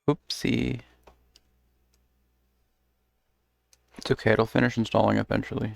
Oopsie. It's okay, it'll finish installing eventually.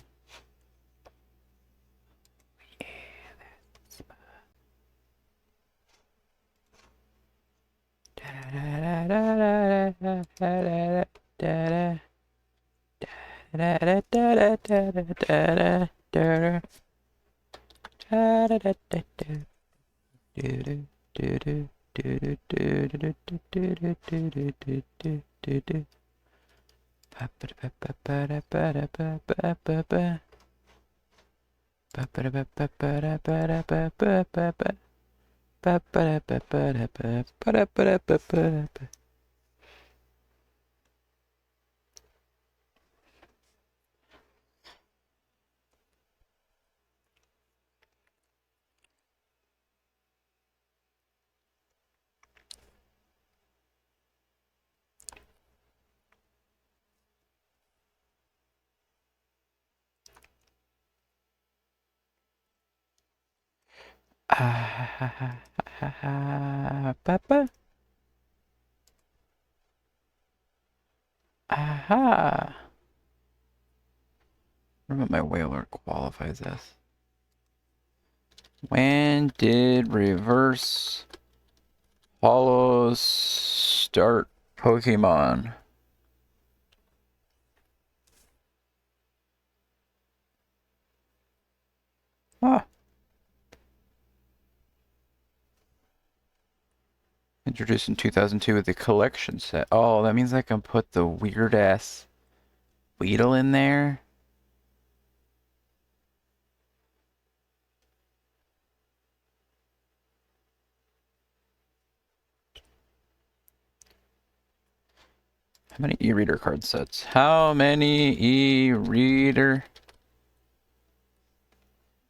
Papa. Aha. I wonder what my whaler qualifies as. When did reverse hollows start Pokemon? Ah. Introduced in 2002 with the collection set. Oh, that means I can put the weird ass Weedle in there. How many e-reader card sets? How many e-reader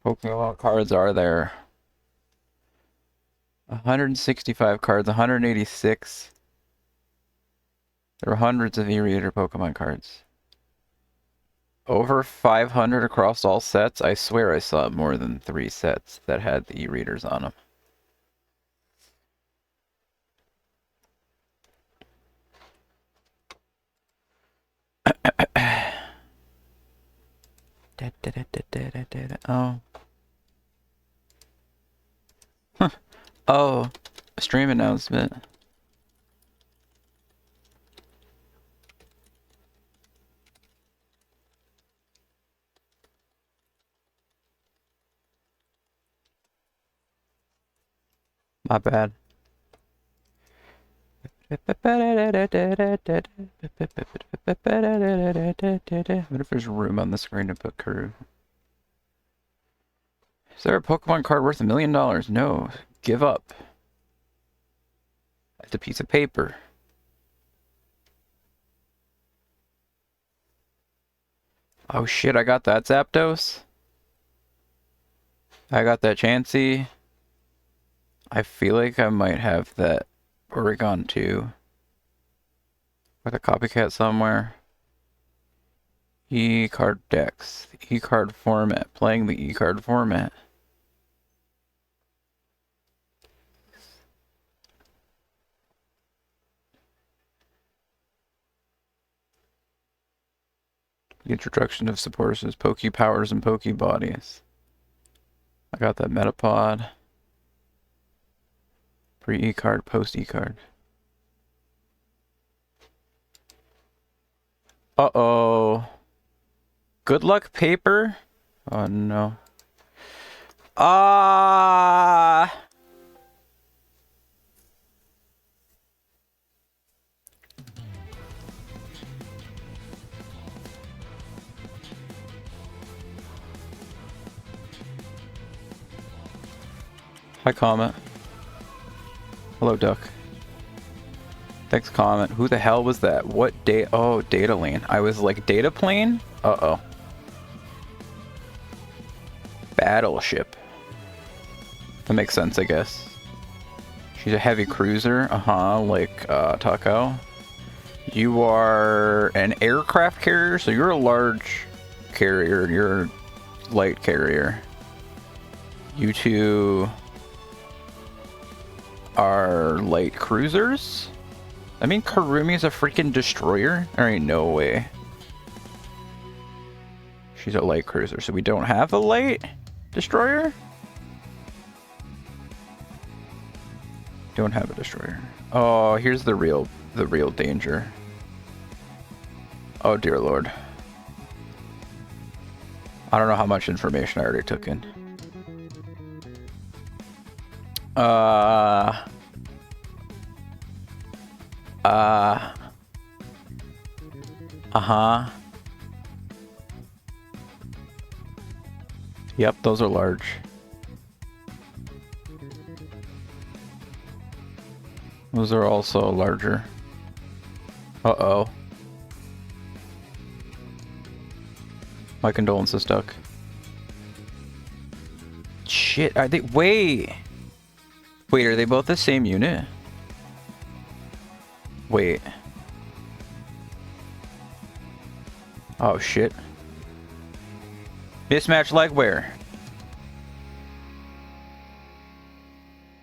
Pokemon cards are there? 165 cards, 186. There are hundreds of e-reader Pokemon cards. Over 500 across all sets? I swear I saw more than 3 sets that had the e-readers on them. Oh. Huh. Oh. A stream announcement. My bad. What if there's room on the screen to put crew? Is there a Pokemon card worth $1 million? No. Give up. It's a piece of paper. Oh shit, I got that Zapdos. I got that Chansey. I feel like I might have that Oregon too. With a copycat somewhere. E-card decks. E-card format. Playing the E-card format. The introduction of supporters is Poke Powers and Poke Bodies. I got that Metapod. Pre-E-card, post-E-card. Uh-oh. Good luck paper? Oh no. Ah! Hi, Comet. Hello, Duck. Thanks, Comet. Who the hell was that? What data? Oh, Data Lane. I was like, Data Plane? Uh-oh. Battleship. That makes sense, I guess. She's a heavy cruiser. Uh-huh, like, Taco. You are an aircraft carrier, so you're a large carrier. You're a light carrier. You two are light cruisers? I mean, Karumi's a freaking destroyer? There ain't no way. She's a light cruiser, so we don't have a light destroyer? Don't have a destroyer. Oh, here's the real danger. Oh dear lord. I don't know how much information I already took in. Uh-huh. Yep, those are large. Those are also larger. Uh-oh. My condolences, Duck. Shit, are they- wait! Wait, are they both the same unit? Wait. Oh shit. Mismatch leg wear.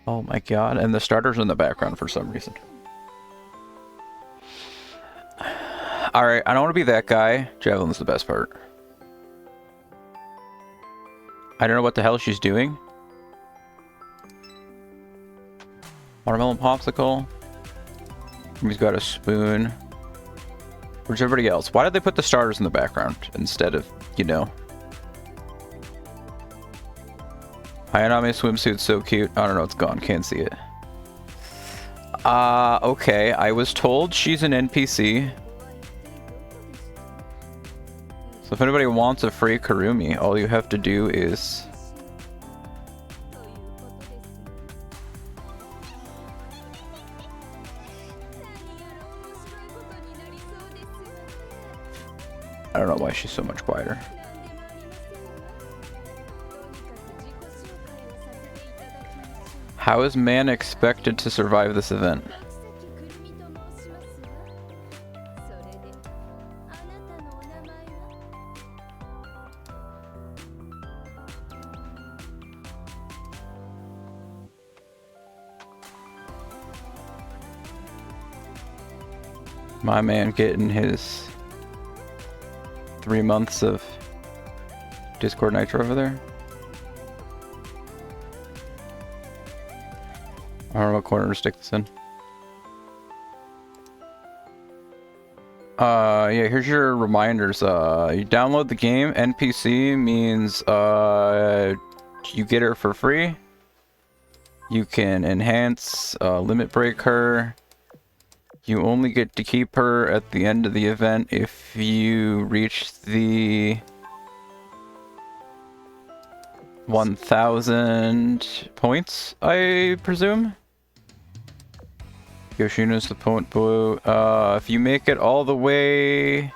Oh my god, and the starter's in the background for some reason. Alright, I don't want to be that guy. Javelin's the best part. I don't know what the hell she's doing. Watermelon popsicle. He's got a spoon. Where's everybody else? Why did they put the starters in the background instead of, you know? Hayanami swimsuit's so cute. I don't know, it's gone. Can't see it. Okay. I was told she's an NPC. So if anybody wants a free Karumi, all you have to do is... I don't know why she's so much quieter. How is man expected to survive this event? My man getting his 3 months of Discord Nitro over there. I don't know what corner to stick this in. Yeah, here's your reminders. You download the game. NPC means you get her for free. You can enhance, limit break her. You only get to keep her at the end of the event if you reach the 1,000 points, I presume. Yoshino's the point blue. If you make it all the way...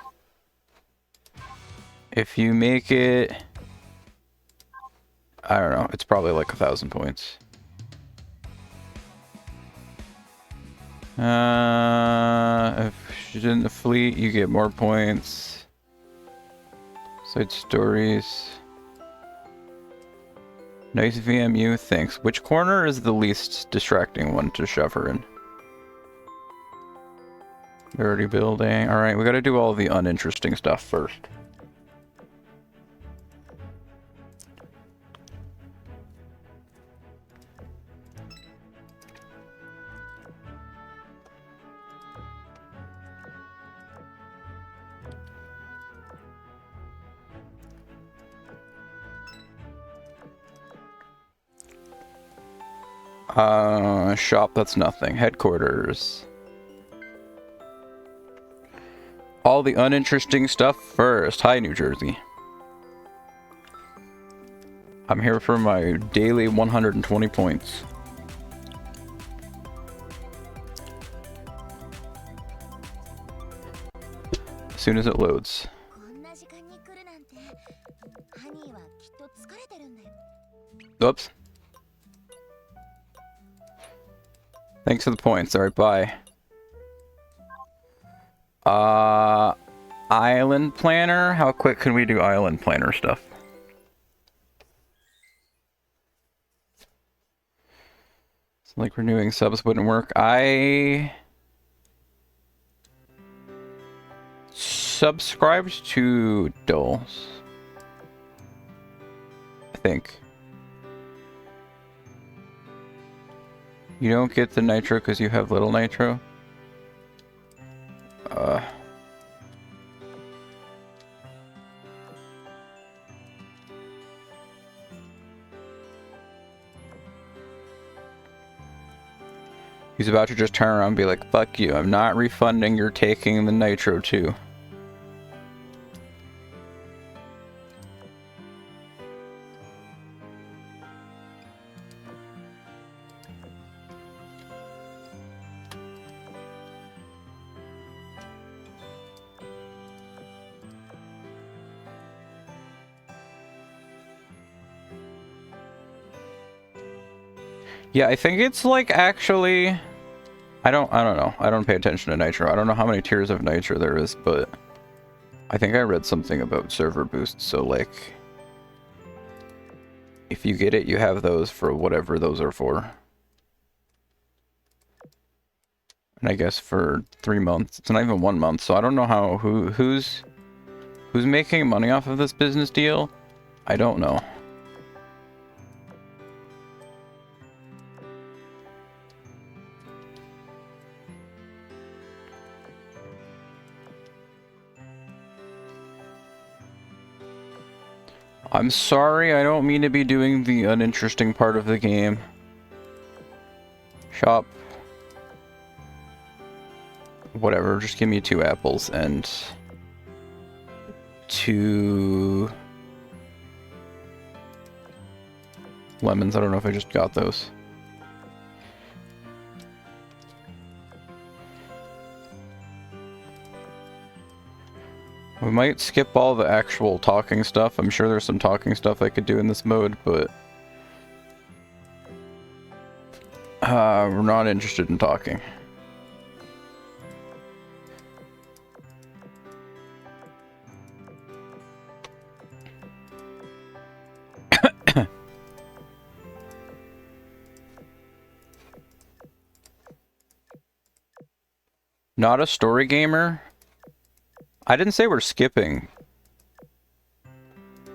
If you make it... I don't know, it's probably like 1,000 points. If she's in the fleet, you get more points. Side stories. Nice VMU, thanks. Which corner is the least distracting one to shove her in? Dirty building. Alright, we gotta do all the uninteresting stuff first. Shop, that's nothing. Headquarters. All the uninteresting stuff first. Hi, New Jersey. I'm here for my daily 120 points. As soon as it loads. Oops. Thanks for the points. Alright, bye. Island planner? How quick can we do island planner stuff? It's like renewing subs wouldn't work. I subscribed to Dulls. I think. You don't get the nitro because you have little nitro? He's about to just turn around and be like, fuck you, I'm not refunding, you're taking the nitro too. Yeah, I think it's like actually... I don't know. I don't pay attention to nitro. I don't know how many tiers of nitro there is, but I think I read something about server boosts, so like if you get it, you have those for whatever those are for. And I guess for 3 months. It's not even 1 month, so I don't know how who's making money off of this business deal. I don't know. I'm sorry, I don't mean to be doing the uninteresting part of the game. Shop. Whatever, just give me 2 apples and 2 lemons. I don't know if I just got those. We might skip all the actual talking stuff. I'm sure there's some talking stuff I could do in this mode, but we're not interested in talking. Not a story gamer? I didn't say we're skipping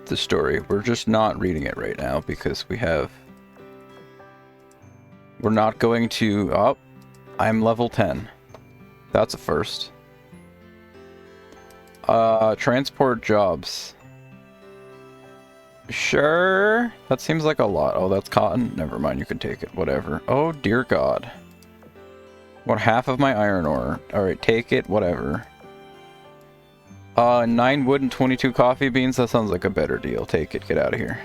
the story. We're just not reading it right now because we're not going to... Oh, I'm level 10. That's a first. Transport jobs. Sure. That seems like a lot. Oh, that's cotton? Never mind, you can take it. Whatever. Oh, dear God. What, half of my iron ore? Alright, take it. Whatever. 9 wood and 22 coffee beans? That sounds like a better deal. Take it. Get out of here.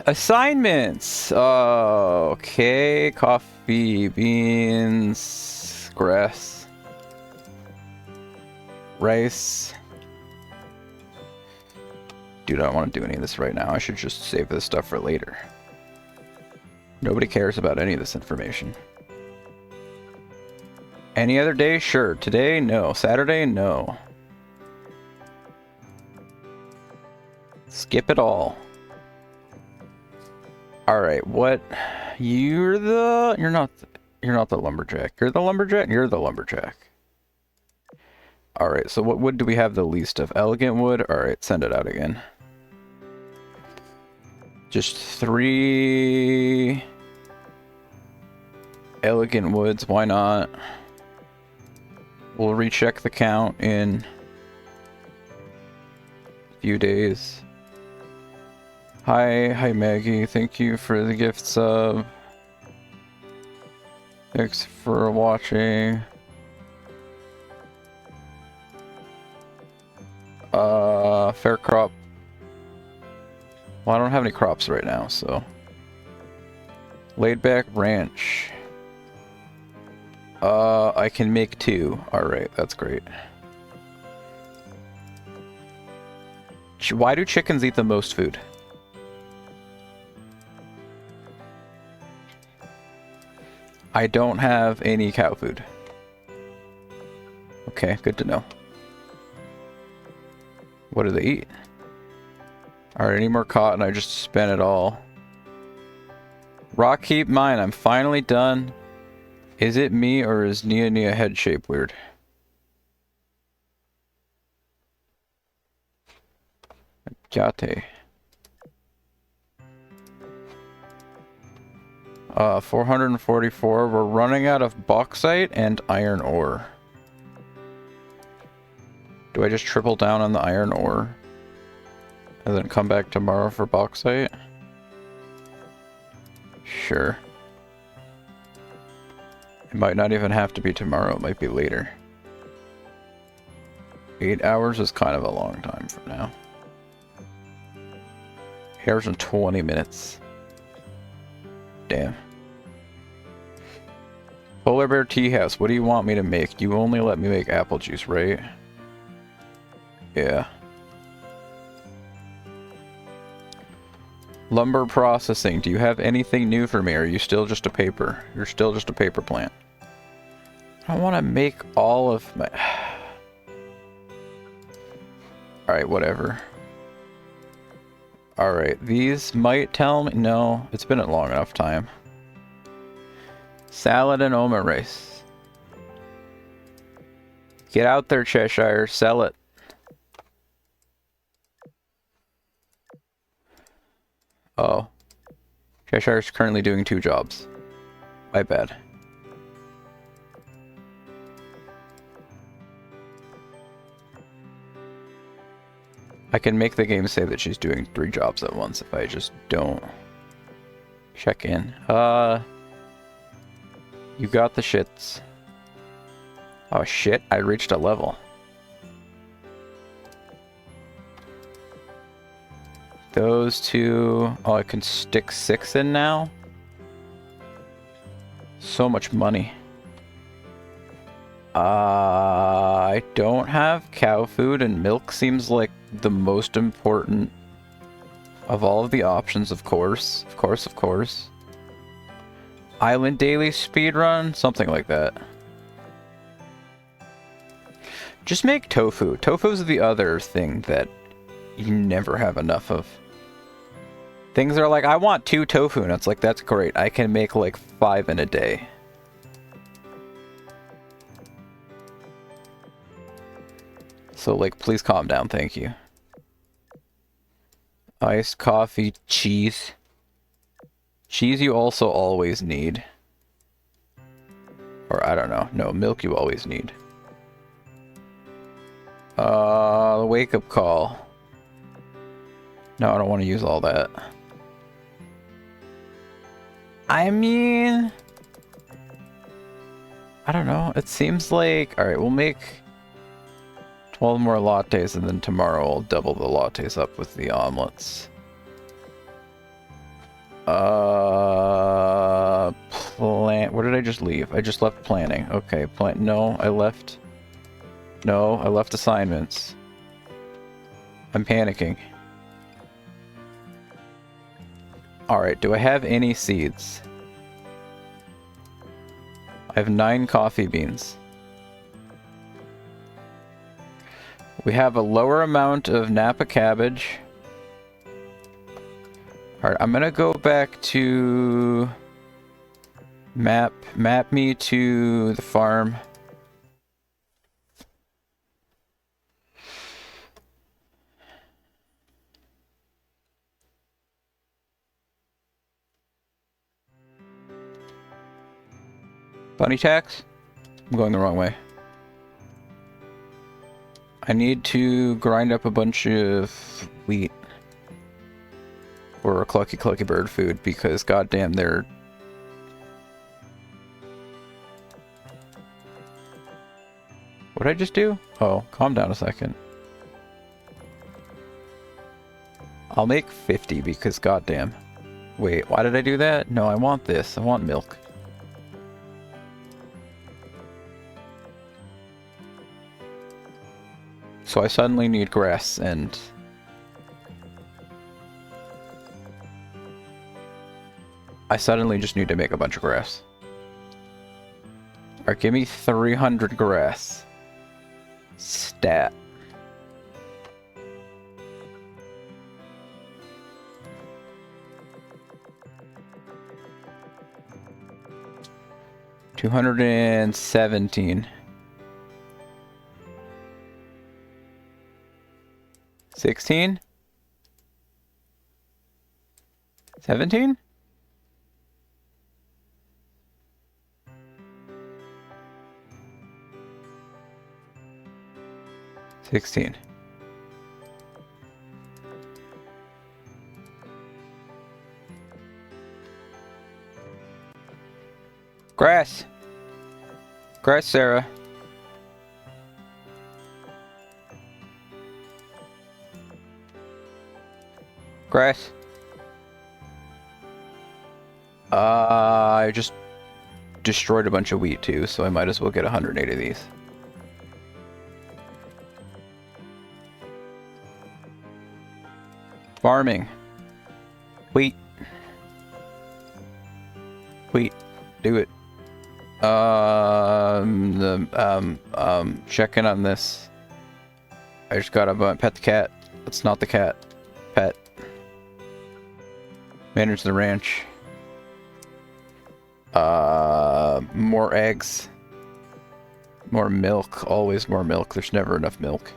Assignments! Okay. Coffee, beans, grass, rice. Dude, I don't want to do any of this right now. I should just save this stuff for later. Nobody cares about any of this information. Any other day? Sure. Today? No. Saturday? No. Skip it all. Alright, what? You're not the lumberjack. You're the lumberjack? You're the lumberjack. Alright, so what wood do we have the least of? Elegant wood? Alright, send it out again. Just 3 elegant woods, why not? We'll recheck the count in a few days. Hi Maggie, thank you for the gift sub. Thanks for watching. Fair crop. Well, I don't have any crops right now, so. Laid back ranch. I can make 2. Alright, that's great. Why do chickens eat the most food? I don't have any cow food. Okay, good to know. What do they eat? Alright, any more cotton? I just spent it all. Rock keep mine. I'm finally done. Is it me or is Nia head shape weird? Yate. 444. We're running out of bauxite and iron ore. Do I just triple down on the iron ore? And then come back tomorrow for bauxite? Sure. It might not even have to be tomorrow, it might be later. 8 hours is kind of a long time from now. 8 hours and 20 minutes. Damn. Polar Bear Tea House, what do you want me to make? You only let me make apple juice, right? Yeah. Lumber processing, do you have anything new for me? Or are you still just a paper? You're still just a paper plant. I don't want to make all of my... Alright, whatever. Alright, these might tell me... No, it's been a long enough time. Salad and oma rice. Get out there, Cheshire. Sell it. Oh. Cheshire's currently doing 2 jobs. My bad. I can make the game say that she's doing 3 jobs at once if I just don't check in. You got the shits. Oh shit, I reached a level. Those 2... Oh, I can stick 6 in now? So much money. I don't have cow food, and milk seems like the most important of all of the options, of course. Of course, of course. Island daily speedrun? Something like that. Just make tofu. Tofu's the other thing that you never have enough of. Things are like, I want 2 tofu, and it's like, that's great. I can make like 5 in a day. So like, please calm down, thank you. Iced coffee, cheese. Cheese you also always need. Or I don't know. No, milk you always need. The wake-up call. No, I don't want to use all that. I mean... I don't know. It seems like... Alright, we'll make 12 more lattes, and then tomorrow I'll double the lattes up with the omelets. What did I just leave? I just left planning. Okay, no, I left... No, I left assignments. I'm panicking. Alright, do I have any seeds? I have 9 coffee beans. We have a lower amount of Napa cabbage. Alright, I'm gonna go back to... Map me to the farm. Bunny tax? I'm going the wrong way. I need to grind up a bunch of wheat for Clucky Clucky Bird food because goddamn they're... What did I just do? Oh, calm down a second. I'll make 50 because goddamn. Wait, why did I do that? No, I want this. I want milk. So I suddenly need grass and... I suddenly just need to make a bunch of grass. Alright, give me 300 grass. Stat. $217. 16? 17? $16. Grass. Grass, Sarah. Grass. I just destroyed a bunch of wheat too, so I might as well get 108 of these. Farming. Wheat. Wheat. Do it. Check in on this. I just gotta pet the cat. That's not the cat. Pet. Manage the ranch. More eggs. More milk. Always more milk. There's never enough milk.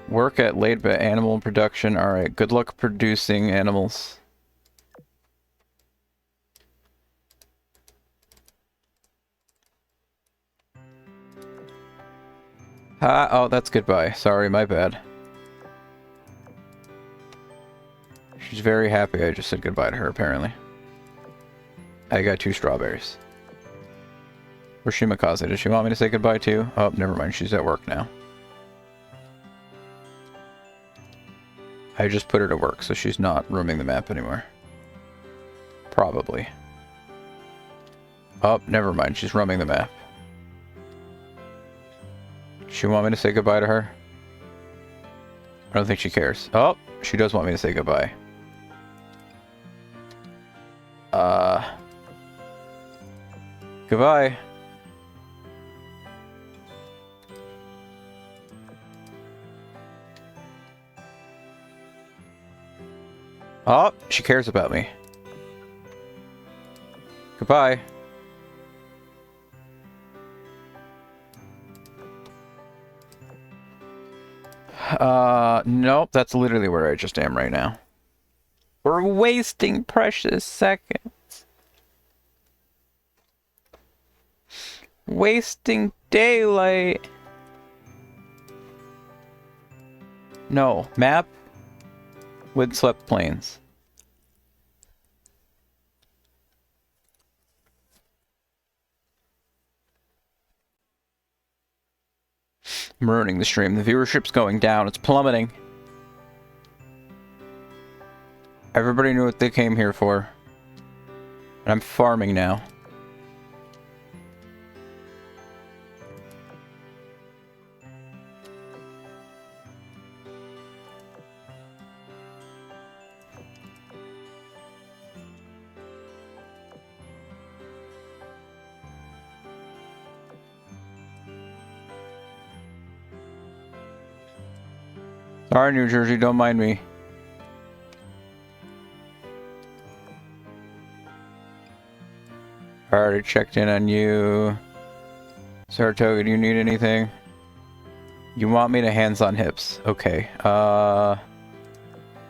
Work at late animal production. Alright, good luck producing animals. Oh, that's goodbye. Sorry, my bad. She's very happy I just said goodbye to her, apparently. I got 2 strawberries. Where's Shimakaze? Does she want me to say goodbye too? Oh, never mind. She's at work now. I just put her to work, so she's not roaming the map anymore. Probably. Oh, never mind. She's roaming the map. Does she want me to say goodbye to her? I don't think she cares. Oh, she does want me to say goodbye. Goodbye. Oh, she cares about me. Goodbye. Nope, that's literally where I just am right now. We're wasting precious seconds. Wasting daylight. No, map. Windswept plains. I'm ruining the stream. The viewership's going down. It's plummeting. Everybody knew what they came here for. And I'm farming now. Sorry, New Jersey, don't mind me. I already checked in on you. Saratoga, do you need anything? You want me to hands on hips. Okay. Here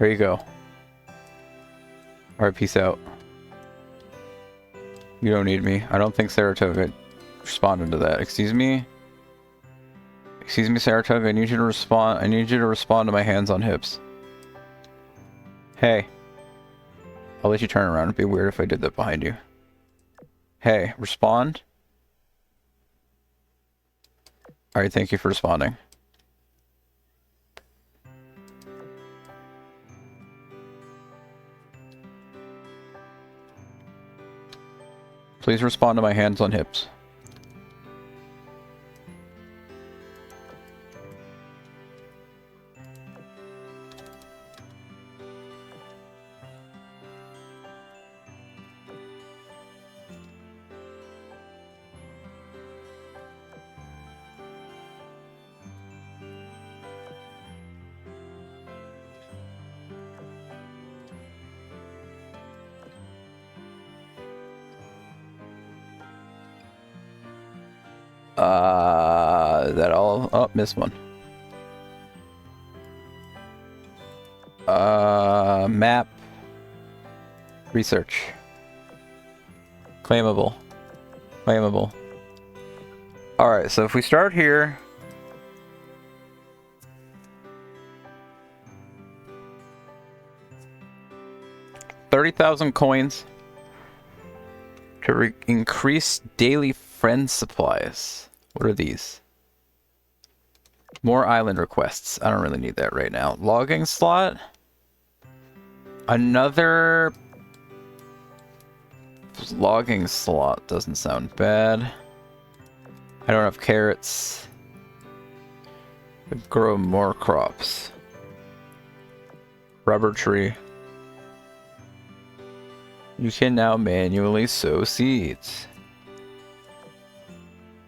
you go. Alright, peace out. You don't need me. I don't think Saratoga responded to that. Excuse me? Excuse me, Saratoga, I need you to respond. I need you to respond to my hands on hips. Hey. I'll let you turn around. It'd be weird if I did that behind you. Hey, respond. Alright, thank you for responding. Please respond to my hands on hips. That all? Oh, missed one. Map. Research. Claimable. Claimable. Alright, so if we start here... $30,000 coins to increase daily friend supplies. What are these? More island requests. I don't really need that right now. Logging slot. Another logging slot doesn't sound bad. I don't have carrots. Could grow more crops. Rubber tree. You can now manually sow seeds.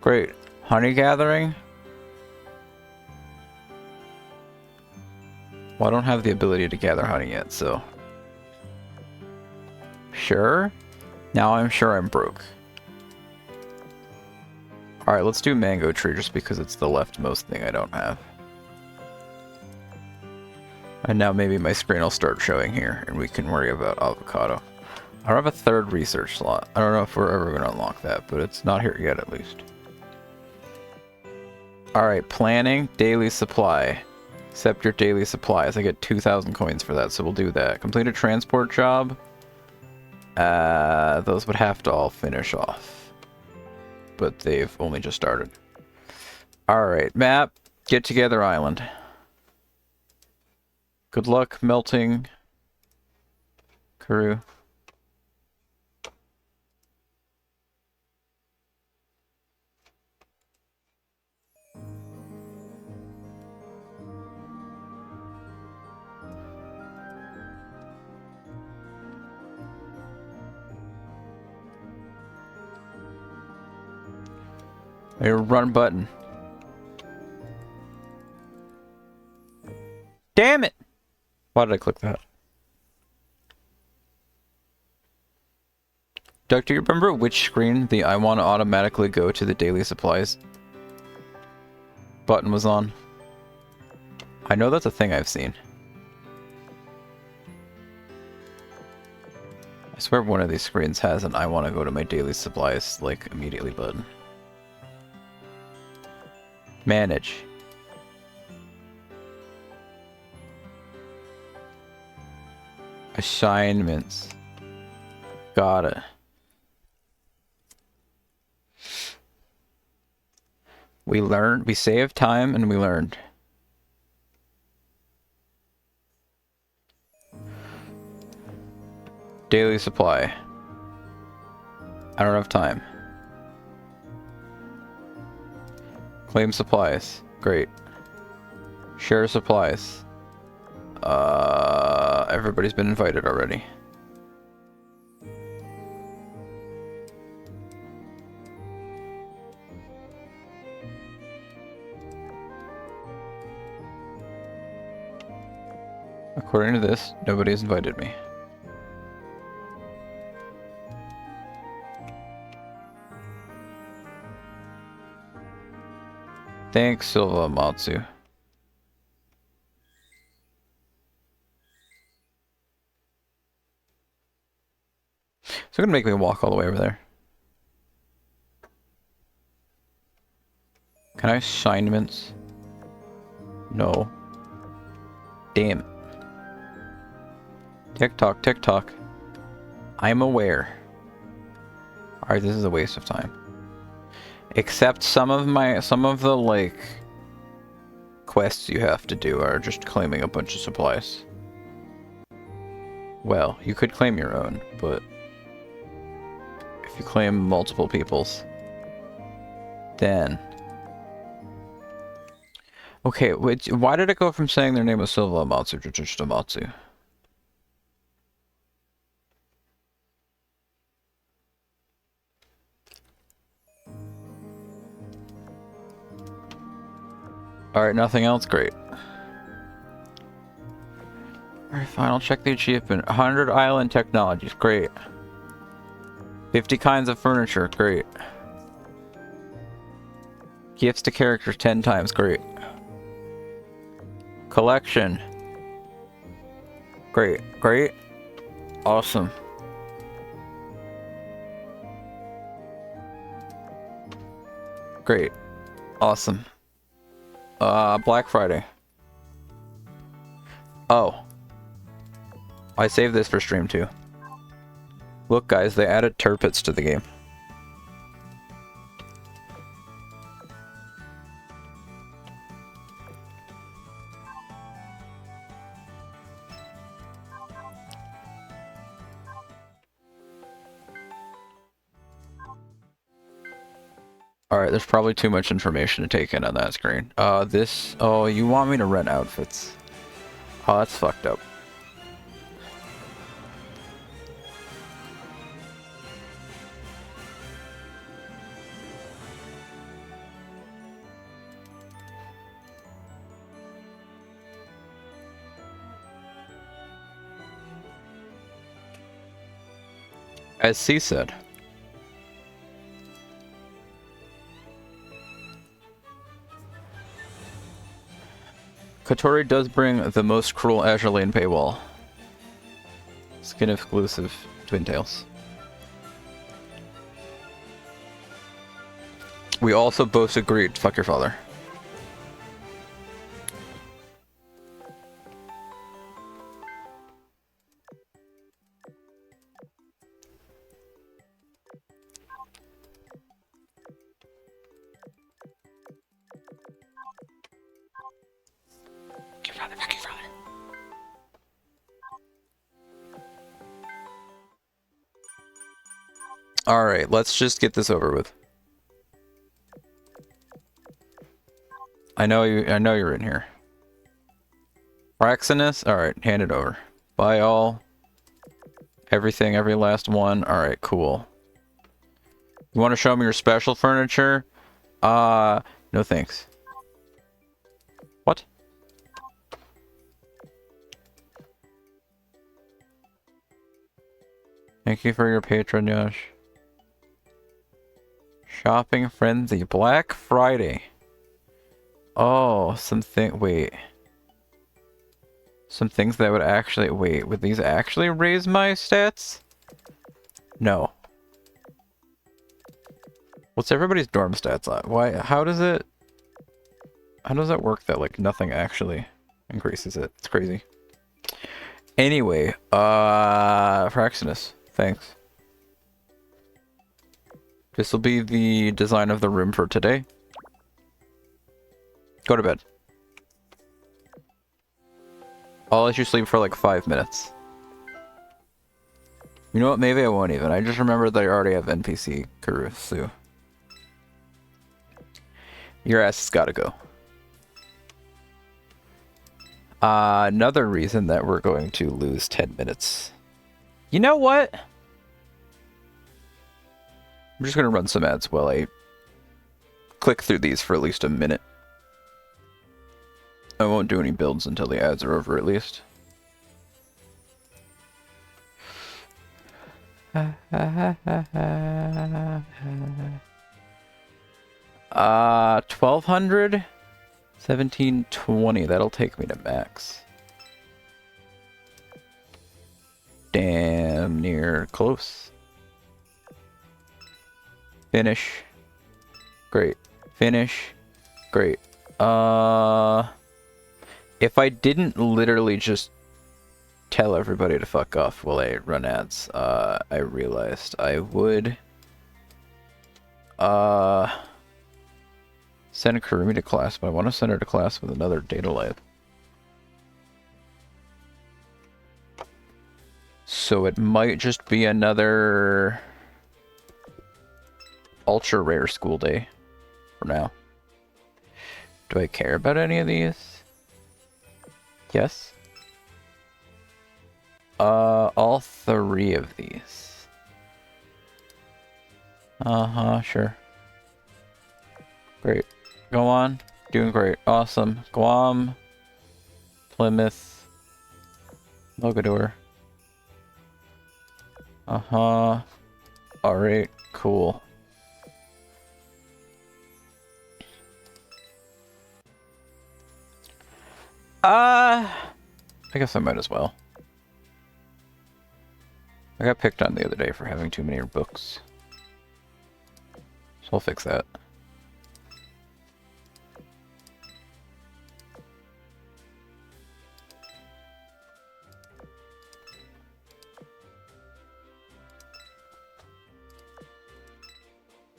Great. Honey gathering? Well, I don't have the ability to gather honey yet, so... Sure? Now I'm sure I'm broke. Alright, let's do mango tree just because it's the leftmost thing I don't have. And now maybe my screen will start showing here and we can worry about avocado. I don't have a third research slot. I don't know if we're ever going to unlock that, but it's not here yet at least. Alright, planning, daily supply. Accept your daily supplies. I get 2,000 coins for that, so we'll do that. Complete a transport job. Those would have to all finish off. But they've only just started. Alright, map. Get together island. Good luck melting. Karoo. Your run button. Damn it! Why did I click that? Doug, do you remember which screen the I want to automatically go to the daily supplies button was on? I know that's a thing I've seen. I swear one of these screens has an I want to go to my daily supplies, like, immediately button. Manage. Assignments. Got it. We learned, we saved time and we learned. Daily supply. I don't have time. Claim supplies. Great. Share supplies. Everybody's been invited already. According to this, nobody's invited me. Thanks, Silva Matsu. So gonna make me walk all the way over there. Can I assignments? No. Damn it. TikTok, TikTok. I'm aware. Alright, this is a waste of time. Except some of the, like, quests you have to do are just claiming a bunch of supplies. Well, you could claim your own, but if you claim multiple people's, then... Okay, why did it go from saying their name was Silva Amatsu to just Amatsu? Alright, nothing else? Great. Alright, fine, I'll check the achievement. 100 island technologies, great. 50 kinds of furniture, great. Gifts to characters 10 times, great. Collection. Great, great. Awesome. Great. Awesome. Black Friday. Oh. I saved this for stream too. Look guys, they added turpits to the game. Alright, there's probably too much information to take in on that screen. Oh, you want me to rent outfits. Oh, that's fucked up. As C said. Kotori does bring the most cruel Azur paywall. Skin exclusive Twin Tails. We also both agreed. Fuck your father. Fuck your father, fuck your father. Alright, let's just get this over with. I know you're in here. Praxinus? Alright, hand it over. Buy all. Everything, every last one. Alright, cool. You want to show me your special furniture? No thanks. What? Thank you for your patronage. Shopping frenzy. Black Friday. Oh, wait. Some things that would actually, wait, would these actually raise my stats? No. What's everybody's dorm stats on? Why, how does that work that, like, nothing actually increases it? It's crazy. Anyway, Praxinus, thanks. This will be the design of the room for today. Go to bed. I'll let you sleep for like 5 minutes. You know what? Maybe I won't even. I just remembered that I already have NPC Kurusu. Your ass has gotta go. Another reason that we're going to lose 10 minutes. You know what? I'm just gonna run some ads while I click through these for at least a minute. I won't do any builds until the ads are over, at least. 1200? 1720, that'll take me to max. Damn near close. Finish. Great. Finish. Great. If I didn't literally just tell everybody to fuck off while I run ads, I realized I would send Kurumi to class, but I want to send her to class with another data lab. So it might just be another ultra rare school day for now. Do I care about any of these? Yes. All 3 of these. Sure. Great. Go on. Doing great. Awesome. Guam. Plymouth. Mogador. Alright, cool. I guess I might as well. I got picked on the other day for having too many books. So I'll fix that.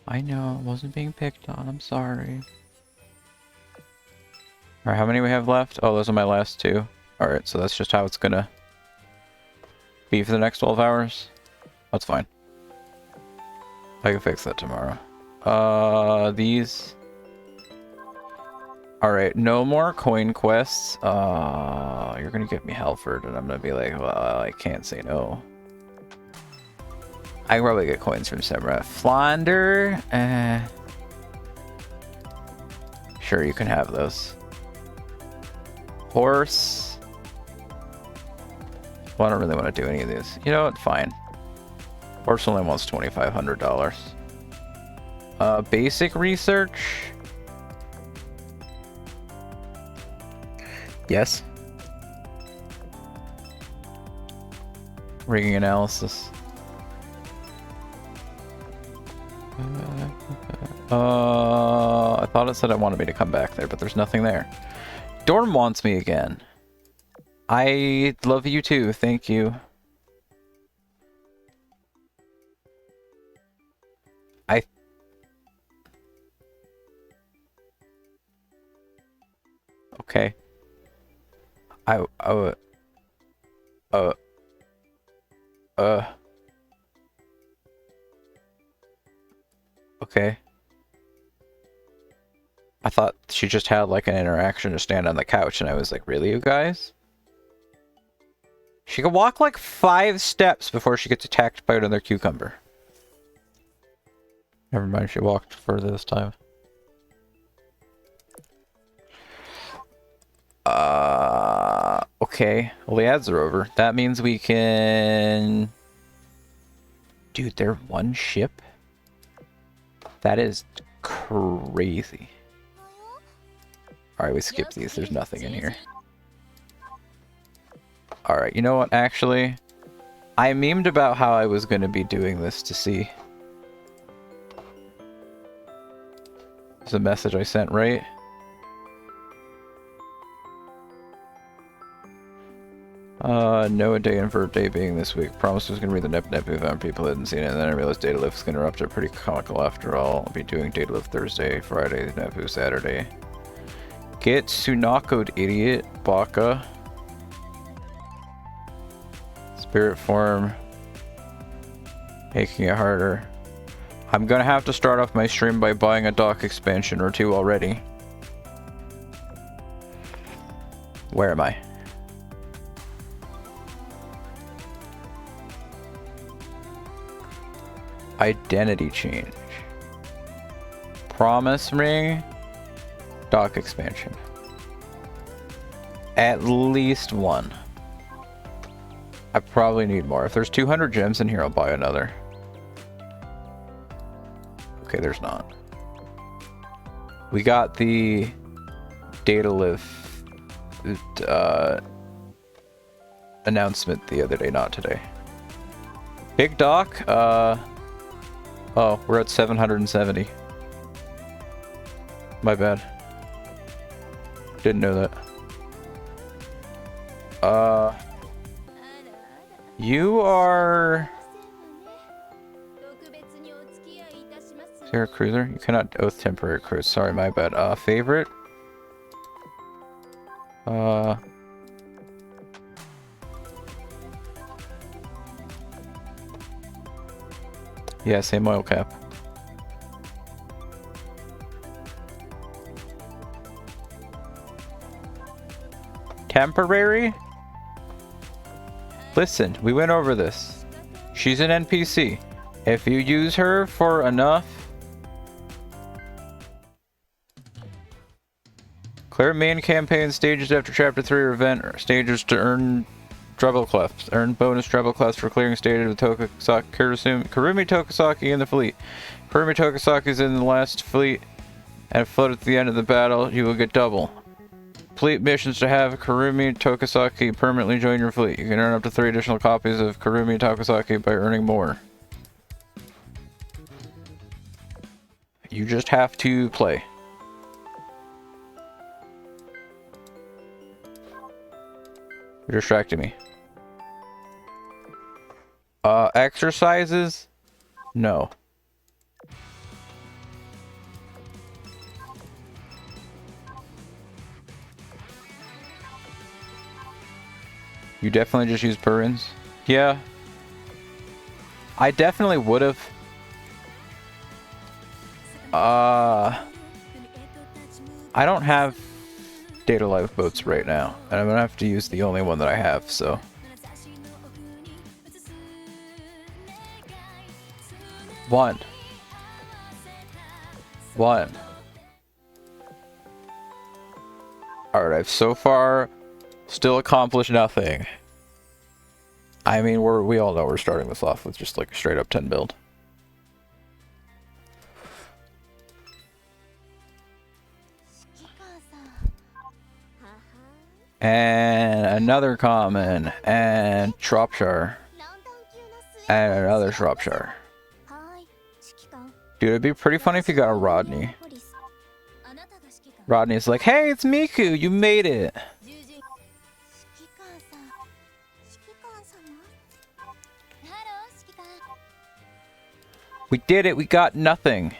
I know, it wasn't being picked on, I'm sorry. Alright, how many we have left? Oh, those are my last two. Alright, so that's just how it's gonna be for the next 12 hours. That's fine. I can fix that tomorrow. These. Alright, no more coin quests. You're gonna give me Halford, and I'm gonna be like, well, I can't say no. I can probably get coins from Semra. Flounder? Sure, you can have those. Horse? Well, I don't really want to do any of these. You know what? Fine. Horse only wants $2,500. Basic research? Yes. Rigging analysis. I thought it said it wanted me to come back there, but there's nothing there. Dorm wants me again. I love you too, thank you. Okay. Okay. I thought she just had like an interaction to stand on the couch, and I was like, really, you guys? She can walk like 5 steps before she gets attacked by another cucumber. Never mind, she walked further this time. Okay. Well, the ads are over. That means we can... Dude, they're one ship? That is crazy. Alright, we skip these. There's nothing in here. Alright, you know what? Actually, I memed about how I was going to be doing this to see. It's a message I sent, right? Noah Day and Vert Day being this week. Promised it was going to be the Nep event. People hadn't seen it, and then I realized Data Lift was going to erupt. It pretty comical after all. I'll be doing Data Lift Thursday, Friday, Nepu Saturday. Get Sunako'd, idiot. Baka. Spirit form. Making it harder. I'm gonna have to start off my stream by buying a dock expansion or 2 already. Where am I? Identity change. Promise ring. Dock expansion. At least 1. I probably need more. If there's 200 gems in here, I'll buy another. Okay, there's not. We got the Data Lift announcement the other day, not today. Big Dock, oh, we're at 770. My bad. Didn't know that. You are... Is there a cruiser? You cannot oath temporary cruise. Sorry, my bad. Favorite? Yeah, same oil cap. Temporary? Listen, we went over this. She's an NPC. If you use her for enough... Clear main campaign stages after Chapter 3 or event or stages to earn treble clefs. Earn bonus treble clefs for clearing stages with Tokasaki, Kurumi Tokasaki in the fleet. Kurumi Tokasaki is in the last fleet and float at the end of the battle. You will get double. Fleet missions to have Kurumi Tokasaki permanently join your fleet. You can earn up to 3 additional copies of Kurumi Tokasaki by earning more. You just have to play. You're distracting me. Exercises? No. You definitely just use Purins? Yeah. I definitely would have. I don't have data lifeboats right now, and I'm gonna have to use the only one that I have, so. One. Alright, I've so far still accomplished nothing. I mean, we all know we're starting this off with just like a straight up 10 build. And another common, and Shropshire. And another Shropshire. Dude, it'd be pretty funny if you got a Rodney. Rodney's like, hey, it's Miku, you made it. We did it, we got nothing.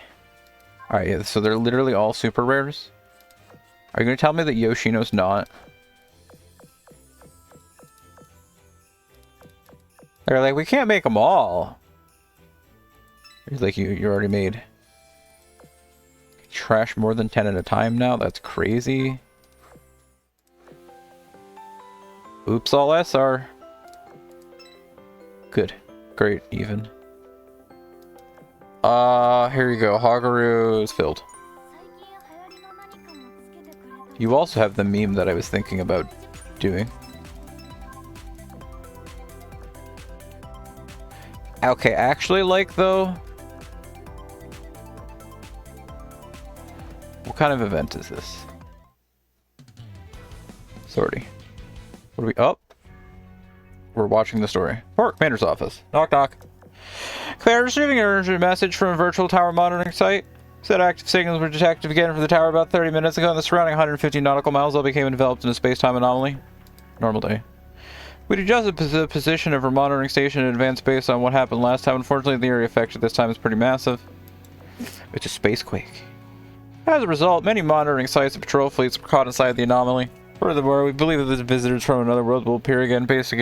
Alright, yeah, so they're literally all super rares. Are you gonna tell me that Yoshino's not? They're like, we can't make them all. He's like, you already made. Trash more than 10 at a time now? That's crazy. Oops, all SR. Good. Great, even. Here you go. Hagaru is filled. You also have the meme that I was thinking about doing. Okay, actually, like, though... What kind of event is this? Sorry. What are we... Oh! We're watching the story. Port Commander's office. Knock, knock. Commander receiving an urgent message from a virtual tower monitoring site. Said active signals were detected again from the tower about 30 minutes ago, and the surrounding 150 nautical miles all became enveloped in a space-time anomaly. Normal day. We'd adjusted the position of our monitoring station in advance based on what happened last time. Unfortunately, the area affected this time is pretty massive. It's a spacequake. As a result, many monitoring sites and patrol fleets were caught inside the anomaly. Furthermore, we believe that the visitors from another world will appear again based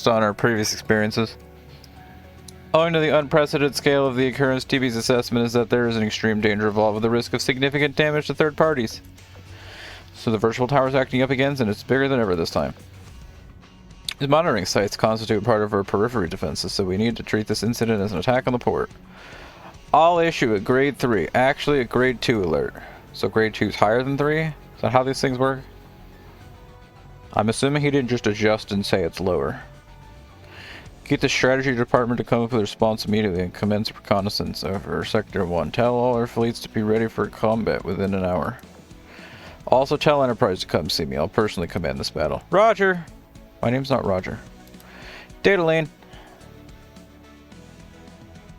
on our previous experiences. Owing to the unprecedented scale of the occurrence, TV's assessment is that there is an extreme danger involved with the risk of significant damage to third parties. So the virtual tower is acting up again, and it's bigger than ever this time. These monitoring sites constitute part of our periphery defenses, so we need to treat this incident as an attack on the port. I'll issue a grade 3, actually a grade 2 alert. So grade 2 is higher than 3? Is that how these things work? I'm assuming he didn't just adjust and say it's lower. Get the strategy department to come up with a response immediately and commence reconnaissance over Sector 1. Tell all our fleets to be ready for combat within an hour. Also tell Enterprise to come see me. I'll personally command this battle. Roger! My name's not Roger. Data lane.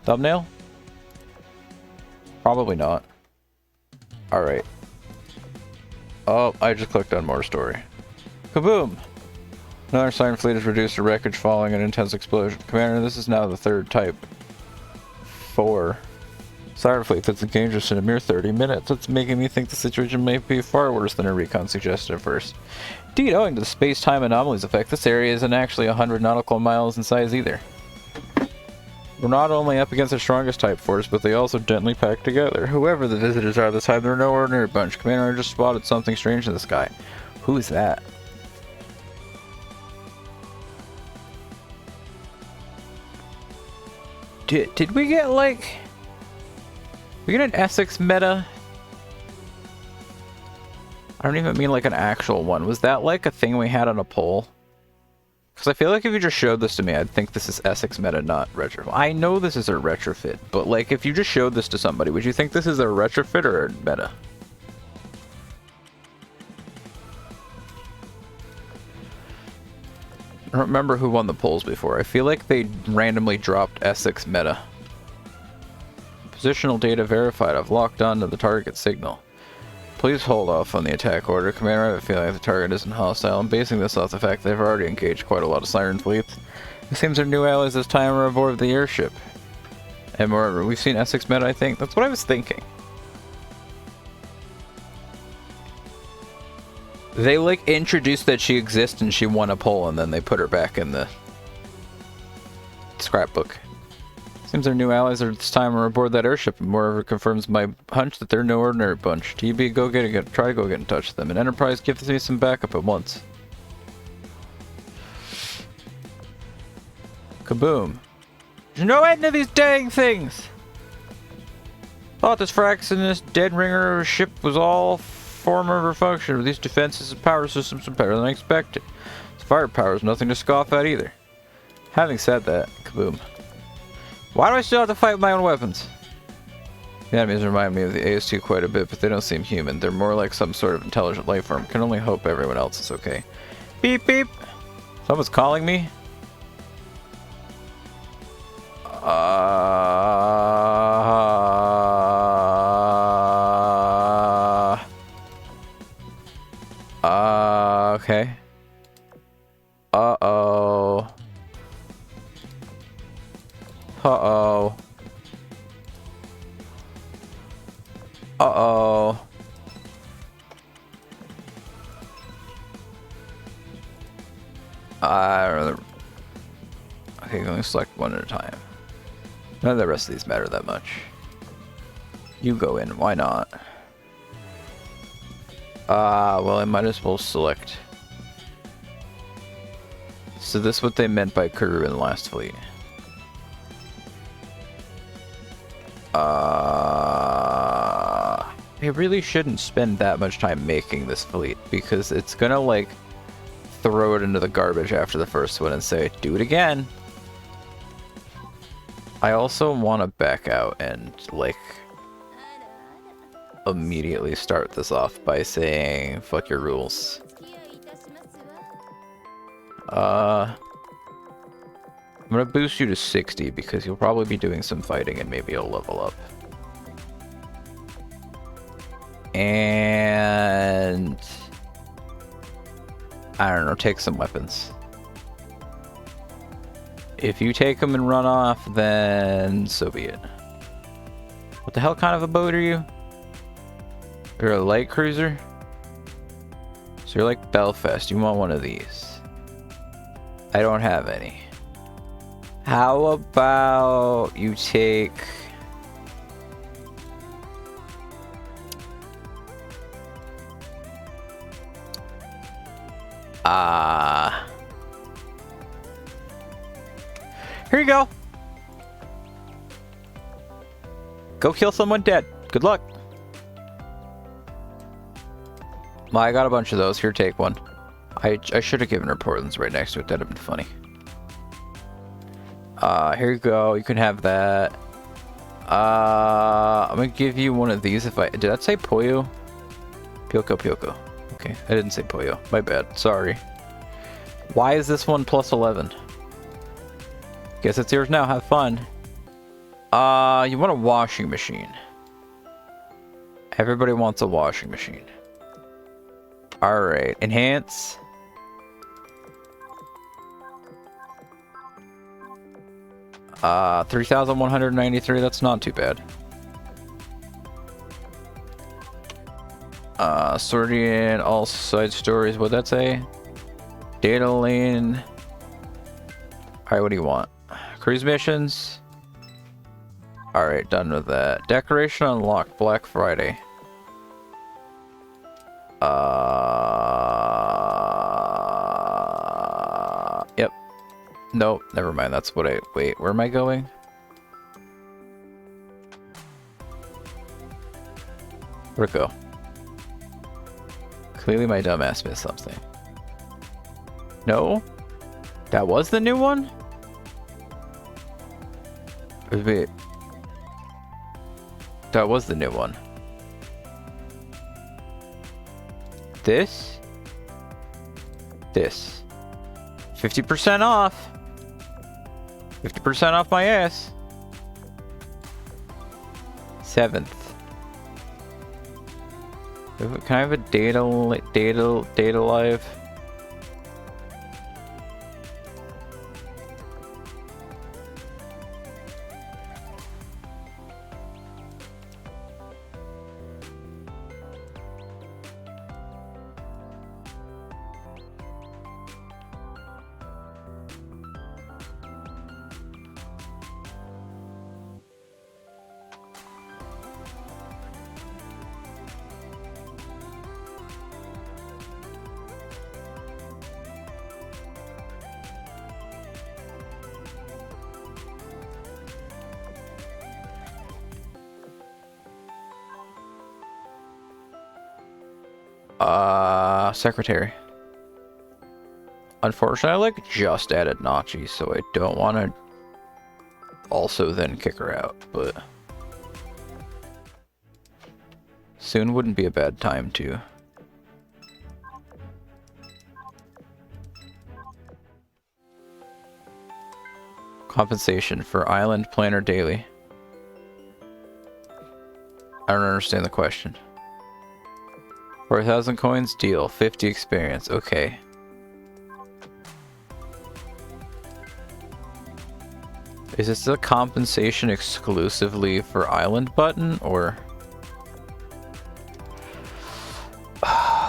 Thumbnail? Probably not. Alright. Oh, I just clicked on more story. Kaboom! Another Siren fleet has reduced to wreckage following an intense explosion. Commander, this is now the third type 4 Siren fleet that's engaged us in a mere 30 minutes. That's making me think the situation may be far worse than our recon suggested at first. Indeed, owing to the space-time anomalies effect, this area isn't actually 100 nautical miles in size either. We're not only up against the strongest type force, but they also gently pack together. Whoever the visitors are this time, they're no ordinary bunch. Commander, I just spotted something strange in the sky. Who is that? Did we get, like... We get an Essex meta? I don't even mean like an actual one. Was that like a thing we had on a poll? Because I feel like if you just showed this to me, I'd think this is Essex meta, not retrofit. I know this is a retrofit, but like if you just showed this to somebody, would you think this is a retrofit or a meta? I don't remember who won the polls before. I feel like they randomly dropped Essex meta. Positional data verified. I've locked on to the target signal. Please hold off on the attack order. Commander, I have a feeling the target isn't hostile. I'm basing this off the fact they've already engaged quite a lot of Siren fleets. It seems their new allies this time are aboard the airship. And moreover, we've seen Essex meta, I think. That's what I was thinking. They like introduced that she exists and she won a poll, and then they put her back in the scrapbook. Seems our new allies are this time are aboard that airship, and moreover confirms my hunch that they're no ordinary bunch. TB, try to go get in touch with them. And Enterprise, give me some backup at once. Kaboom. There's no end to these dang things! Thought this Fraxinus dead ringer ship was all form of her function, but these defenses and power systems are better than I expected. Its firepower is nothing to scoff at either. Having said that, kaboom. Why do I still have to fight with my own weapons? The enemies remind me of the AS2 quite a bit, but they don't seem human. They're more like some sort of intelligent life form. Can only hope everyone else is okay. Beep beep! Someone's calling me? Okay. Uh-oh. Uh-oh. Uh-oh. Okay, I'm gonna select one at a time. None of the rest of these matter that much. You go in, why not? Well, I might as well select. So this is what they meant by crew in the last fleet. I really shouldn't spend that much time making this fleet, because it's gonna, like, throw it into the garbage after the first one and say, do it again. I also want to back out and, like, immediately start this off by saying, fuck your rules. I'm gonna boost you to 60 because you'll probably be doing some fighting and maybe you'll level up. And I don't know, take some weapons. If you take them and run off, then so be it. What the hell kind of a boat are you? You're a light cruiser? So you're like Belfast, you want one of these. I don't have any. How about you take... Here you go. Go kill someone dead. Good luck. Well, I got a bunch of those. Here, take one. I should have given her Portland's right next to it. That'd have been funny. Here you go. You can have that. I'm gonna give you one of these if I... Did that say Pollo? Pioco Pioco. Okay, I didn't say Pollo. My bad. Sorry. Why is this one plus 11? Guess it's yours now. Have fun. You want a washing machine. Everybody wants a washing machine. Alright. Enhance. Uh, 3,193. That's not too bad. Sorting all side stories. What'd that say? Data lane. Alright, what do you want? Cruise missions. Alright, done with that. Decoration unlocked. Black Friday. Yep. Nope, never mind. That's what I... Wait, where am I going? Where'd it go? Clearly my dumbass missed something. No? That was the new one? Wait. That was the new one. This? This. 50% off. 50% off my ass. 7th. Can I have a data live? Secretary. Unfortunately, I like just added Nachi, so I don't want to also then kick her out, but soon wouldn't be a bad time to. Compensation for Island Planner Daily. I don't understand the question. 4,000 coins, deal. 50 experience. Okay. Is this a compensation exclusively for Island button, or?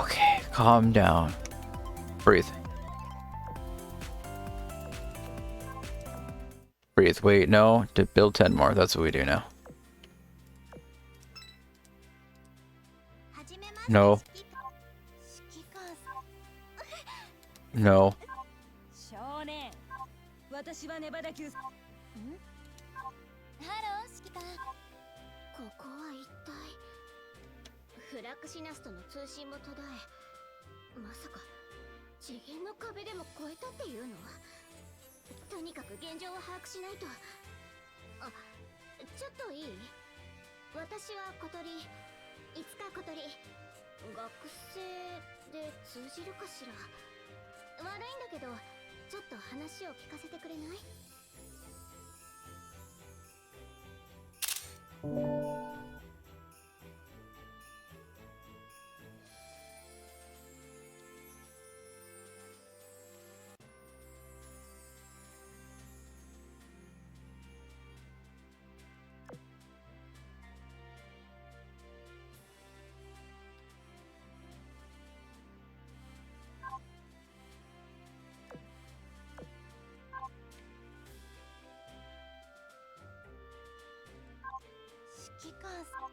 Okay, calm down. Breathe. Breathe. Wait, no. To build 10 more. That's what we do now. No. No. とにかく現状を把握しないと。あ、ちょっといい？私は小鳥、いつか小鳥。学生で通じるかしら。悪いんだけど、ちょっと話を聞かせてくれない？指揮官様。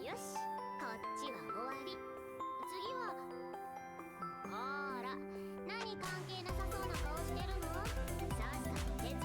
よし、こっちは終わり。次は、ほーら、何関係なさそうな顔してるの？さっさと手伝う。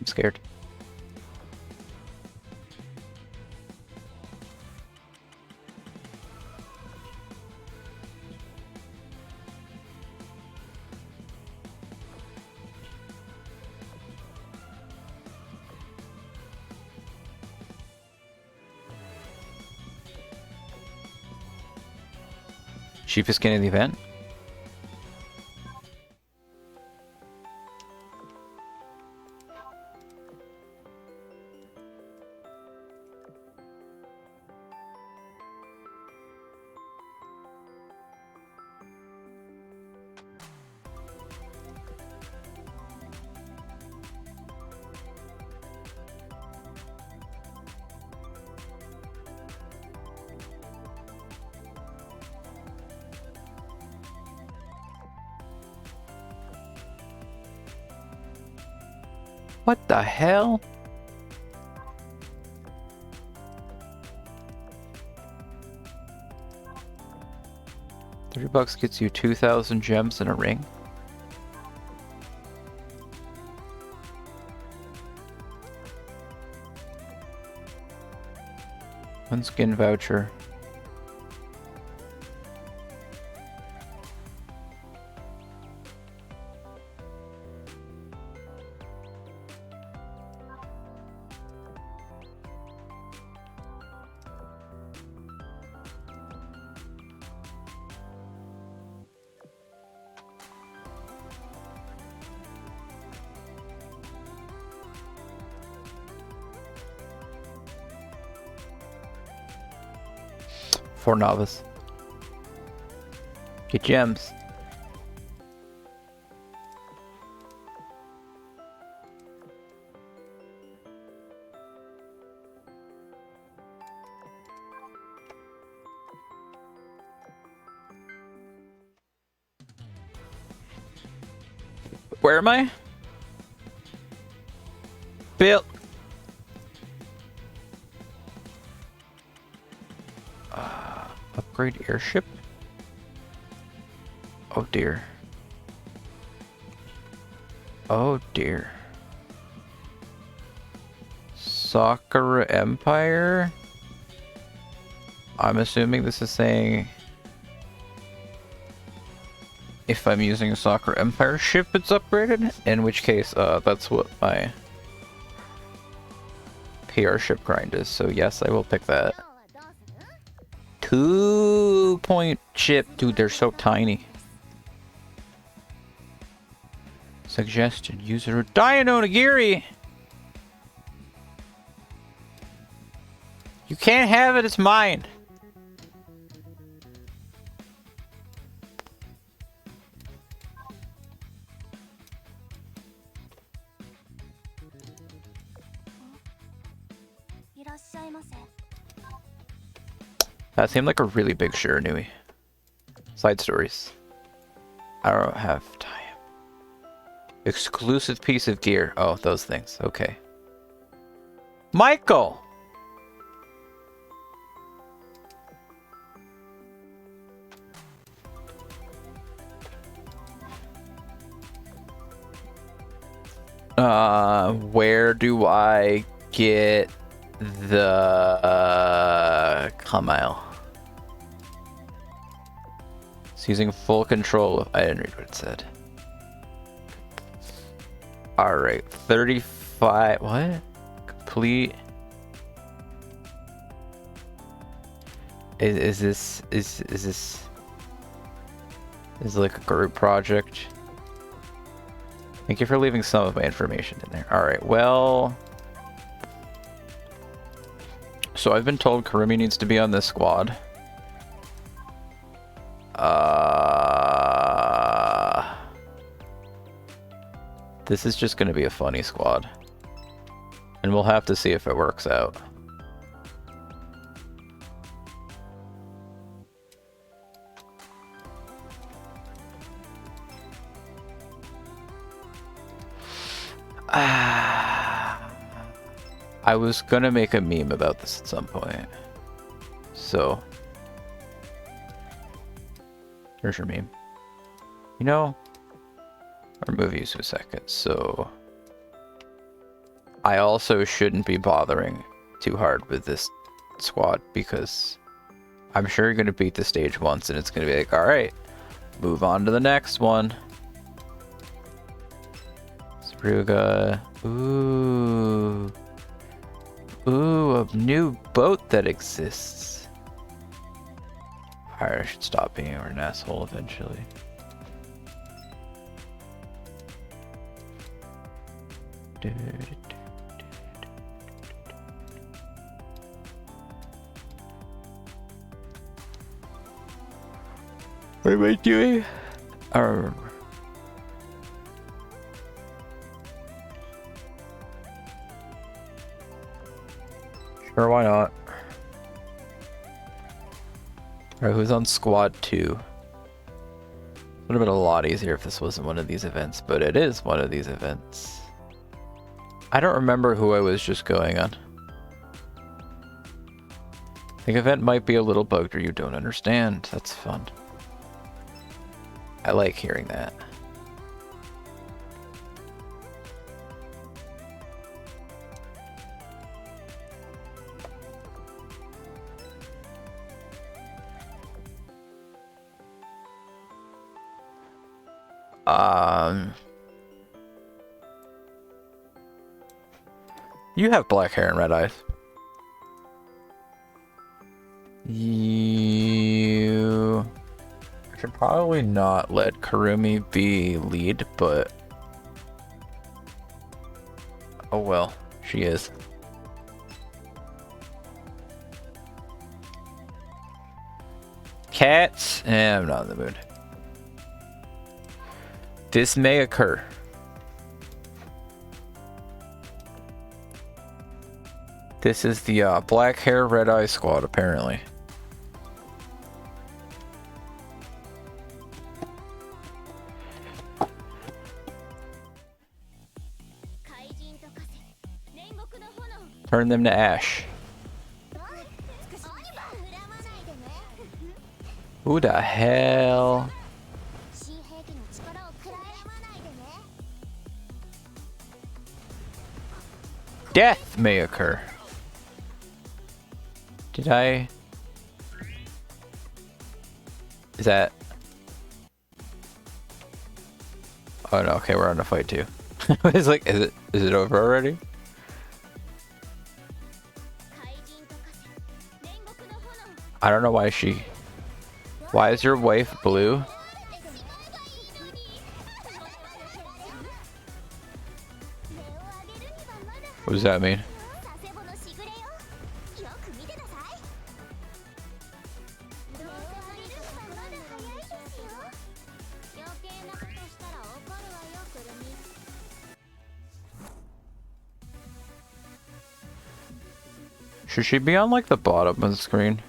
I'm scared. Cheapest skin in the event? What the hell? $30 gets you 2,000 gems and a ring. One skin voucher. For novice. Get gems. Where am I? Bill. Upgrade airship? Oh dear. Oh dear. Sakura Empire? I'm assuming this is saying if I'm using a Sakura Empire ship it's upgraded, in which case that's what my PR ship grind is, so yes, I will pick that. 2-point ship. Dude, they're so tiny. Suggestion. User Dino Nagiri. You can't have it, it's mine. That seemed like a really big Shiranui. Side stories. I don't have time. Exclusive piece of gear. Oh, those things. Okay. Michael! Where do I get the Kamile? It's using full control of... I didn't read what it said. Alright, 35... What? Complete... Is this... Is this... Is it like a group project? Thank you for leaving some of my information in there. Alright, well... So I've been told Karumi needs to be on this squad. This is just going to be a funny squad. And we'll have to see if it works out. I was gonna make a meme about this at some point. So. Here's your meme. You know, or remove you for a second. So. I also shouldn't be bothering too hard with this squad because I'm sure you're going to beat the stage once and it's going to be like, alright, move on to the next one. Spruga. Ooh. Ooh, a new boat that exists. Alright, I should stop being an asshole eventually. What am I doing? I don't remember. Sure, why not? Alright, who's on squad 2? Would have been a lot easier if this wasn't one of these events, but it is one of these events. I don't remember who I was just going on. The event might be a little bugged or you don't understand. That's fun. I like hearing that. You have black hair and red eyes. You... I should probably not let Kurumi be lead, but... oh well, she is. Cats? I'm not in the mood. This may occur. This is the black hair, red eye squad, apparently. Turn them to ash. Who the hell? Death may occur. Did I? Is that? Oh no, okay, we're on a fight too. It's like, is it over already? I don't know why she... Why is your wife blue? What does that mean? Should she be on like the bottom of the screen?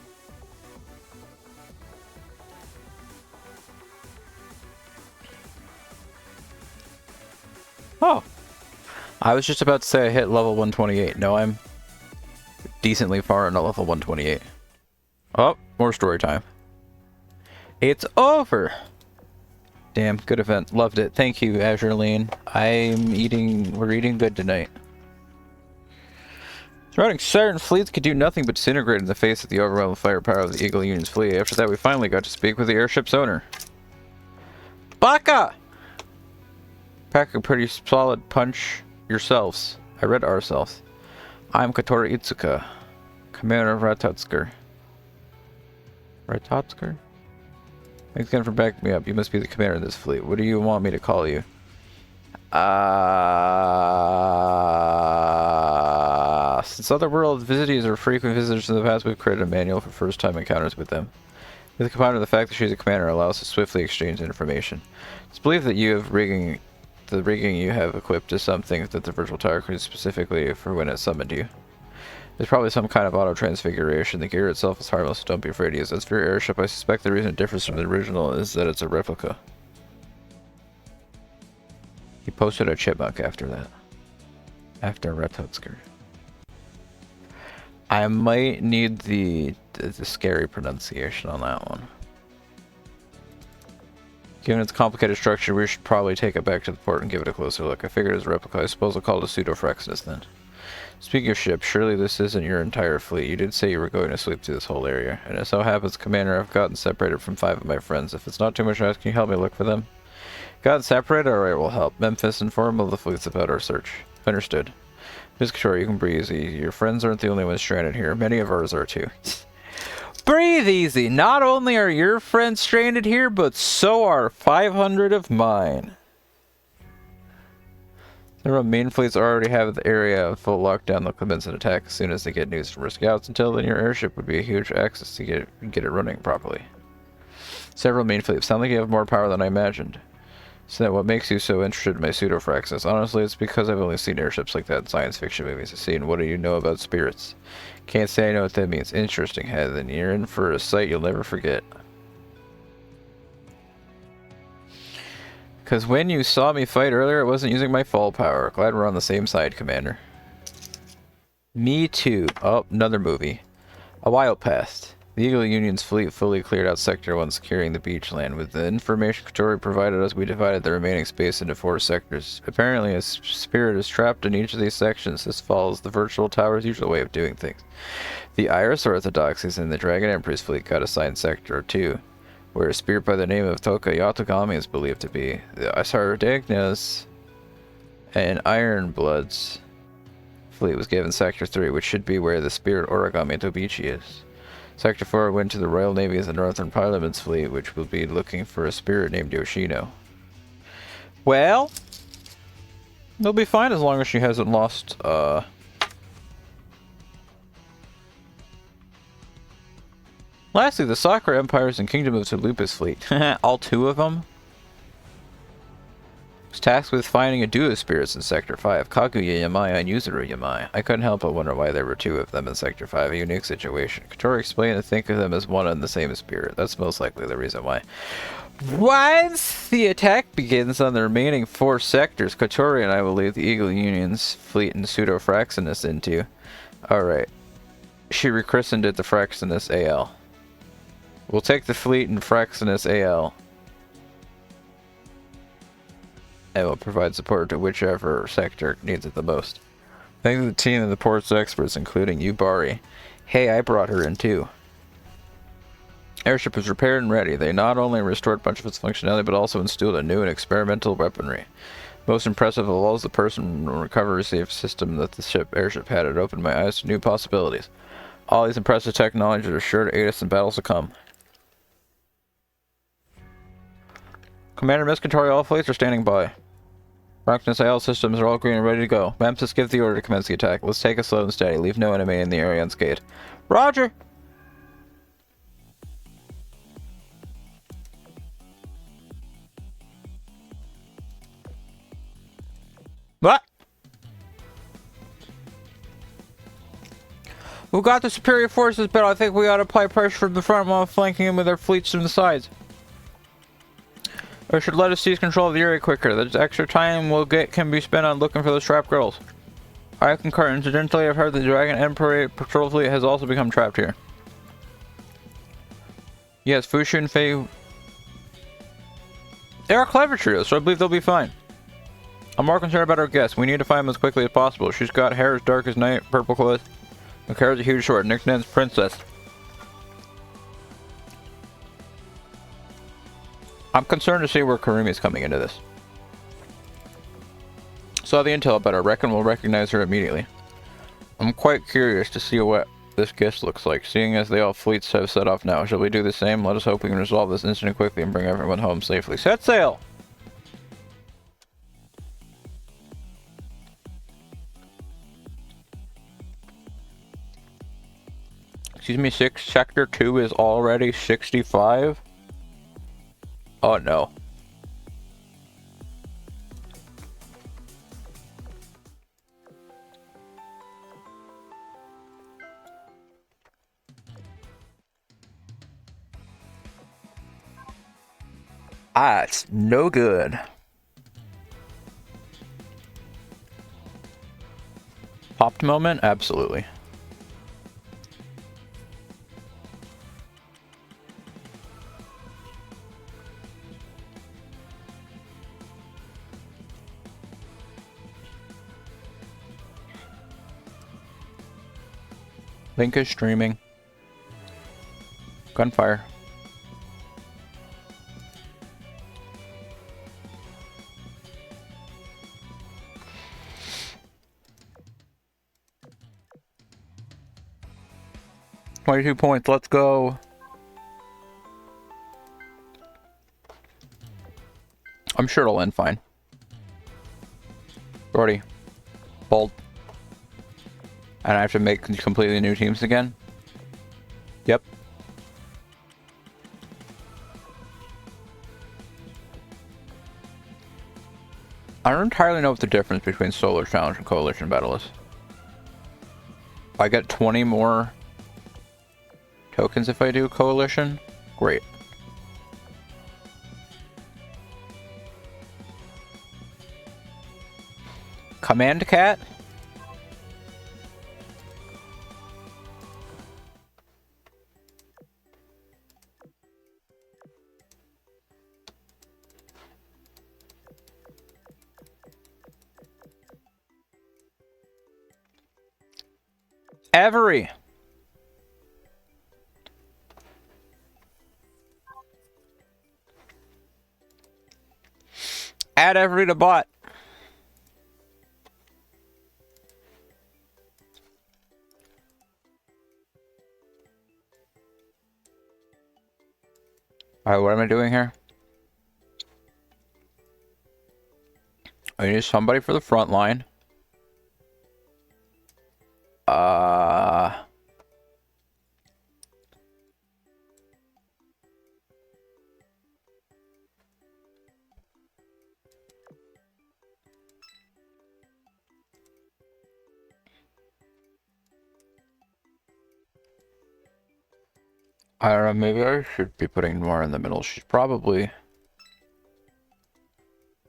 Oh, I was just about to say I hit level 128. No, I'm decently far into level 128. Oh, more story time. It's over. Damn, good event. Loved it. Thank you, Azurline. We're eating good tonight. Surrounding Saturn fleets could do nothing but disintegrate in the face of the overwhelming firepower of the Eagle Union's fleet. After that, we finally got to speak with the airship's owner. Baka! Pack a pretty solid punch yourselves. I read ourselves. I'm Kotori Itsuka, Commander of Ratotsker. Ratotsker? Thanks again for backing me up. You must be the commander of this fleet. What do you want me to call you? Since other world visitors are frequent visitors in the past, we've created a manual for first-time encounters with them. With the combined of the fact that she's a commander allows us to swiftly exchange information. It's believed that you have the rigging you have equipped is something that the virtual tower created specifically for when it summoned you. There's probably some kind of auto-transfiguration. The gear itself is harmless, so don't be afraid to use it. As for your airship, I suspect the reason it differs from the original is that it's a replica. He posted a chipmunk after that. After Ratotsker. I might need the scary pronunciation on that one. Given its complicated structure, we should probably take it back to the port and give it a closer look. I figured as a replica, I suppose I'll call it a pseudo-Frexnus then. Speaking of ships, surely this isn't your entire fleet. You did say you were going to sweep through this whole area. And it so happens, Commander, I've gotten separated from 5 of my friends. If it's not too much to ask, can you help me look for them? Gotten separated? Alright, we'll help. Memphis, inform all the fleets about our search. Understood. Miss Couture, you can breathe easy. Your friends aren't the only ones stranded here. Many of ours are too. Breathe easy! Not only are your friends stranded here, but so are 500 of mine. The main fleets already have the area of full lockdown. They'll commence an attack as soon as they get news from our scouts. Until then, your airship would be a huge access to get it running properly. Several main fleets. Sound like you have more power than I imagined. So what makes you so interested in my pseudo-fraxis? Honestly, it's because I've only seen airships like that in science fiction movies. I've seen, what do you know about spirits? Can't say I know what that means. Interesting, Then you're in for a sight you'll never forget. Because when you saw me fight earlier, it wasn't using my fall power. Glad we're on the same side, Commander. Me too. Oh, another movie. A while passed. The Eagle Union's fleet fully cleared out Sector 1, securing the beach land. With the information Katori provided us, we divided the remaining space into 4 sectors. Apparently, a spirit is trapped in each of these sections. This follows the virtual tower's usual way of doing things. The Iris Orthodoxies and the Dragon Empress fleet got assigned Sector 2, where a spirit by the name of Toka Yatogami is believed to be. The Asardagnas and Ironbloods fleet was given Sector 3, which should be where the spirit Origami Tobichi is. Sector 4 went to the Royal Navy as the Northern Parliament's fleet, which will be looking for a spirit named Yoshino. Well, they'll be fine as long as she hasn't lost, Lastly, the Sakura Empires and Kingdom of Tulupa's fleet. All 2 of them? Was tasked with finding a duo of spirits in Sector 5, Kaguya Yamaya and Yuzuru Yamaya. I couldn't help but wonder why there were 2 of them in Sector 5, a unique situation. Katori explained to think of them as one and the same spirit. That's most likely the reason why. Once the attack begins on the remaining 4 sectors, Katori and I will lead the Eagle Union's fleet in Pseudo-Fraxinus into. Alright. She rechristened it the Fraxinus AL. We'll take the fleet in Fraxinus AL. And will provide support to whichever sector needs it the most. Thanks to the team and the port's experts, including Yubari. Hey, I brought her in too. Airship was repaired and ready. They not only restored a bunch of its functionality, but also installed a new and experimental weaponry. Most impressive of all is the person recovery safe system that the airship had. It opened my eyes to new possibilities. All these impressive technologies are sure to aid us in battles to come. Commander Miskatari, all fleets are standing by. Fraxinus AL systems are all green and ready to go. Memphis, give the order to commence the attack. Let's take it slow and steady. Leave no enemy in the area unscathed. Roger! What? We got the superior forces, but I think we ought to apply pressure from the front while flanking them with our fleets from the sides. Or should let us seize control of the area quicker. The extra time we'll get can be spent on looking for those trapped girls. I concur. Incidentally, I've heard the Dragon Emperor patrol fleet has also become trapped here. Yes, Fushu and Fei. They are clever trios, so I believe they'll be fine. I'm more concerned about our guest. We need to find them as quickly as possible. She's got hair as dark as night, purple clothes. Her carries a huge sword. Nickname's Princess. I'm concerned to see where Karumi's coming into this. Saw the intel, but I reckon we'll recognize her immediately. I'm quite curious to see what this guest looks like, seeing as they all fleets have set off now. Shall we do the same? Let us hope we can resolve this incident quickly and bring everyone home safely. Set sail! Excuse me, Sector 2 is already 65? Oh no. Ah, it's no good. Popped moment? Absolutely. Link is streaming. Gunfire. $22 points, let's go. I'm sure it'll end fine. Brody. Bold. And I have to make completely new teams again? Yep. I don't entirely know what the difference between Solar Challenge and Coalition Battle is. I get 20 more tokens if I do Coalition. Great. Command Cat? Avery! Add Avery to bot. Alright, what am I doing here? I need somebody for the front line. I don't know, maybe I should be putting more in the middle. She's probably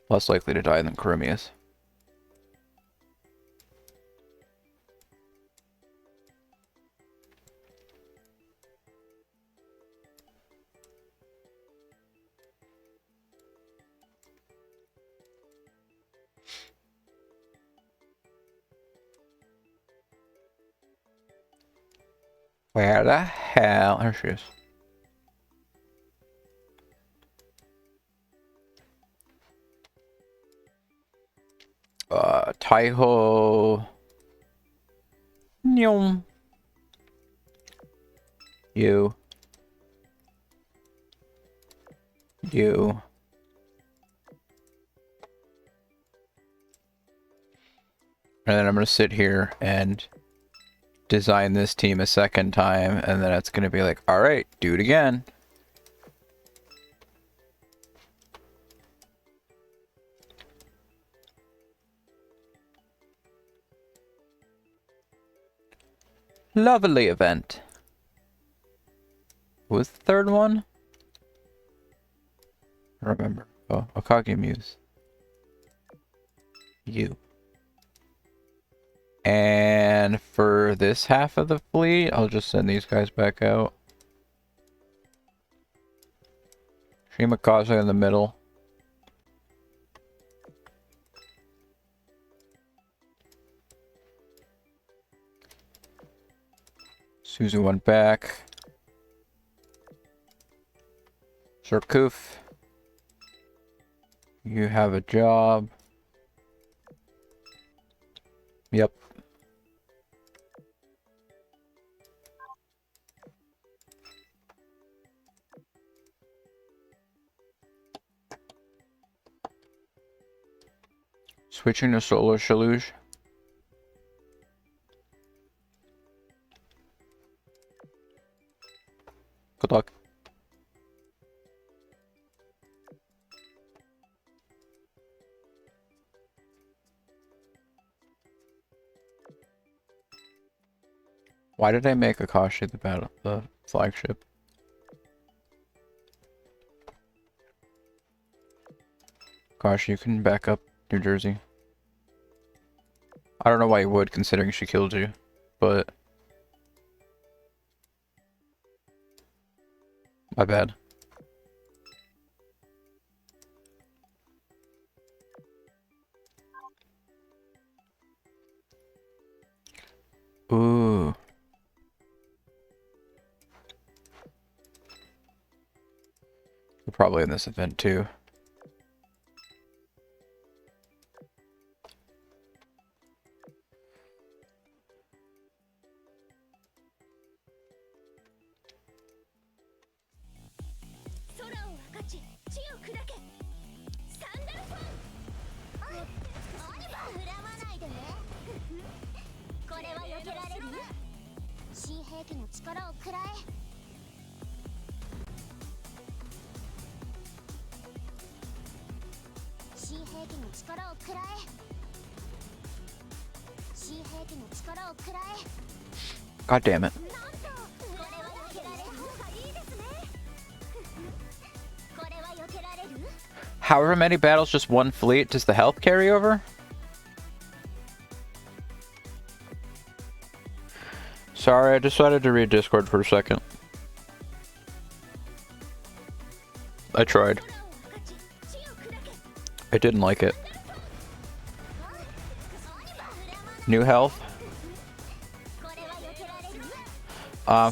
less likely to die than Karimi is. Where the hell? There she is. Taiho. Nyom. You. You. And then I'm gonna sit here and design this team a second time, and then it's gonna be like, alright, do it again. Lovely event. What was the third one? I don't remember. Oh, Okage Muse. You. And for this half of the fleet, I'll just send these guys back out. Shimakaze in the middle. Suzu went back. Surkuf. You have a job. Yep. Switching to Solar Shaluge. Good luck. Why did I make Akashi the flagship? Akashi, you can back up New Jersey. I don't know why you would, considering she killed you, but my bad. Ooh. We're probably in this event too. God damn it. However many battles, just one fleet. Does the health carry over? Sorry, I decided to read Discord for a second. I tried. I didn't like it. New health. I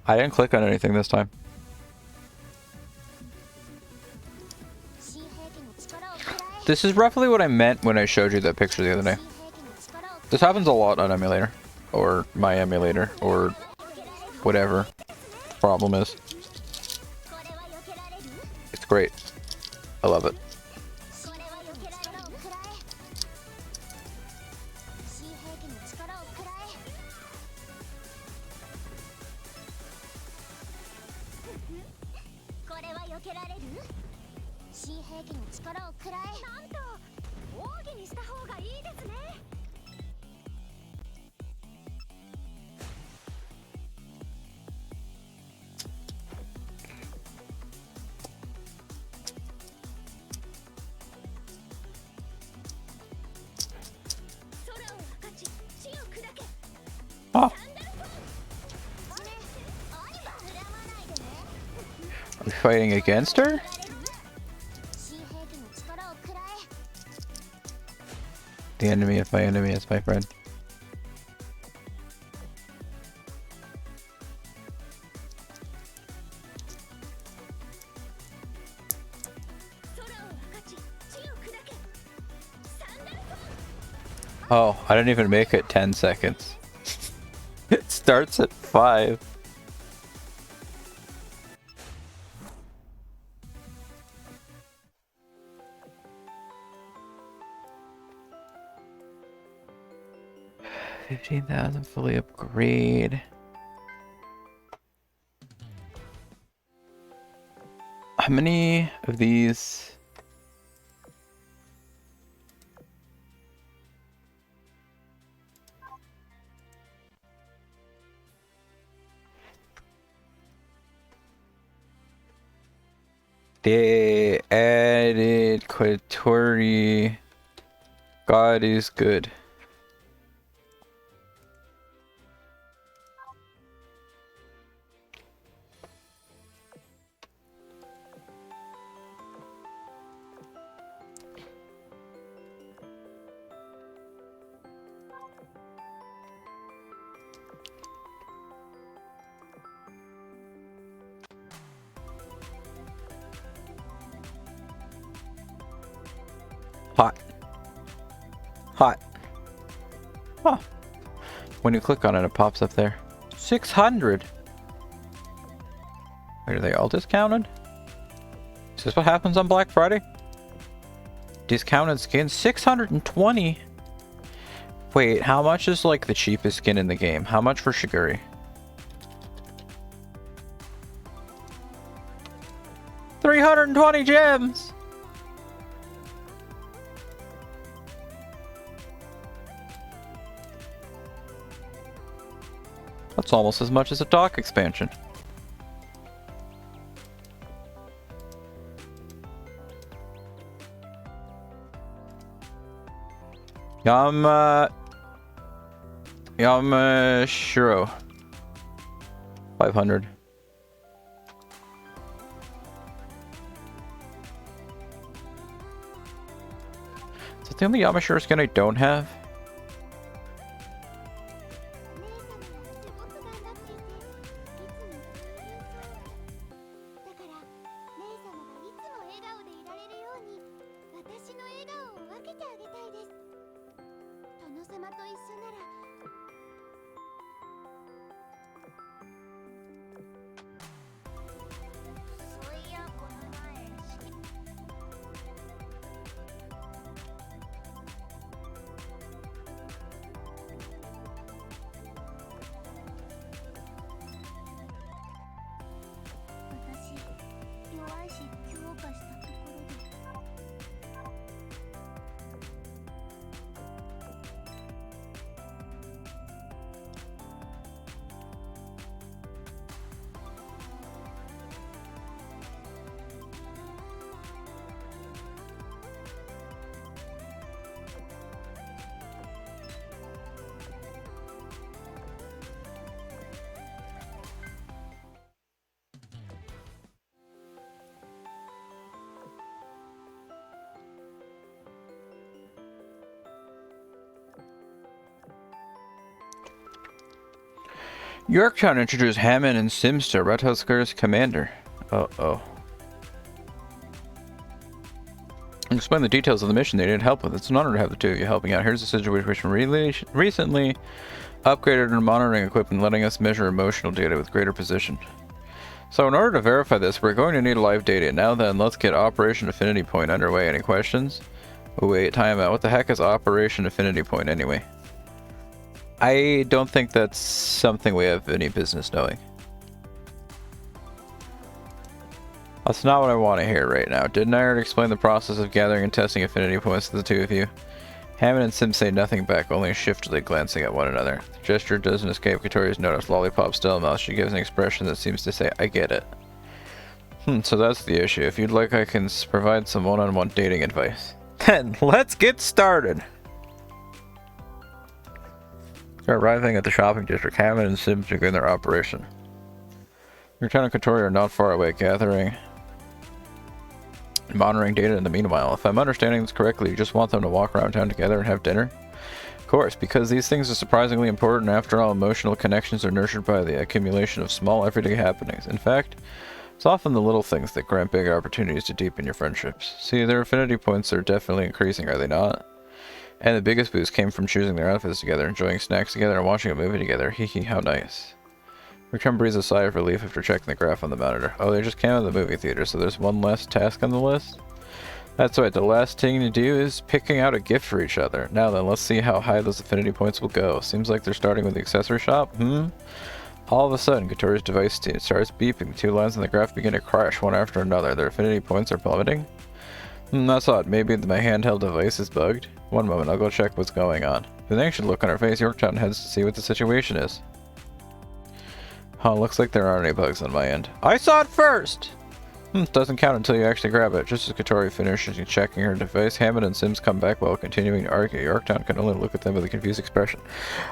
didn't click on anything this time. This is roughly what I meant when I showed you that picture the other day. This happens a lot on emulator. Or my emulator. Or whatever the problem is. It's great. I love it. Oh. Are we fighting against her? The enemy of my enemy is my friend. Oh, I didn't even make it 10 seconds. It starts at 5. $15,000 fully upgrade. How many of these? They added Kotori. God is good. Hot. Hot. Huh. When you click on it, it pops up there. 600! Wait, are they all discounted? Is this what happens on Black Friday? Discounted skins? 620? Wait, how much is like the cheapest skin in the game? How much for Shiguri? 320 gems! That's almost as much as a dock expansion. Yamashiro. 500. Is that the only Yamashiro skin I don't have? いし強化したところで。Yorktown introduced Hammond and Sims to Red Huskar's commander. Uh-oh. Explain the details of the mission they needed help with. It's an honor to have the two of you helping out. Here's a situation recently upgraded our monitoring equipment, letting us measure emotional data with greater precision. So in order to verify this, we're going to need live data. Now then, let's get Operation Affinity Point underway. Any questions? Oh, wait, time out. What the heck is Operation Affinity Point anyway? I don't think that's something we have any business knowing. That's not what I want to hear right now. Didn't I already explain the process of gathering and testing affinity points to the two of you? Hammond and Sim say nothing back, only shiftily glancing at one another. The gesture doesn't escape Katori's notice. Lollipop still in mouth. She gives an expression that seems to say, I get it. So that's the issue. If you'd like, I can provide some one-on-one dating advice. Then, let's get started! They're arriving at the shopping district. Hammond and Sim begin their operation. Lieutenant and Katori are not far away, gathering and monitoring data in the meanwhile. If I'm understanding this correctly, you just want them to walk around town together and have dinner? Of course, because these things are surprisingly important. After all, emotional connections are nurtured by the accumulation of small everyday happenings. In fact, it's often the little things that grant big opportunities to deepen your friendships. See, their affinity points are definitely increasing, are they not? And the biggest boost came from choosing their outfits together, enjoying snacks together, and watching a movie together. Hee hee, how nice. Rikram breathes a sigh of relief after checking the graph on the monitor. Oh, they just came out of the movie theater, so there's one less task on the list? That's right, the last thing to do is picking out a gift for each other. Now then, let's see how high those affinity points will go. Seems like they're starting with the accessory shop, All of a sudden, Katori's device starts beeping. The two lines on the graph begin to crash one after another. Their affinity points are plummeting? That's odd. Maybe my handheld device is bugged. One moment, I'll go check what's going on. With an anxious look on her face, Yorktown heads to see what the situation is. Huh, looks like there aren't any bugs on my end. I saw it first! Doesn't count until you actually grab it. Just as Katori finishes checking her device, Hammond and Sims come back while continuing to argue. Yorktown can only look at them with a confused expression.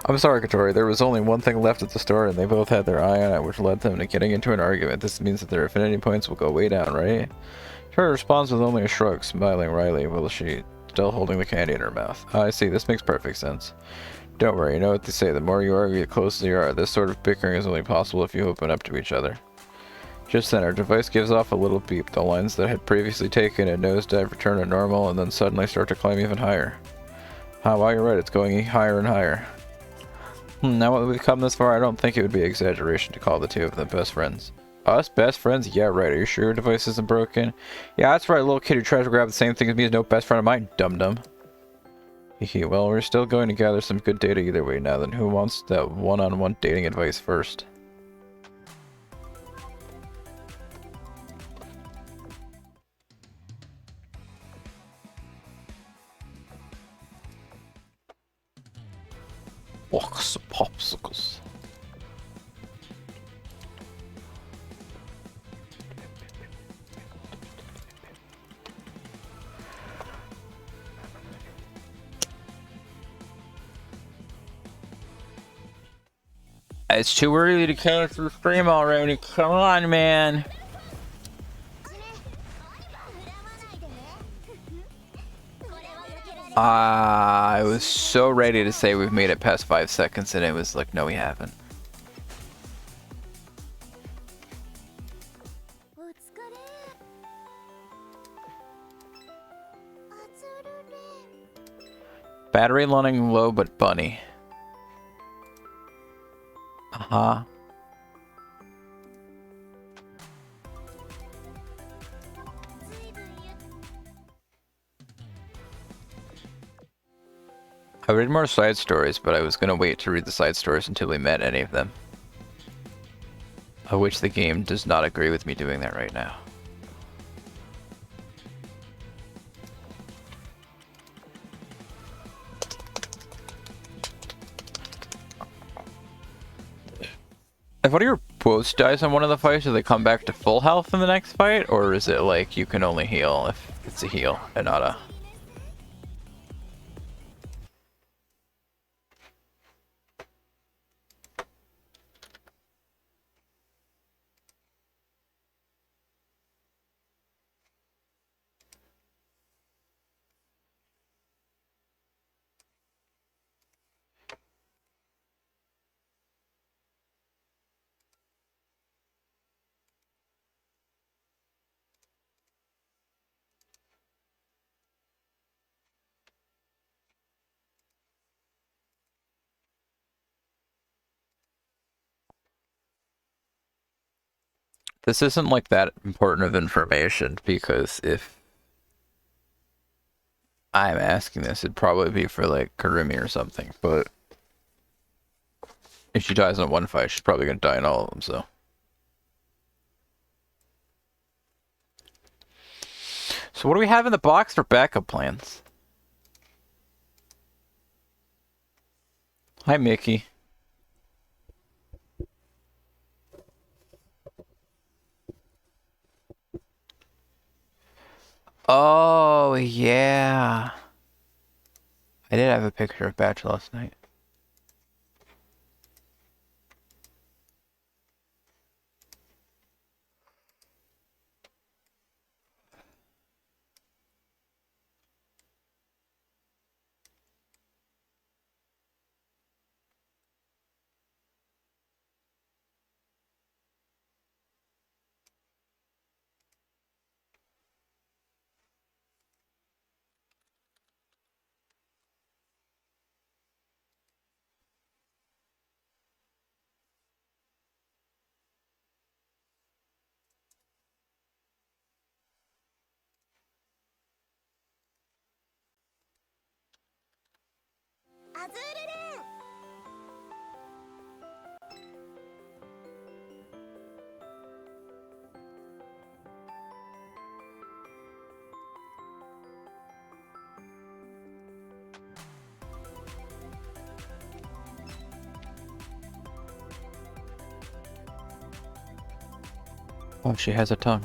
I'm sorry, Katori. There was only one thing left at the store, and they both had their eye on it, which led them to getting into an argument. This means that their affinity points will go way down, right? Katori responds with only a shrug, smiling wryly while she still holding the candy in her mouth. I see. This makes perfect sense. Don't worry. You know what they say. The more you argue, the closer you are. This sort of bickering is only possible if you open up to each other. Just then, our device gives off a little beep. The lines that had previously taken a nosedive return to normal and then suddenly start to climb even higher. Wow, you're right. It's going higher and higher. Now that we've come this far, I don't think it would be an exaggeration to call the two of them best friends. Us? Best friends? Yeah, right. Are you sure your device isn't broken? Yeah, that's right. A little kid who tries to grab the same thing as me is no best friend of mine, dum-dum. Hehe, well, we're still going to gather some good data either way now. Then who wants that one-on-one dating advice first? Box of popsicles. It's too early to cancel the stream already. Come on, man. I was so ready to say we've made it past 5 seconds, and it was like, no, we haven't. Battery running low, but bunny. Uh-huh. I read more side stories, but I was gonna wait to read the side stories until we met any of them. Of which the game does not agree with me doing that right now. If one of your quotes dies in one of the fights, do they come back to full health in the next fight? Or is it like you can only heal if it's a heal and not a... This isn't like that important of information, because if I'm asking this, it'd probably be for like Karumi or something, but if she dies in one fight, she's probably gonna die in all of them, so. So what do we have in the box for backup plans? Hi, Mickey. Oh, yeah. I did have a picture of Batch last night. Azur Ren! Oh, she has a tongue.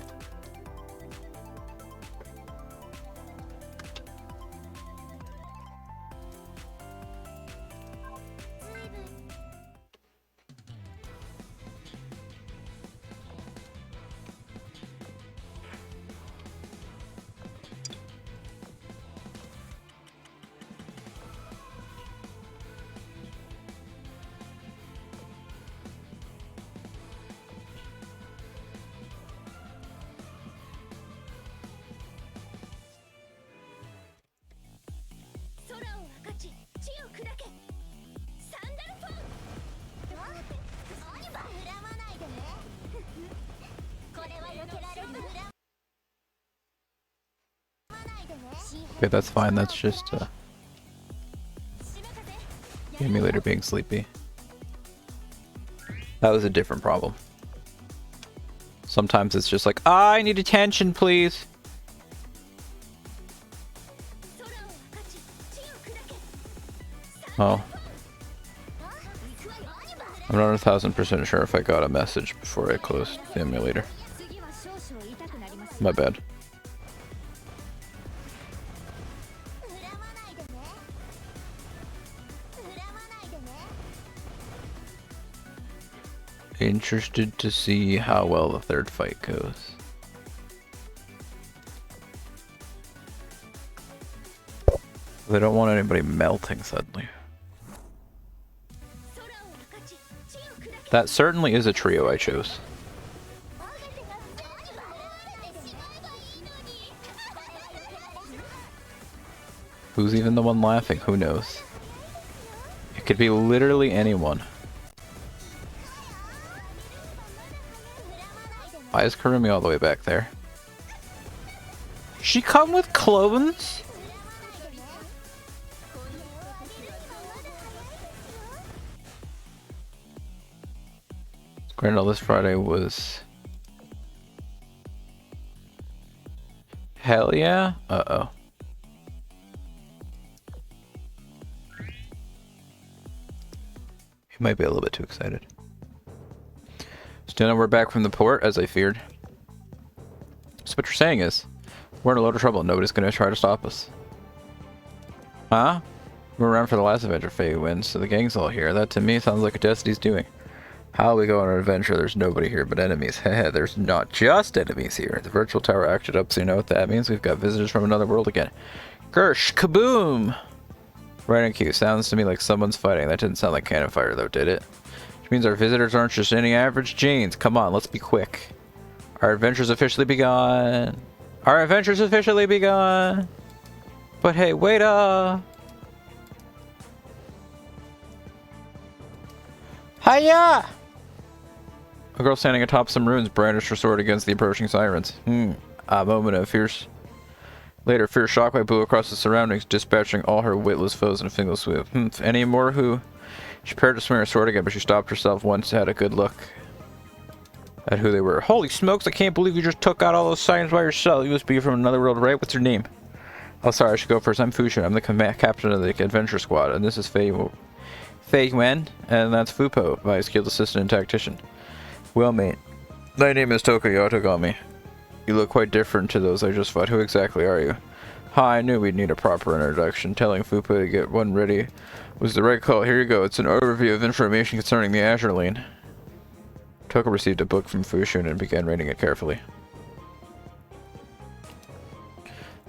Okay, that's fine. That's just the emulator being sleepy. That was a different problem. Sometimes it's just like, I need attention, please. Oh. I'm not 1000% sure if I got a message before I closed the emulator. My bad. Interested to see how well the third fight goes. They don't want anybody melting suddenly. That certainly is a trio I chose. Who's even the one laughing? Who knows? It could be literally anyone. Why is Karumi all the way back there? She come with clones? Granted, this Friday was... Hell yeah? Uh-oh. He might be a little bit too excited. Then we're back from the port, as I feared. So what you're saying is, we're in a load of trouble and nobody's gonna try to stop us. Huh? We're around for the last adventure Faye wins, so the gang's all here. That to me sounds like a Destiny's doing. How we go on an adventure? There's nobody here but enemies. Heh, there's not just enemies here. The virtual tower acted up, so you know what that means? We've got visitors from another world again. Gersh, kaboom! Right on cue. Sounds to me like someone's fighting. That didn't sound like cannon fire though, did it? Which means our visitors aren't just any average Janes. Come on, let's be quick. Our adventure's officially begun. Our adventure's officially begun. But hey, wait up! Hiya! A girl standing atop some ruins brandished her sword against the approaching sirens. A moment of fierce. Later, fierce shockwave blew across the surroundings, dispatching all her witless foes in a single swoop. Any more who... She prepared to swing her sword again, but she stopped herself once had a good look at who they were. Holy smokes, I can't believe you just took out all those sirens by yourself. You must be from another world, right? What's your name? Oh, sorry, I should go first. I'm Fushun. I'm the captain of the adventure squad, and this is Fei Wen, and that's Fupo, my skilled assistant and tactician. Well, mate, my name is Toka Yotogami. You look quite different to those I just fought. Who exactly are you? Hi, I knew we'd need a proper introduction. Telling Fupo to get one ready was the right call. Here you go. It's an overview of information concerning the Azur Lane. Toka received a book from Fushun and began reading it carefully.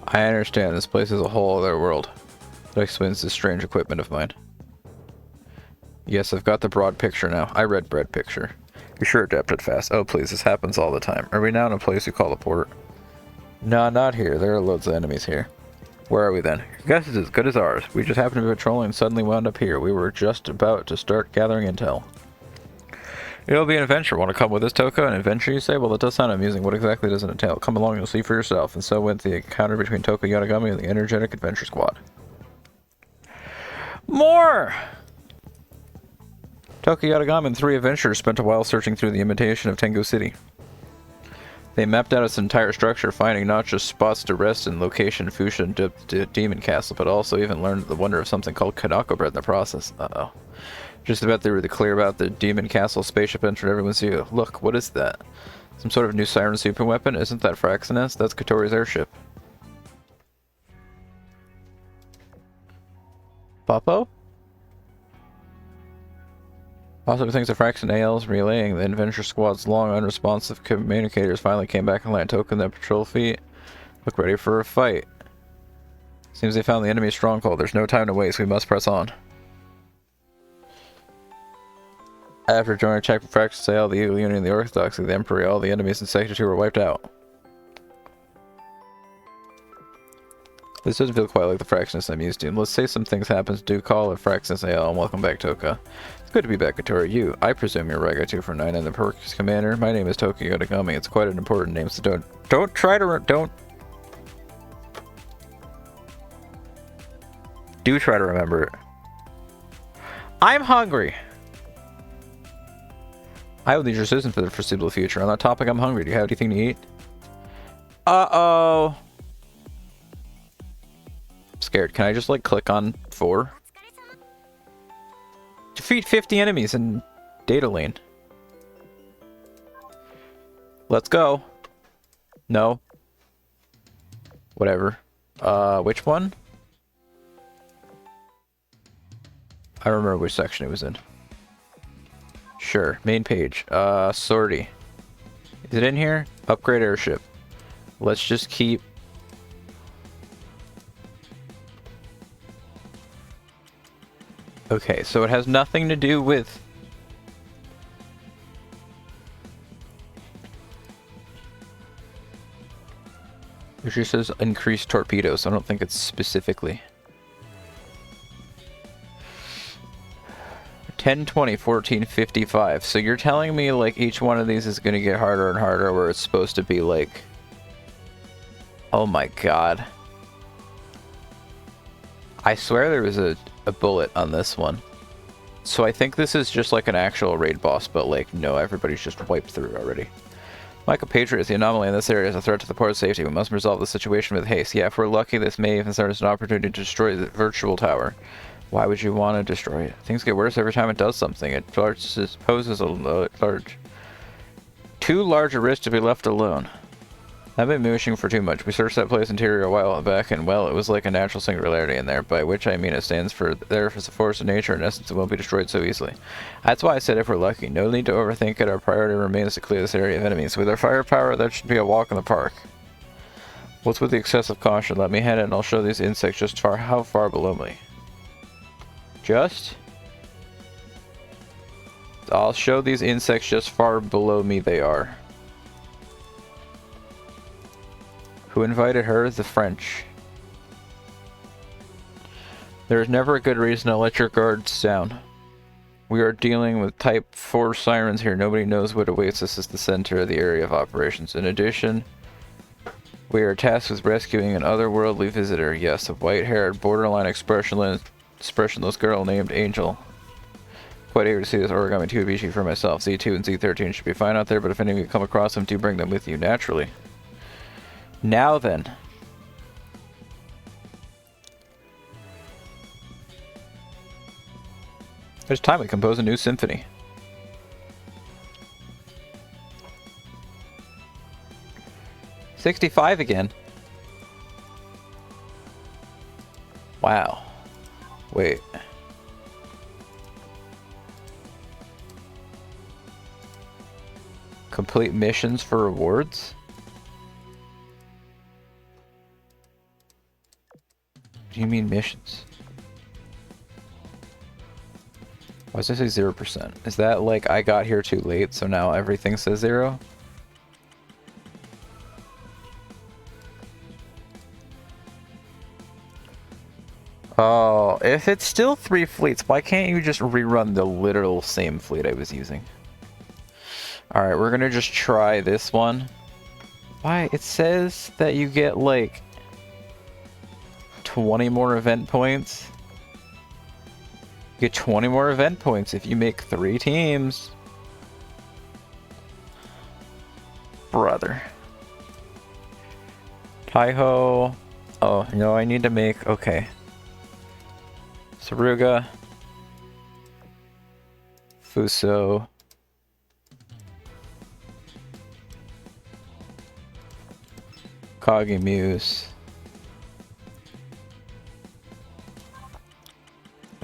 I understand. This place is a whole other world. That explains this strange equipment of mine. Yes, I've got the broad picture now. I read bread picture. You're sure adapted fast. Oh, please, this happens all the time. Are we now in a place you call a port? No, not here. There are loads of enemies here. Where are we then? Your guess is as good as ours. We just happened to be patrolling and suddenly wound up here. We were just about to start gathering intel. It'll be an adventure. Want to come with us, Toka? An adventure, you say? Well, that does sound amusing. What exactly does it entail? Come along, you'll see for yourself. And so went the encounter between Toka Yotogami and the energetic adventure squad. More! Toka Yotogami and 3 adventurers spent a while searching through the imitation of Tengu City. They mapped out its entire structure, finding not just spots to rest and location Fushun Demon Castle, but also even learned the wonder of something called Kanako bread in the process. Uh-oh. Just about they were clear about the Demon Castle spaceship entered everyone's view. Look, what is that? Some sort of new siren super weapon? Isn't that Fraxinus? That's Kotori's airship. Popo? Also, thanks to Fraxin AL's relaying, the adventure squad's long unresponsive communicators finally came back and landed. Token their patrol fleet. Look ready for a fight. Seems they found the enemy's stronghold. There's no time to waste. We must press on. After joining a check for Fraxin AL, the Eagle Union, and the Orthodoxy, the Emperor, all the enemies in Sector 2 were wiped out. This doesn't feel quite like the Fraxinus I'm used to. Let's say some things happen. Do call it Fraxinus AL, and welcome back, Toka. It's good to be back, Kotori. You, I presume you're Rega 249 and the Perk's commander. My name is Toka Yotogami. It's quite an important name, so don't try to do try to remember it. I'm hungry. I will need your assistance for the foreseeable future. On that topic, I'm hungry. Do you have anything to eat? Uh-oh. Scared. Can I just like click on 4? Defeat 50 enemies in data lane. Let's go. No. Whatever. Which one? I remember which section it was in. Sure. Main page. Sortie. Is it in here? Upgrade airship. Let's just keep... Okay, so it has nothing to do with... It just says increased torpedoes, so I don't think it's specifically. 10, 20, 14, 55. So you're telling me like each one of these is going to get harder and harder where it's supposed to be like... Oh my god. I swear there was a bullet on this one. So I think this is just like an actual raid boss, but like, no, everybody's just wiped through already. My compatriot, the anomaly in this area is a threat to the port's safety. We must resolve the situation with haste. Yeah, if we're lucky, this may even serve as an opportunity to destroy the virtual tower. Why would you want to destroy it? Things get worse every time it does something. It poses a large Too large a risk to be left alone. I've been mooshing for too much. We searched that place interior a while back, and well, it was like a natural singularity in there, by which I mean it stands for there as a force of nature. In essence, it won't be destroyed so easily. That's why I said if we're lucky. No need to overthink it. Our priority remains to clear this area of enemies. With our firepower, that should be a walk in the park. What's with the excessive caution? Let me head in and I'll show these insects just how far below me. I'll show these insects just far below me they are. Who invited her? The French. There is never a good reason to let your guards down. We are dealing with Type 4 sirens here. Nobody knows what awaits us as the center of the area of operations. In addition, we are tasked with rescuing an otherworldly visitor. Yes, a white-haired, borderline expressionless girl named Angel. Quite eager to see this origami 2 Ibishi for myself. Z2 and Z13 should be fine out there, but if any of you come across them, do bring them with you, naturally. Now then. It's time we compose a new symphony. $65 again. Wow. Wait. Complete missions for rewards? What do you mean missions? Why does it say 0%? Is that like I got here too late, so now everything says 0? Oh, if it's still 3 fleets, why can't you just rerun the literal same fleet I was using? Alright, we're gonna just try this one. Why? It says that you get like 20 more event points. You get 20 more event points if you make 3 teams. Brother. Taiho. Oh, no, I need to make... Okay. Saruga. Fuso. Kagemuse.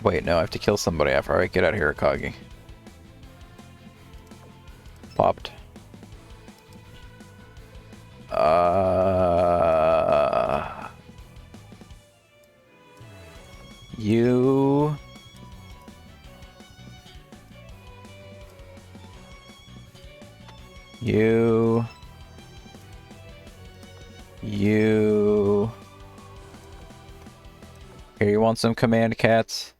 Wait, no, I have to kill somebody after. Alright, get out of here, Akagi. Popped. You... Here, you want some command cats?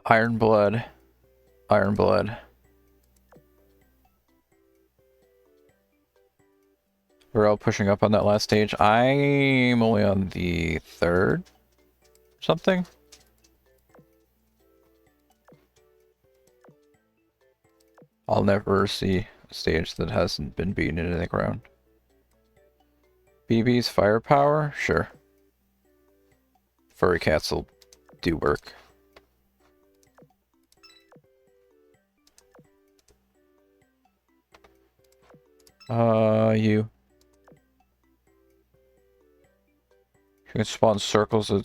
Iron Blood. Iron Blood. We're all pushing up on that last stage. I'm only on the 3rd? Something? I'll never see a stage that hasn't been beaten into the ground. BB's firepower? Sure. Furry cats will do work. You. You can spawn circles that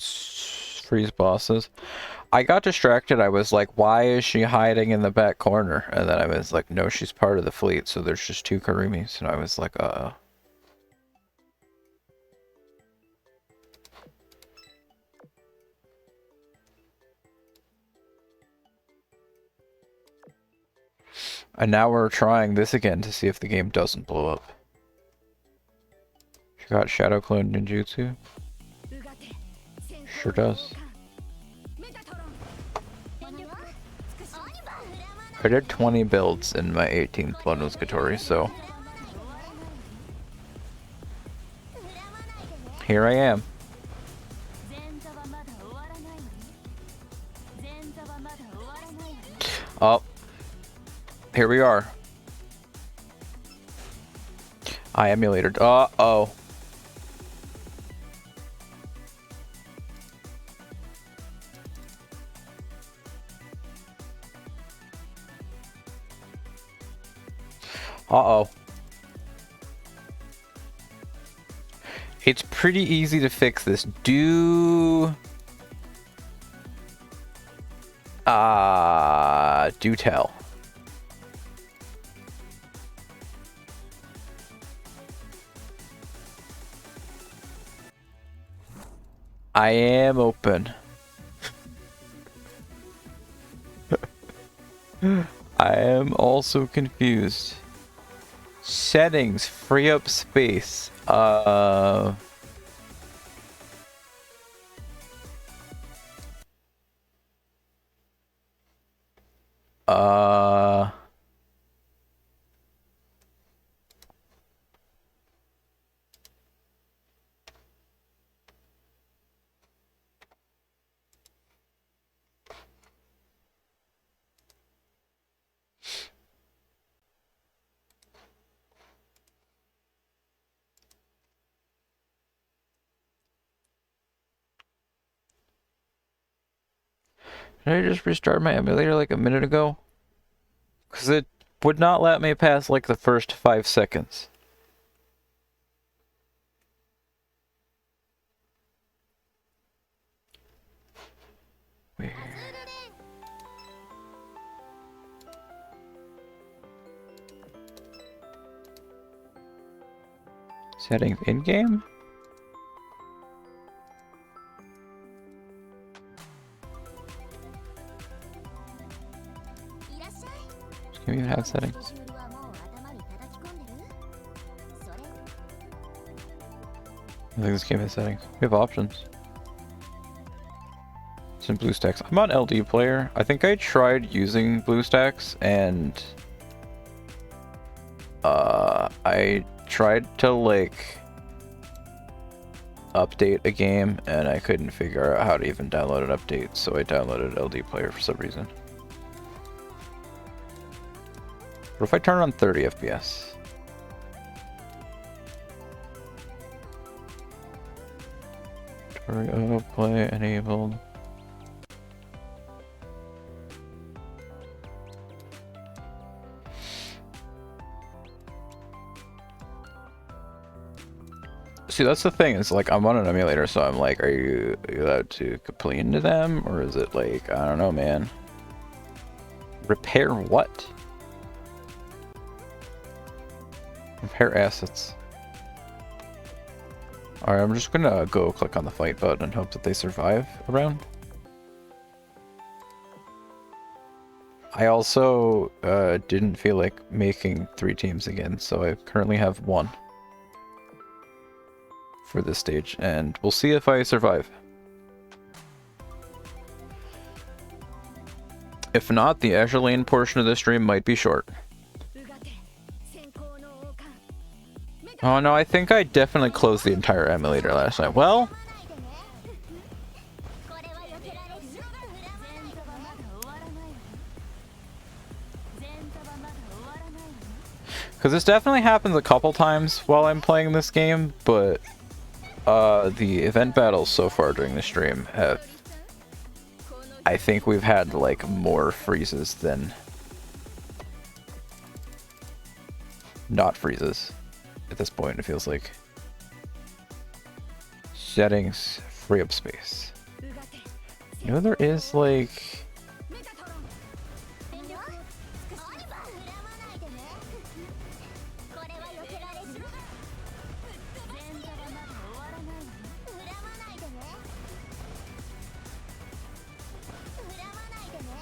freeze bosses. I got distracted. I was like, why is she hiding in the back corner? And then I was like, no, she's part of the fleet, so there's just 2 Karumis. And I was like, uh-oh. And now we're trying this again to see if the game doesn't blow up. She got Shadow Clone Ninjutsu? Sure does. I did 20 builds in my 18th Blood Muscatori, so... Here I am. Here we are. I emulator. Uh-oh. Uh-oh. It's pretty easy to fix this. Do tell. I am open. I am also confused. Settings, free up space. Did I just restart my emulator like a minute ago? Because it would not let me pass like the first 5 seconds. Where? Settings in-game? Just give me have settings. I think this game has settings. We have options. It's in BlueStacks. I'm on LD player. I think I tried using BlueStacks and I tried to like update a game and I couldn't figure out how to even download an update, so I downloaded LD player for some reason. What if I turn on 30 FPS? Autoplay enabled. See, that's the thing, is like I'm on an emulator, so I'm like, are you allowed to complain to them? Or is it like, I don't know, man. Repair what? Repair assets. Alright, I'm just gonna go click on the fight button and hope that they survive a round. I also didn't feel like making 3 teams again, so I currently have 1 for this stage, and we'll see if I survive. If not, the Azure lane portion of the stream might be short. Oh no, I think I definitely closed the entire emulator last night. Well, because this definitely happens a couple times while I'm playing this game, but the event battles so far during the stream have, I think we've had like more freezes than not freezes at this point, it feels like. Settings, free up space. You know, there is like,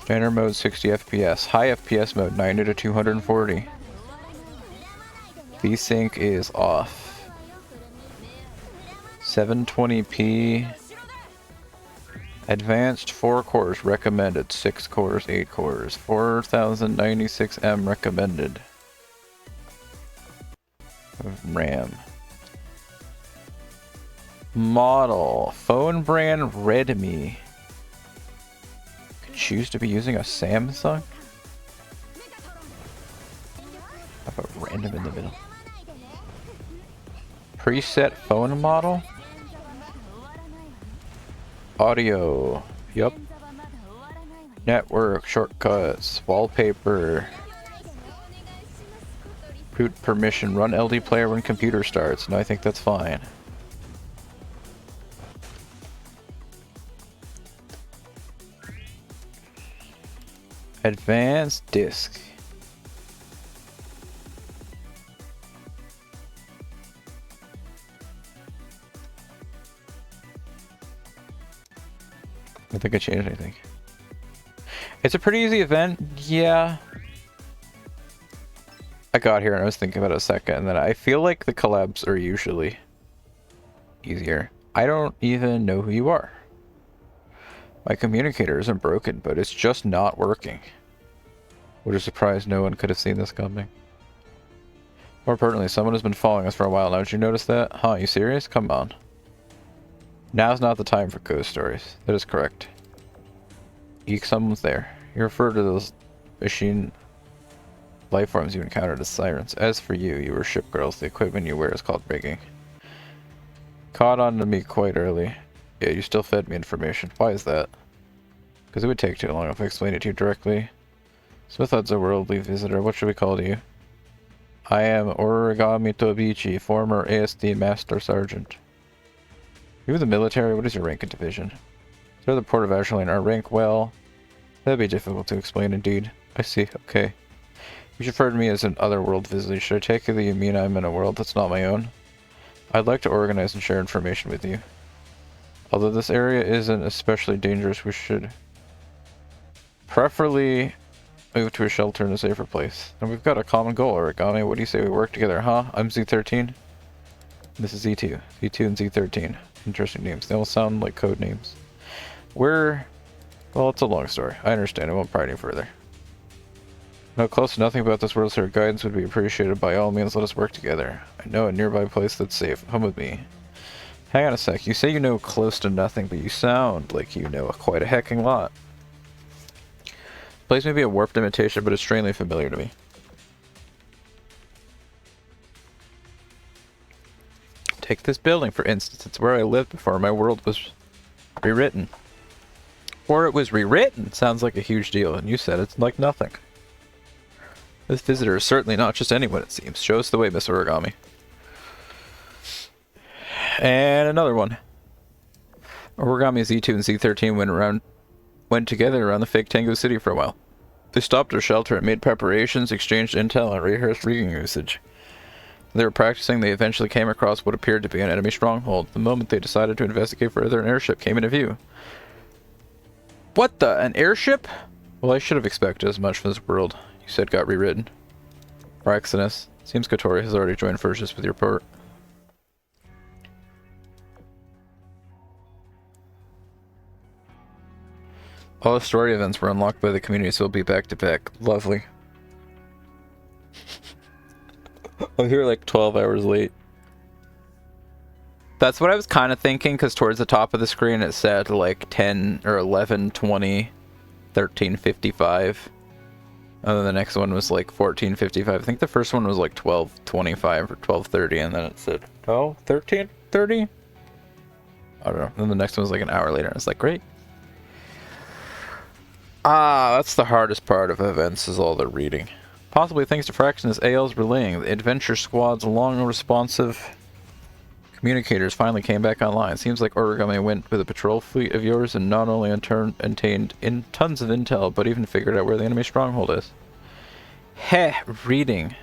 standard mode 60 FPS, high FPS mode 90 to 240. VSync is off. 720p. Advanced 4 cores recommended, 6 cores, 8 cores, 4096M recommended. RAM. Model, phone brand Redmi. Could choose to be using a Samsung? How about random in the middle? Preset phone model? Audio. Yup. Network, shortcuts, wallpaper. Root permission, run LD player when computer starts. No, I think that's fine. Advanced disk. I don't think I changed anything. It's a pretty easy event, yeah. I got here and I was thinking about it a second, and then I feel like the collabs are usually easier. I don't even know who you are. My communicator isn't broken, but it's just not working. Would have surprised no one could have seen this coming. More pertinently, someone has been following us for a while now. Did you notice that? Huh, you serious? Come on. Now's not the time for ghost stories. That is correct. Eek, someone's there. You refer to those machine life forms you encountered as sirens. As for you, you were ship girls. The equipment you wear is called rigging. Caught on to me quite early. Yeah, you still fed me information. Why is that? Because it would take too long if I explained it to you directly. Smithud's a worldly visitor. What should we call you? I am Origami Tobichi, former ASD Master Sergeant. You're the military? What is your rank in division? They're the Port of Asherlane. Our rank, well... That'd be difficult to explain indeed. I see, okay. You referred to me as an otherworld visitor. Should I take it that you mean I'm in a world that's not my own? I'd like to organize and share information with you. Although this area isn't especially dangerous, we should preferably move to a shelter in a safer place. And we've got a common goal, Origami. What do you say we work together, huh? I'm Z13. This is Z2. Z2 and Z13. Interesting names. They all sound like code names. Well, it's a long story. I understand. I won't pry any further. Know close to nothing about this world, so your guidance would be appreciated. By all means, let us work together. I know a nearby place that's safe. Come with me. Hang on a sec. You say you know close to nothing, but you sound like you know quite a hecking lot. The place may be a warped imitation, but it's strangely familiar to me. Take this building, for instance. It's where I lived before my world was rewritten. Or it was rewritten! Sounds like a huge deal, and you said it's like nothing. This visitor is certainly not just anyone, it seems. Show us the way, Miss Origami. And another one. Origami Z2 and Z13 went together around the fake Tango City for a while. They stopped at a shelter and made preparations, exchanged intel, and rehearsed rigging usage. They were practicing, they eventually came across what appeared to be an enemy stronghold. The moment they decided to investigate further, an airship came into view. What the? An airship? Well, I should have expected as much from this world. You said got rewritten. Praxinus. Seems Kotori has already joined forces with your port. All the story events were unlocked by the community, so we'll be back to back. Lovely. I'm here like 12 hours late. That's what I was kind of thinking, because towards the top of the screen it said like 10 or 11:20, 13:55. And then the next one was like 14:55. I think the first one was like 12:25 or 12:30, and then it said, oh, 13:30? I don't know. Then the next one was like an hour later, and it's like, great. Ah, that's the hardest part of events, is all the reading. Possibly thanks to Fraction's AL's relaying, the adventure squad's long responsive communicators finally came back online. Seems like Origami went with a patrol fleet of yours and not only obtained tons of intel, but even figured out where the enemy stronghold is. Heh, reading.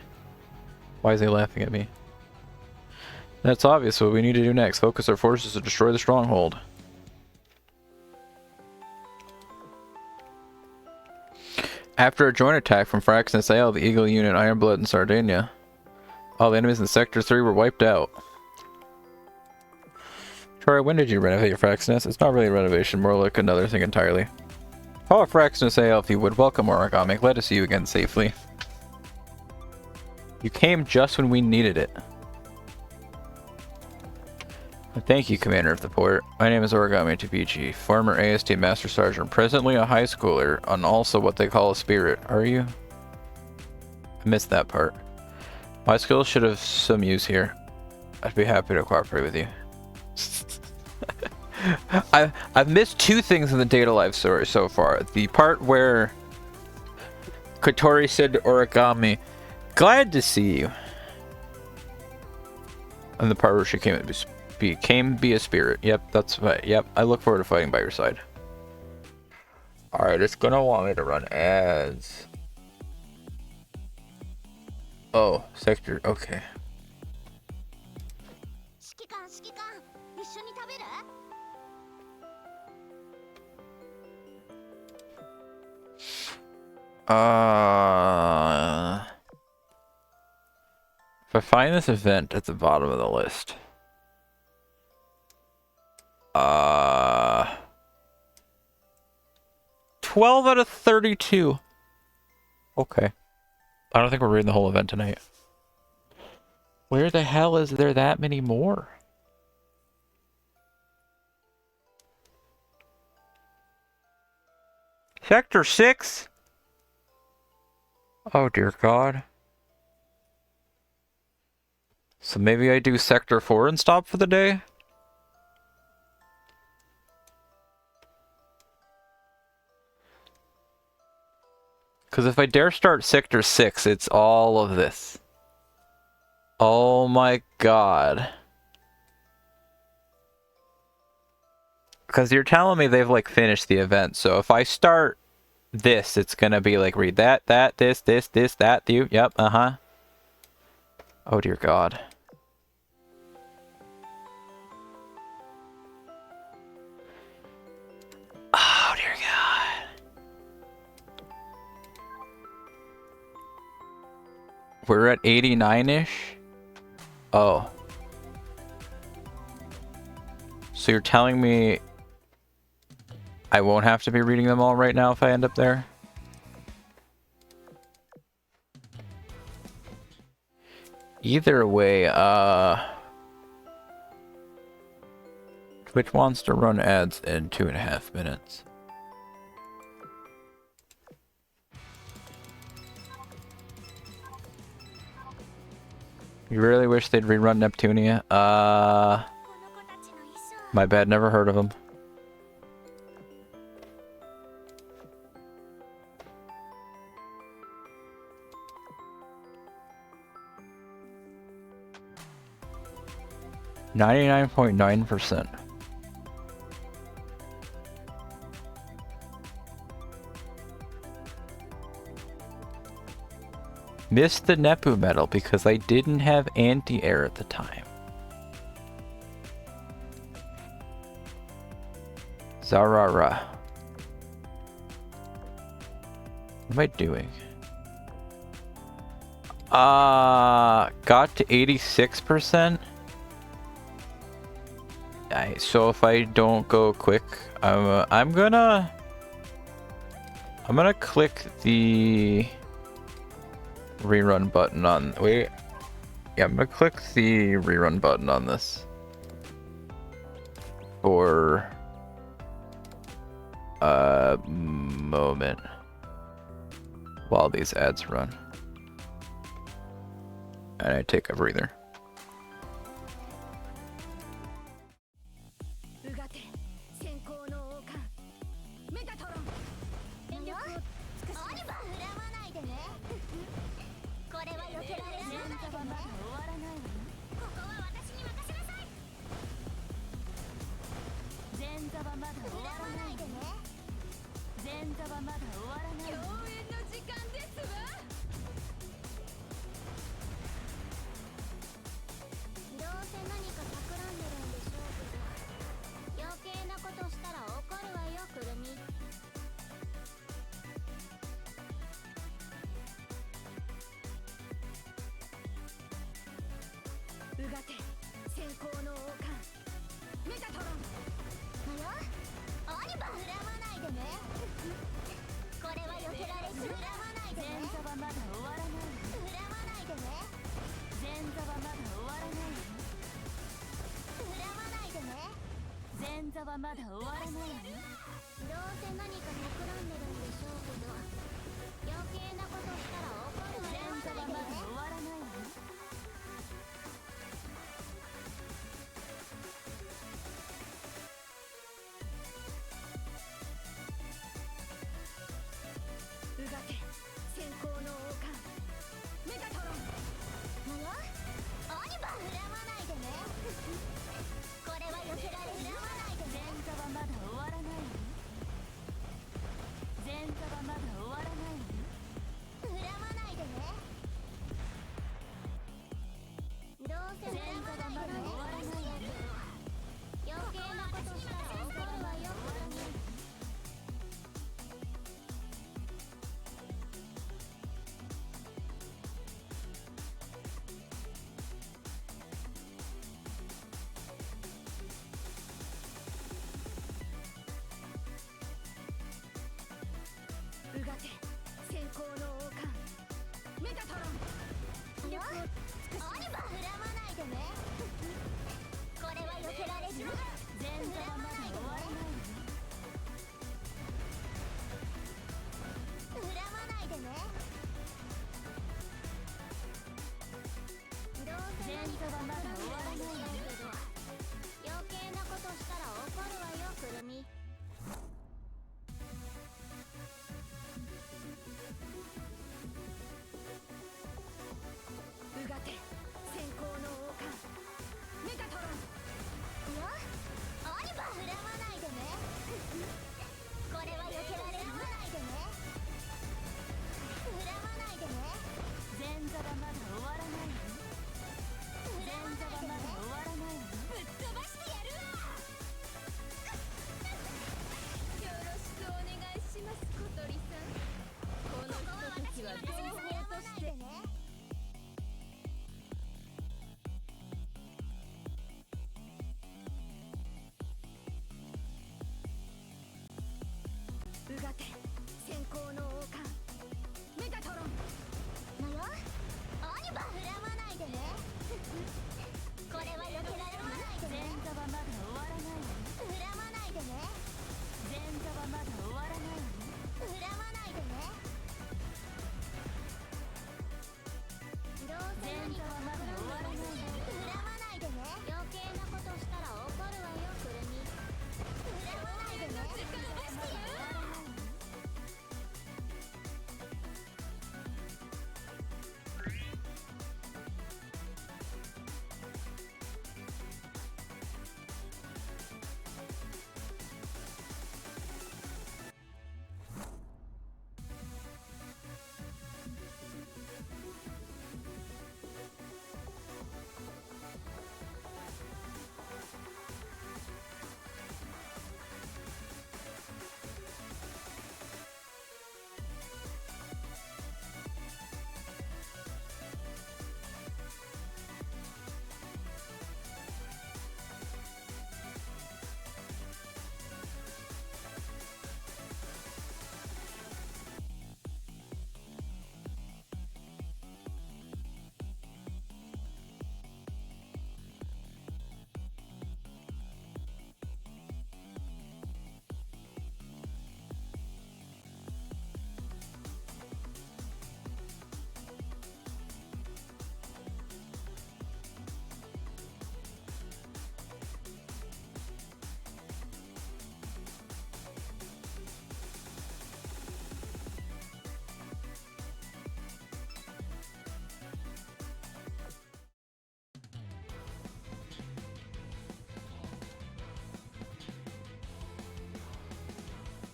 Why is he laughing at me? That's obvious what we need to do next. Focus our forces to destroy the stronghold. After a joint attack from Fraxinus AL, the Eagle Unit, Ironblood, and Sardinia, all the enemies in Sector 3 were wiped out. Troy, when did you renovate your Fraxinus? It's not really a renovation, more like another thing entirely. Call Fraxinus AL if you would. Welcome, Origami. Glad to see you again safely. You came just when we needed it. Thank you, Commander of the Port. My name is Origami Tobichi, former AST Master Sergeant, presently a high schooler, and also what they call a spirit. Are you? I missed that part. My skills should have some use here. I'd be happy to cooperate with you. I've missed two things in the Data Life story so far. The part where Kotori said to Origami, "Glad to see you." And the part where she came be a spirit. Yep, that's right. Yep, I look forward to fighting by your side. Alright, it's gonna want me to run ads. Oh, sector, okay. 指揮官指揮官一緒に食べる？ If I find this event at the bottom of the list. 12 out of 32. Okay. I don't think we're reading the whole event tonight. Where the hell is there that many more? Sector 6? Oh dear God. So maybe I do Sector 4 and stop for the day? Because if I dare start Sector 6, it's all of this. Oh my God. Because you're telling me they've like finished the event, so if I start this, it's gonna be like read that, this, that, you, yep, uh-huh. Oh dear God. Oh dear God. We're at 89-ish? Oh. So you're telling me I won't have to be reading them all right now if I end up there? Either way, Twitch wants to run ads in 2.5 minutes. You really wish they'd rerun Neptunia? My bad, never heard of them. .9%. Missed the Nepu medal because I didn't have anti-air at the time. Zarara. What am I doing? Got to 86%. So if I don't go quick, I'm gonna click the rerun button on. Wait, yeah, I'm gonna click the rerun button on this for a moment while these ads run, and I take a breather. アニバ振らまないでね。これは避けられる。前座はまだ終わらないの。振らまないでね。どうせ前座はまだ終わらないの。余計なことしたら怒るわよ、くるみ。うがて先行の王冠メガトロン。いや、アニバ振らまないでね。これは避けられないでね。振らまないでね。前座はまだ終わらないの。前座はまだ終わらないの。ぶっ飛ばしてやるわ。よろしくお願いします、小鳥さん。この人たちは同胞としてうがて先行の王冠メガトロン。のよ、アニバ振らまないでね。これは避けられないで前ね。座はまだ終わらないの。振らまないでね。前座はまだ終わらないの。振らまないでね。どうせ何か前座はまだ終わらないの。振らまないでね。余計なことしたら怒るわよ、くるみ。振らまないでね。ぶ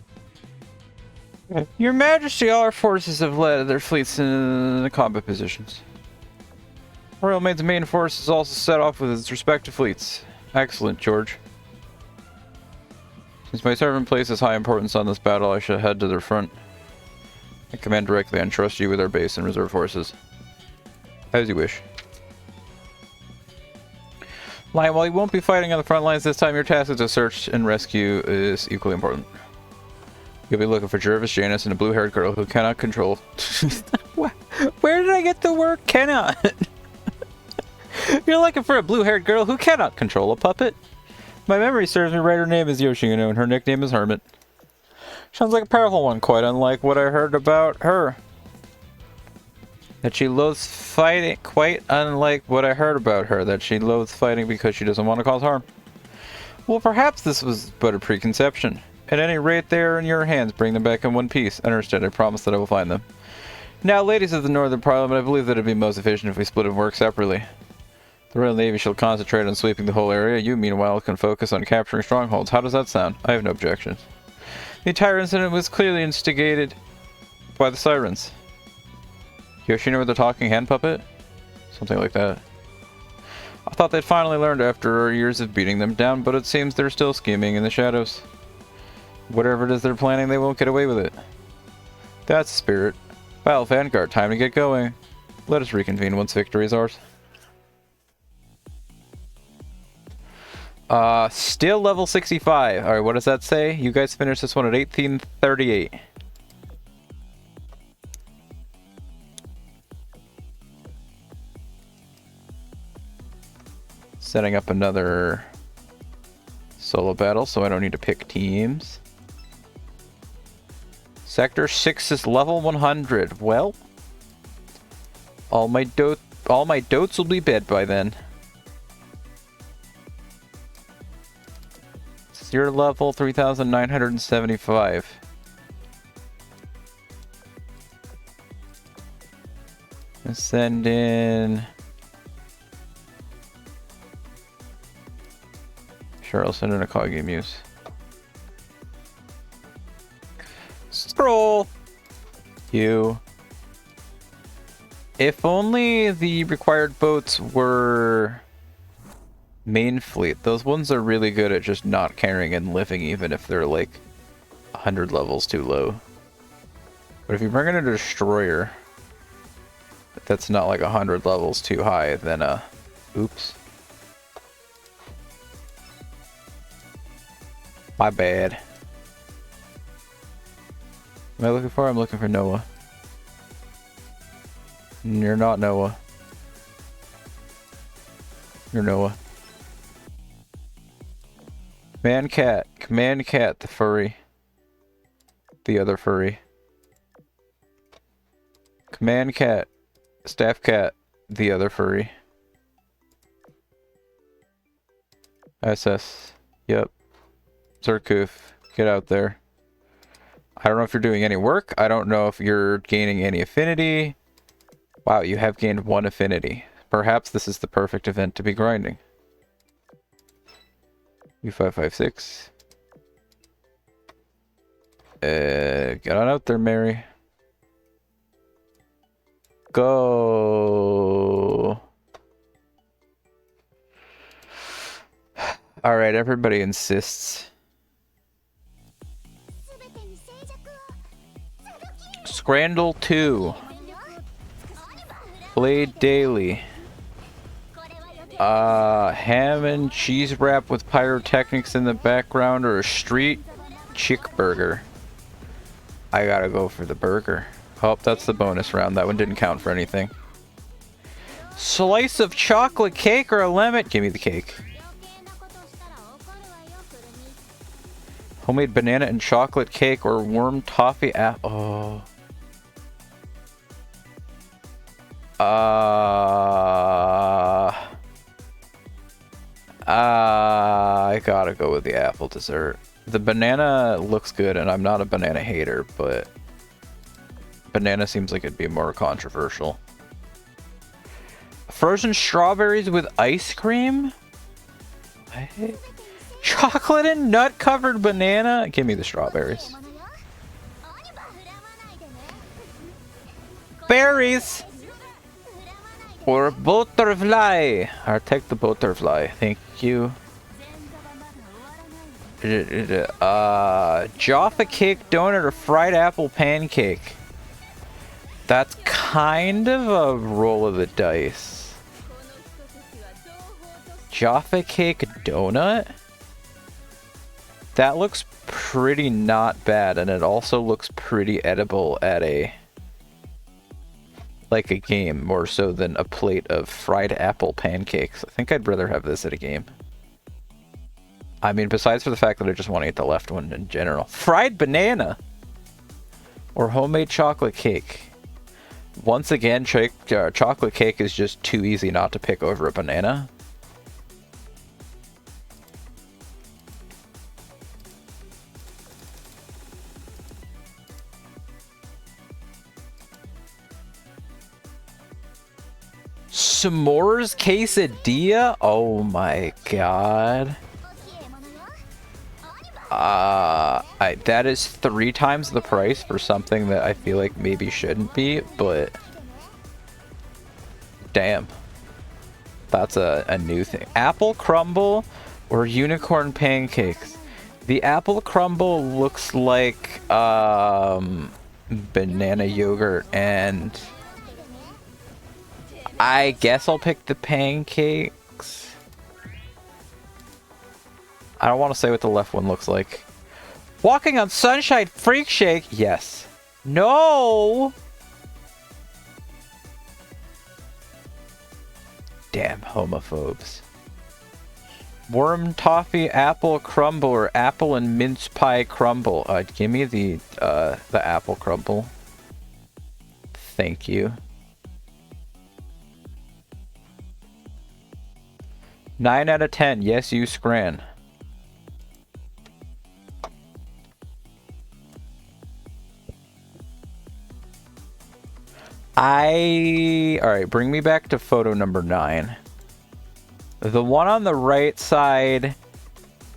っ飛ばしてやるわ。Your Majesty, all our forces have led their fleets in the combat positions. Royal Maid's main force is also set off with its respective fleets. Excellent, George. Since my servant places high importance on this battle, I shall head to their front. I command directly and trust you with our base and reserve forces. As you wish. Lion, while you won't be fighting on the front lines this time, your task to search and rescue is equally important. You'll be looking for Jervis, Janice, and a blue-haired girl who cannot control... Where did I get the word cannot? You're looking for a blue-haired girl who cannot control a puppet. My memory serves me right, her name is Yoshino, and her nickname is Hermit. Sounds like a powerful one, quite unlike what I heard about her. That she loathes fighting, quite unlike what I heard about her, that she loathes fighting because she doesn't want to cause harm. Well, perhaps this was but a preconception. At any rate, they are in your hands. Bring them back in one piece. Understood. I promise that I will find them. Now, ladies of the Northern Parliament, I believe that it would be most efficient if we split and work separately. The Royal Navy shall concentrate on sweeping the whole area. You, meanwhile, can focus on capturing strongholds. How does that sound? I have no objections. The entire incident was clearly instigated by the Sirens. Yoshino with the talking hand puppet? Something like that. I thought they'd finally learned after years of beating them down, but it seems they're still scheming in the shadows. Whatever it is they're planning, they won't get away with it. That's the spirit. Well, Vanguard, time to get going. Let us reconvene once victory is ours. Still level 65. Alright, what does that say? You guys finished this one at 1838. Setting up another solo battle, so I don't need to pick teams. Sector 6 is level 100. Well, all my dotes will be dead by then. It's your level 3,975. Let's send in. Sure, I'll send in a Kage Muse. Scroll! You. If only the required boats were main fleet. Those ones are really good at just not carrying and living even if they're like 100 levels too low. But if you bring in a destroyer that's not like 100 levels too high, then oops. My bad. Am I looking for? I'm looking for Noah. You're not Noah. You're Noah. Command Cat. Command Cat, the furry. The other furry. Command Cat. Staff Cat, the other furry. SS. Yep. Zerkoof, get out there. I don't know if you're doing any work. I don't know if you're gaining any affinity. Wow, you have gained 1 affinity. Perhaps this is the perfect event to be grinding. U556. Get on out there, Mary. Go. Alright, everybody insists. Scrandle 2. Blade Daily. Ham and cheese wrap with pyrotechnics in the background or a street chick burger. I gotta go for the burger. Oh, that's the bonus round. That one didn't count for anything. Slice of chocolate cake or a lemon? Give me the cake. Homemade banana and chocolate cake or warm toffee oh. I gotta go with the apple dessert. The banana looks good, and I'm not a banana hater, but banana seems like it'd be more controversial. Frozen strawberries with ice cream? What? Chocolate and nut covered banana? Give me the strawberries. Berries! Or butterfly! I'll take the butterfly. Thank you. Jaffa cake donut or fried apple pancake? That's kind of a roll of the dice. Jaffa cake donut? That looks pretty not bad, and it also looks pretty edible at a game, more so than a plate of fried apple pancakes. I think I'd rather have this at a game. I mean, besides for the fact that I just want to eat the left one in general. Fried banana! Or homemade chocolate cake. Once again, chocolate cake is just too easy not to pick over a banana. S'mores quesadilla? Oh my god. That is 3 times the price for something that I feel like maybe shouldn't be, but damn. That's a new thing. Apple crumble or unicorn pancakes? The apple crumble looks like banana yogurt, and I guess I'll pick the pancakes. I don't want to say what the left one looks like. Walking on Sunshine Freak Shake? Yes. No! Damn homophobes. Worm toffee apple crumble or apple and mince pie crumble. Give me the apple crumble. Thank you. 9 out of 10. Yes, you scran. Alright, bring me back to photo number 9. The one on the right side...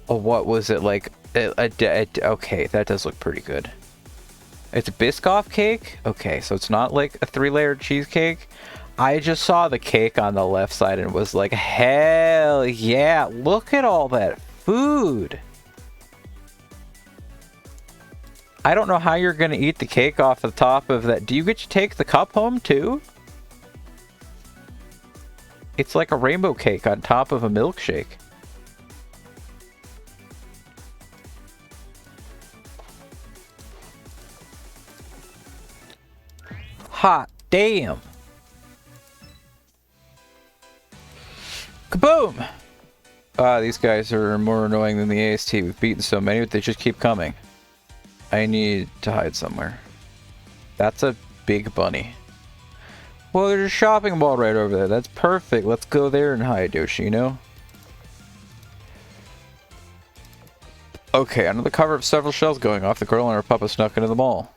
Oh, what was it? Like, okay, that does look pretty good. It's a Biscoff cake? Okay, so it's not like a 3-layered cheesecake. I just saw the cake on the left side and was like, hell yeah, look at all that food. I don't know how you're going to eat the cake off the top of that. Do you get to take the cup home too? It's like a rainbow cake on top of a milkshake. Hot damn. Kaboom! These guys are more annoying than the AST. We've beaten so many, but they just keep coming. I need to hide somewhere. That's a big bunny. Well, there's a shopping mall right over there. That's perfect. Let's go there and hide, Yoshino. Okay, under the cover of several shells going off, the girl and her papa snuck into the mall.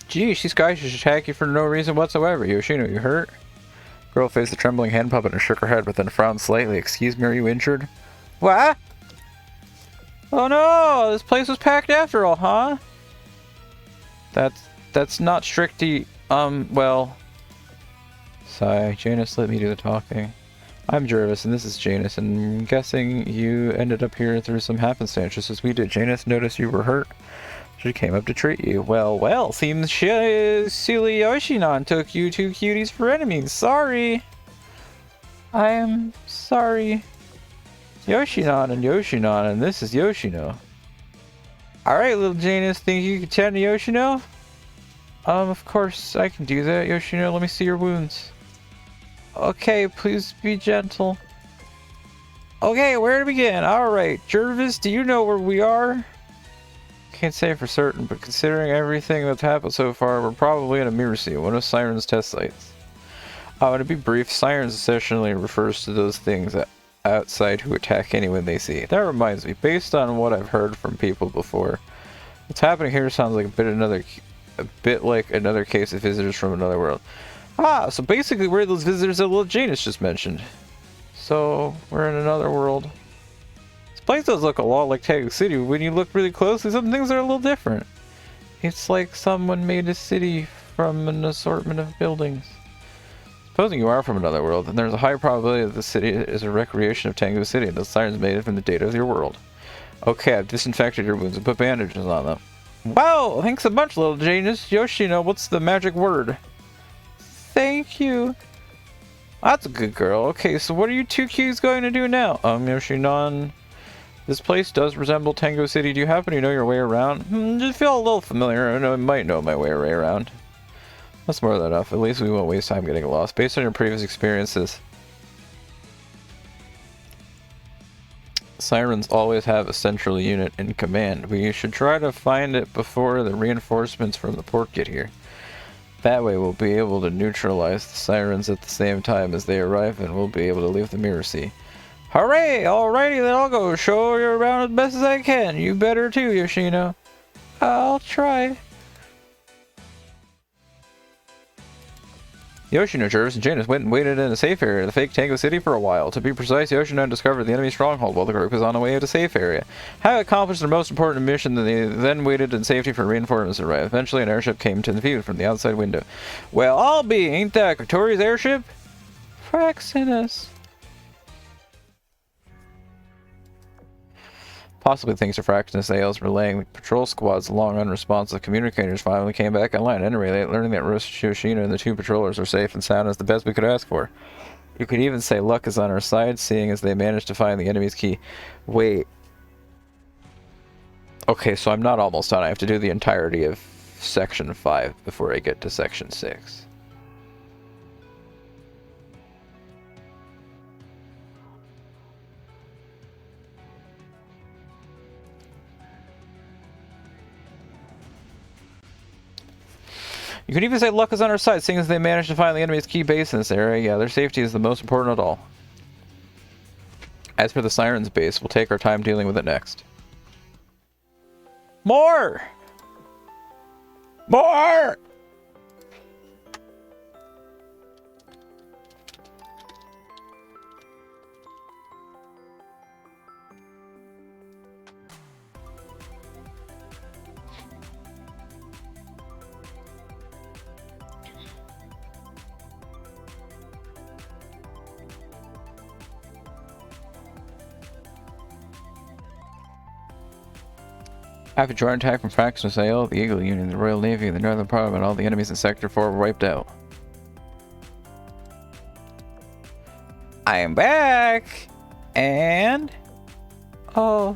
Geez, these guys just attack you for no reason whatsoever. Yoshino, you hurt? Girl faced the trembling hand puppet and shook her head, but then frowned slightly. Excuse me, are you injured? What? Oh no, this place was packed after all, huh? That's not strictly, well... Sigh, Janus, let me do the talking. I'm Jervis, and this is Janus, and I'm guessing you ended up here through some happenstance, just as we did. Janus noticed you were hurt. She came up to treat you. Well, seems silly Yoshinon took you two cuties for enemies. Sorry. I am sorry. Yoshinon, and this is Yoshino. Alright, little Janus, think you can tend to Yoshino? Of course, I can do that, Yoshino. Let me see your wounds. Okay, please be gentle. Okay, where to begin? Alright, Jervis, do you know where we are? Can't say for certain, but considering everything that's happened so far, we're probably in a mirror sea, one of Siren's test sites. To be brief, Sirens essentially refers to those things outside who attack anyone they see. That reminds me, based on what I've heard from people before, what's happening here sounds like a bit like another case of visitors from another world. So basically we're those visitors that little Janus just mentioned. So, we're in another world. This place does look a lot like Tango City. When you look really closely, some things are a little different. It's like someone made a city from an assortment of buildings. Supposing you are from another world, then there's a high probability that the city is a recreation of Tango City, and the sirens made it from the data of your world. Okay, I've disinfected your wounds and put bandages on them. Wow, thanks a bunch, little Janus. Yoshino, what's the magic word? Thank you. That's a good girl. Okay, so what are you two cuties going to do now? Yoshinon, this place does resemble Tango City. Do you happen to know your way around? Just feel a little familiar. I might know my way around. That's more than enough. At least we won't waste time getting lost. Based on your previous experiences, Sirens always have a central unit in command. We should try to find it before the reinforcements from the port get here. That way we'll be able to neutralize the Sirens at the same time as they arrive, and we'll be able to leave the Mirror Sea. Hooray! Alrighty then, I'll go show you around as best as I can. You better too, Yoshino. I'll try. Yoshino, Jervis, and Janus went and waited in a safe area, the fake Tango City, for a while. To be precise, Yoshino discovered the enemy stronghold while the group was on the way to a safe area. Having accomplished their most important mission, they then waited in safety for reinforcements to arrive. Eventually, an airship came to the view from the outside window. Well, I'll be, ain't that Victoria's airship? Fraxinus. Possibly thanks to Fraxinus AL's relaying, patrol squad's long unresponsive communicators finally came back online. Anyway, learning that Yoshino and the two patrollers are safe and sound is the best we could ask for. You could even say luck is on our side, seeing as they managed to find the enemy's key. Wait. Okay, so I'm not almost done. I have to do the entirety of Section 5 before I get to Section 6. You could even say luck is on our side, seeing as they managed to find the enemy's key base in this area. Yeah, their safety is the most important of all. As for the Siren's base, we'll take our time dealing with it next. More! More! After joint attack from faction of Sail, the Eagle Union, the Royal Navy, and the Northern Parliament, all the enemies in Sector 4 were wiped out. I am back! And... Oh,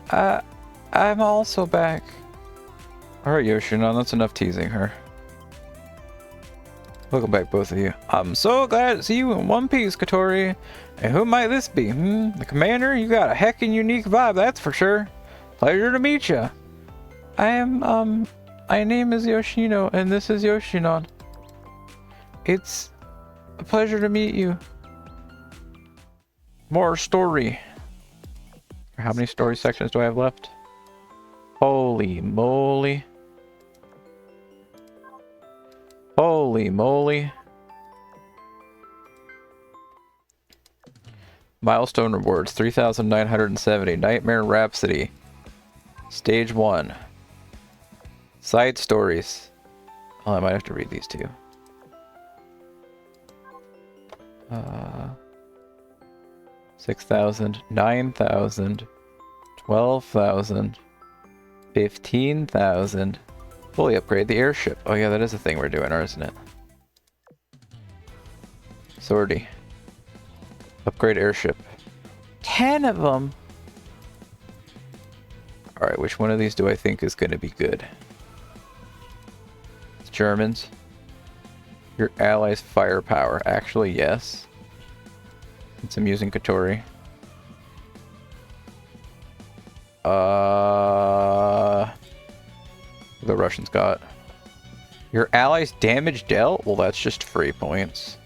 I'm also back. Alright, Yoshino, that's enough teasing her. Welcome back, both of you. I'm so glad to see you in one piece, Katori. And who might this be? The commander? You got a heckin' unique vibe, that's for sure. Pleasure to meet ya. My name is Yoshino, and this is Yoshinon. It's a pleasure to meet you. More story. How many story sections do I have left? Holy moly. Holy moly. Milestone rewards, 3,970. Nightmare Rhapsody. Stage 1. Side stories. Oh, I might have to read these two. 6,000, 9,000, 12,000, 15,000. Fully upgrade the airship. Oh yeah, that is a thing we're doing, isn't it? Sortie. Upgrade airship. 10 of them! Alright, which one of these do I think is going to be good? It's Germans. Your allies' firepower. Actually, yes. Since I'm using Katori. The Russians got. Your allies' damage dealt? Well, that's just free points.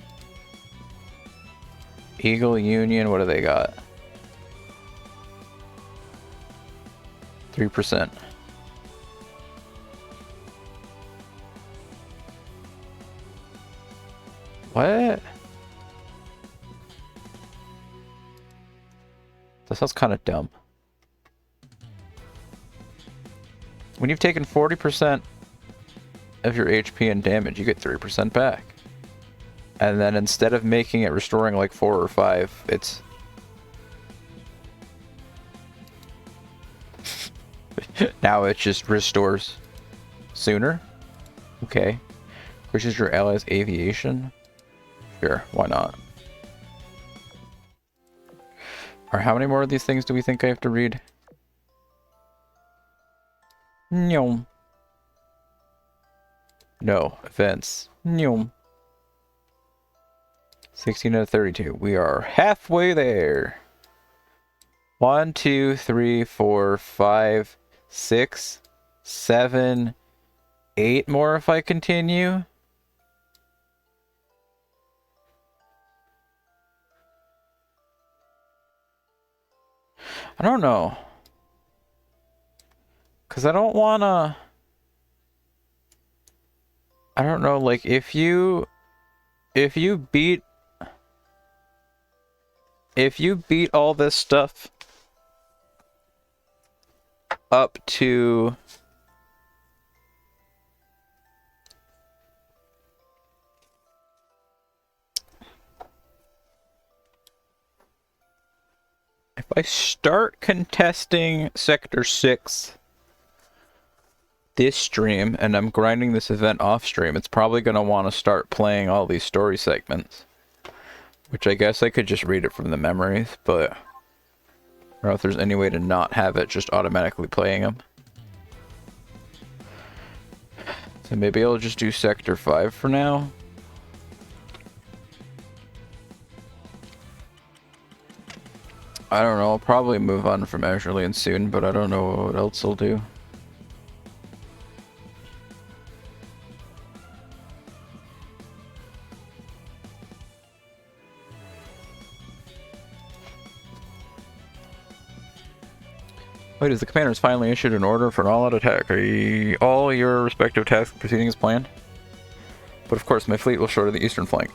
Eagle Union, what do they got? 3%. What? That sounds kind of dumb. When you've taken 40% of your HP and damage, you get 3% back. And then instead of making it restoring like 4 or 5, it's... now it just restores sooner. Okay. Which is your allies' aviation? Sure, why not? Alright, how many more of these things do we think I have to read? No. No, events. No. 16 out of 32. We are halfway there. 1, 2, 3, 4, 5, 6, 7, 8 more if I continue. I don't know. Because I don't want to... I don't know, like, if you beat all this stuff up to... If I start contesting Sector 6 this stream, and I'm grinding this event off stream, it's probably going to want to start playing all these story segments. Which I guess I could just read it from the memories, but... I don't know if there's any way to not have it just automatically playing them. So maybe I'll just do Sector 5 for now. I don't know, I'll probably move on from Azur soon, but I don't know what else I'll do. Ladies, the commander has finally issued an order for an all-out attack. Are all your respective task proceedings planned? But of course, my fleet will shore the eastern flank.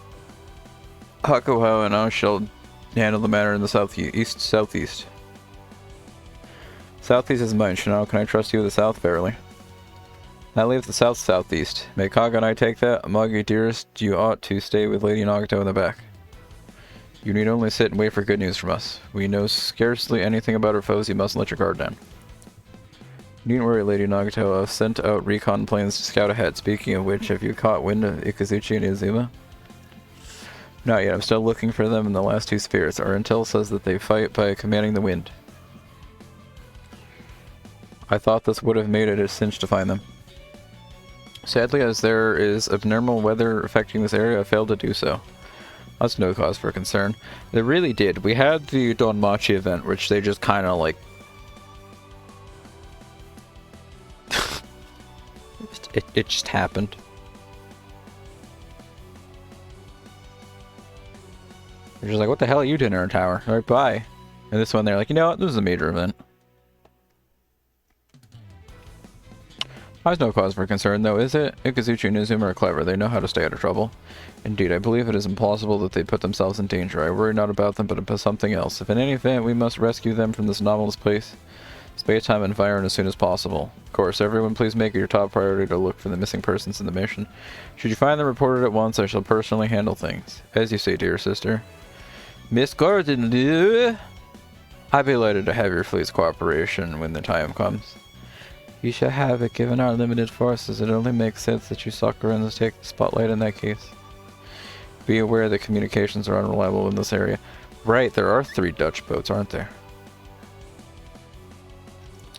Hakuho and I shall handle the matter in the southeast. Southeast is mine. Shinao, can I trust you with the south? Verily. Now leave the southeast. May Kaga and I take that? Amagi, dearest, you ought to stay with Lady Nagato in the back. You need only sit and wait for good news from us. We know scarcely anything about our foes. You mustn't let your guard down. You needn't worry, Lady Nagato. I've sent out recon planes to scout ahead. Speaking of which, have you caught wind of Ikazuchi and Izuma? Not yet. I'm still looking for them in the last two spheres. Our intel says that they fight by commanding the wind. I thought this would have made it a cinch to find them. Sadly, as there is abnormal weather affecting this area, I failed to do so. That's no cause for concern. They really did. We had the Donmachi event, which they just kind of like... it just happened. They're just like, what the hell are you doing in our tower? Alright, bye. And this one, they're like, you know what? This is a major event. There's no cause for concern, though, is it? Ikazuchi and Izuma are clever. They know how to stay out of trouble. Indeed, I believe it is implausible that they put themselves in danger. I worry not about them, but about something else. If in any event we must rescue them from this anomalous place, space-time environment as soon as possible. Of course, everyone please make it your top priority to look for the missing persons in the mission. Should you find them, report it at once. I shall personally handle things. As you say, dear sister. Miss Gordon, I'd be delighted to have your fleet's cooperation when the time comes. You shall have it. Given our limited forces, it only makes sense that you Sakurans take the spotlight in that case. Be aware that communications are unreliable in this area. Right, there are 3 Dutch boats, aren't there?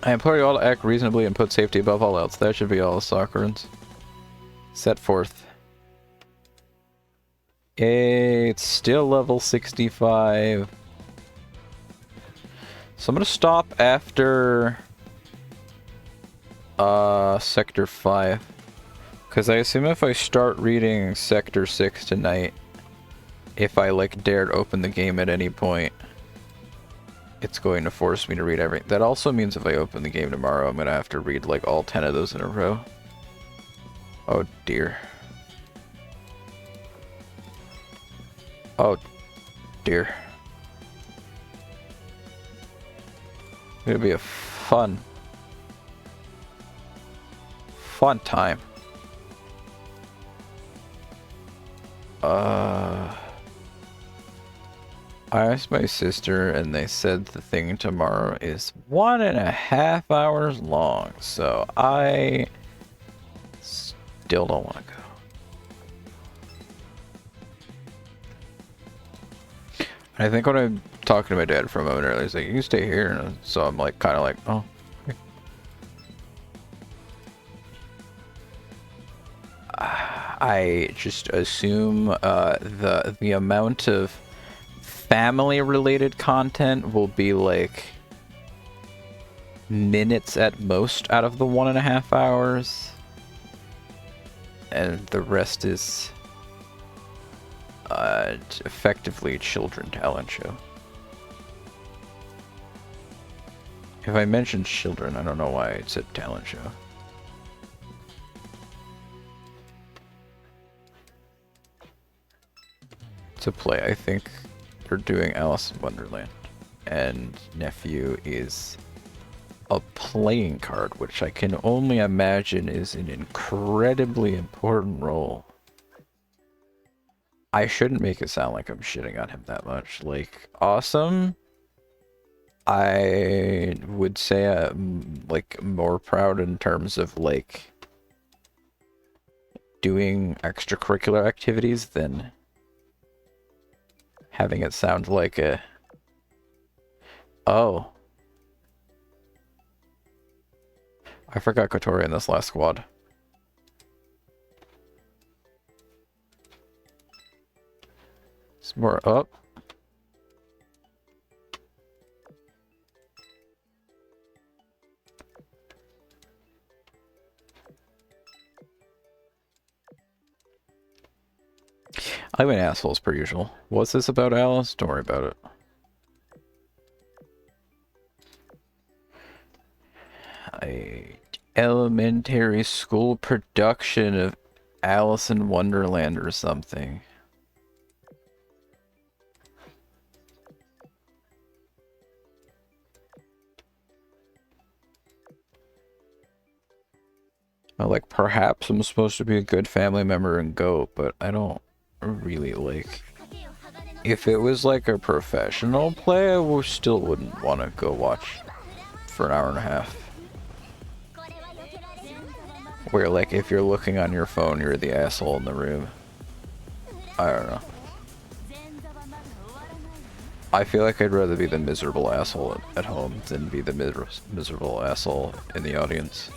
I implore you all to act reasonably and put safety above all else. That should be all, Sakurans. Set forth. Yay, it's still level 65. So I'm gonna stop after... Sector 5. Because I assume if I start reading Sector 6 tonight, if I like dared open the game at any point, it's going to force me to read everything. That also means if I open the game tomorrow, I'm going to have to read like all 10 of those in a row. Oh dear. Oh dear. It'll be a fun time. I asked my sister and they said the thing tomorrow is 1.5 hours long, so I still don't want to go. And I think when I'm talking to my dad for a moment earlier, he's like, you can stay here, and so I'm like, kind of like, oh. I just assume the amount of family-related content will be like minutes at most out of the 1.5 hours, and the rest is effectively children talent show. If I mentioned children, I don't know why I said talent show. To play, I think we're doing Alice in Wonderland, and Nephew is a playing card, which I can only imagine is an incredibly important role. I shouldn't make it sound like I'm shitting on him that much. Like, awesome. I would say I'm like more proud in terms of like doing extracurricular activities than having it sound like a... Oh. I forgot Kotori in this last squad. It's more up. I'm an asshole as per usual. What's this about, Alice? Don't worry about it. elementary school production of Alice in Wonderland or something. Like, perhaps I'm supposed to be a good family member and go, but I don't really like... If it was like a professional play, I still wouldn't want to go watch for an hour and a half. Where, like, if you're looking on your phone, you're the asshole in the room. I don't know. I feel like I'd rather be the miserable asshole at home than be the miserable asshole in the audience.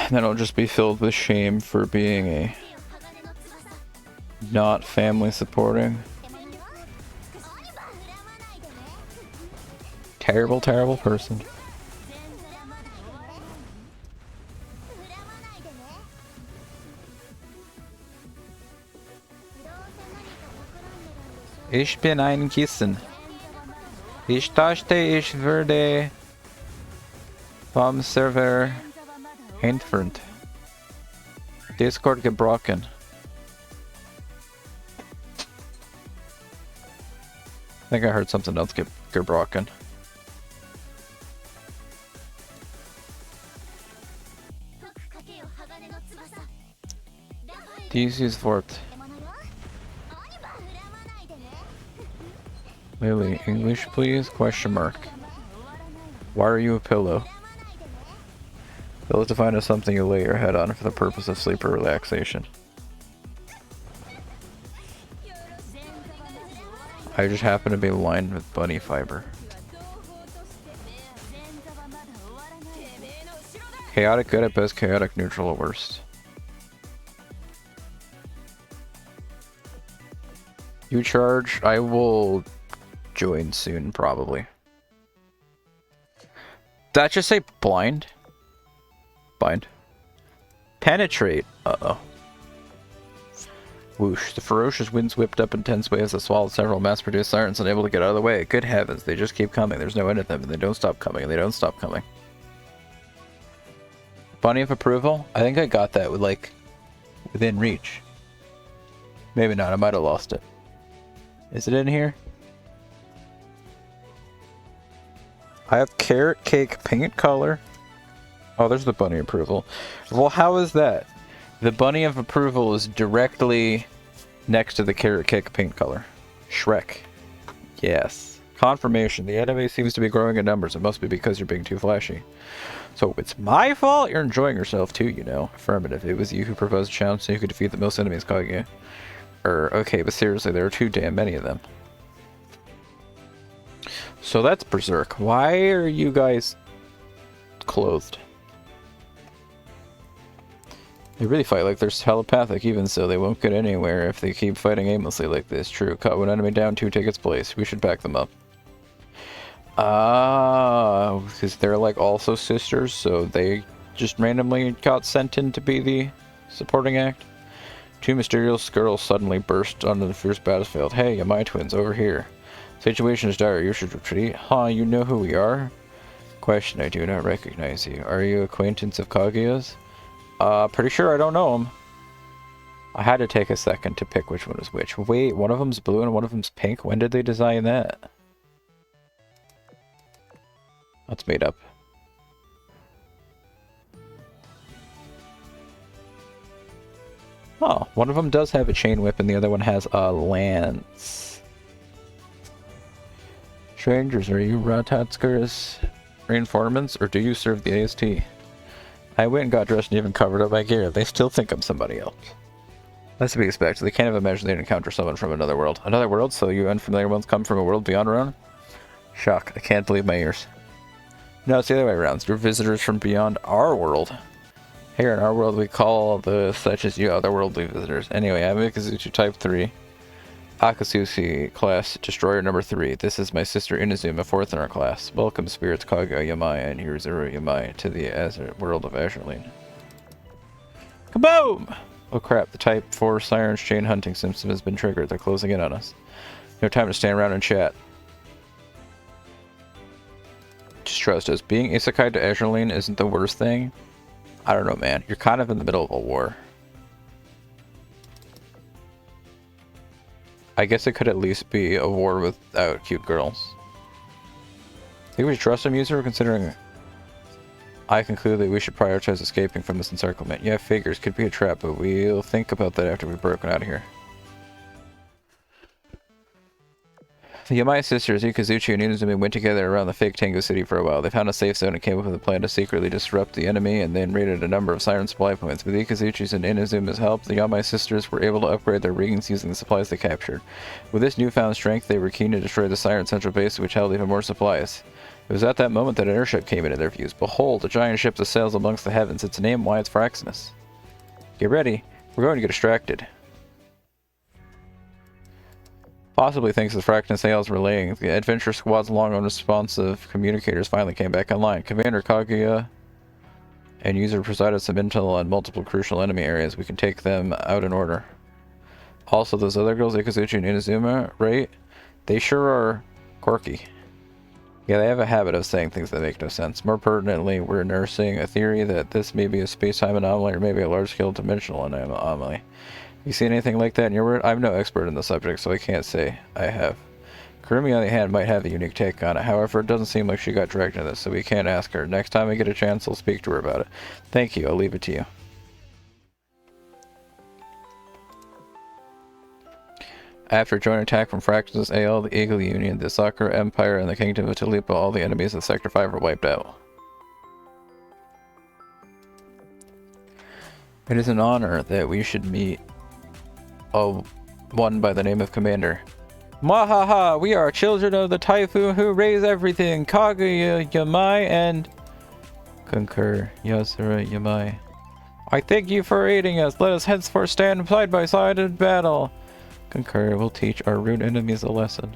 And then I'll just be filled with shame for being a not family supporting. Terrible, terrible person. Ich bin ein Kissen. Ich dachte, ich würde vom Server entfernt. Discord gebrochen. I think I heard something else get gebrochen. Dieses Wort. Lily, English please? Question mark. Why are you a pillow? Pillow is defined as something you lay your head on for the purpose of sleep or relaxation. I just happen to be lined with bunny fiber. Chaotic good at best, chaotic neutral at worst. You charge? I will join soon, probably. Did that just say blind? Bind. Penetrate. Uh-oh. Whoosh. The ferocious winds whipped up intense waves that swallowed several mass-produced sirens, unable to get out of the way. Good heavens, they just keep coming. There's no end to them, and they don't stop coming, and they don't stop coming. Bunny of approval? I think I got that with, like, within reach. Maybe not, I might have lost it. Is it in here? I have carrot cake paint color. Oh, there's the bunny approval. Well, how is that? The bunny of approval is directly next to the carrot cake paint color. Shrek. Yes. Confirmation. The enemy seems to be growing in numbers. It must be because you're being too flashy. So it's my fault? You're enjoying yourself too, you know. Affirmative. It was you who proposed a challenge so you could defeat the most enemies, Kage. Okay, but seriously, there are too damn many of them. So that's Berserk. Why are you guys clothed? They really fight like they're telepathic, even so they won't get anywhere if they keep fighting aimlessly like this. True, cut one enemy down, two take its place. We should back them up. Ah, because they're like also sisters, so they just randomly got sent in to be the supporting act. Two mysterious girls suddenly burst onto the fierce battlefield. Hey, my twins, over here. Situation is dire, you should retreat. Huh, you know who we are? Question, I do not recognize you. Are you acquaintance of Kaguya's? Pretty sure I don't know him. I had to take a second to pick which one was which. Wait, one of them's blue and one of them's pink? When did they design that? That's made up. Oh, one of them does have a chain whip and the other one has a lance. Strangers, are you Ratatska's reinformants, or do you serve the AST? I went and got dressed and even covered up my gear. They still think I'm somebody else. That's to be expected. They can't have imagined they'd encounter someone from another world. Another world? So you unfamiliar ones come from a world beyond our own? Shock. I can't believe my ears. No, it's the other way around. They're visitors from beyond our world. Here in our world, we call the such as you otherworldly visitors. Anyway, I'm Mikazuchi Type 3. Akatsuki class destroyer number 3. This is my sister Inazuma, 4th in our class. Welcome spirits Kaguya Yamai and Hirozuru Yamai to the world of Azurline. Kaboom! Oh crap, the type 4 Siren's chain hunting system has been triggered. They're closing in on us. No time to stand around and chat. Just trust us. Being isekai to Azurline isn't the worst thing. I don't know, man. You're kind of in the middle of a war. I guess it could at least be a war without cute girls. Think we should trust him, user, considering I conclude that we should prioritize escaping from this encirclement. Yeah, figures. Could be a trap, but we'll think about that after we've broken out of here. The Yamai sisters, Ikazuchi and Inazumi, went together around the fake Tango City for a while. They found a safe zone and came up with a plan to secretly disrupt the enemy, and then raided a number of Siren supply points. With Ikazuchi's and Inazuma's help, the Yamai sisters were able to upgrade their riggings using the supplies they captured. With this newfound strength, they were keen to destroy the Siren central base, which held even more supplies. It was at that moment that an airship came into their views. Behold, a giant ship that sails amongst the heavens. Its name, why it's Fraxinus. Get ready. We're going to get distracted. Possibly thanks to the Fraxinus Ales relaying, the adventure squad's long unresponsive communicators finally came back online. Commander Kaguya and user provided some intel on multiple crucial enemy areas. We can take them out in order. Also, those other girls, Ikazuchi and Inazuma, right? They sure are quirky. Yeah, they have a habit of saying things that make no sense. More pertinently, we're nursing a theory that this may be a space-time anomaly or maybe a large-scale dimensional anomaly. You see anything like that in your world? I'm no expert in the subject, so I can't say I have. Kurumi, on the other hand, might have a unique take on it. However, it doesn't seem like she got dragged into this, so we can't ask her. Next time I get a chance, I'll speak to her about it. Thank you. I'll leave it to you. After joint attack from Fraxinus AL, the Eagle Union, the Sakura Empire, and the Kingdom of Tulipa, all the enemies of Sector 5 were wiped out. It is an honor that we should meet one by the name of Commander. Mwahaha! We are children of the Typhoon who raise everything! Kaguya Yamai and... Concur, Yasura Yamai. I thank you for aiding us. Let us henceforth stand side by side in battle. Concur, will teach our rude enemies a lesson.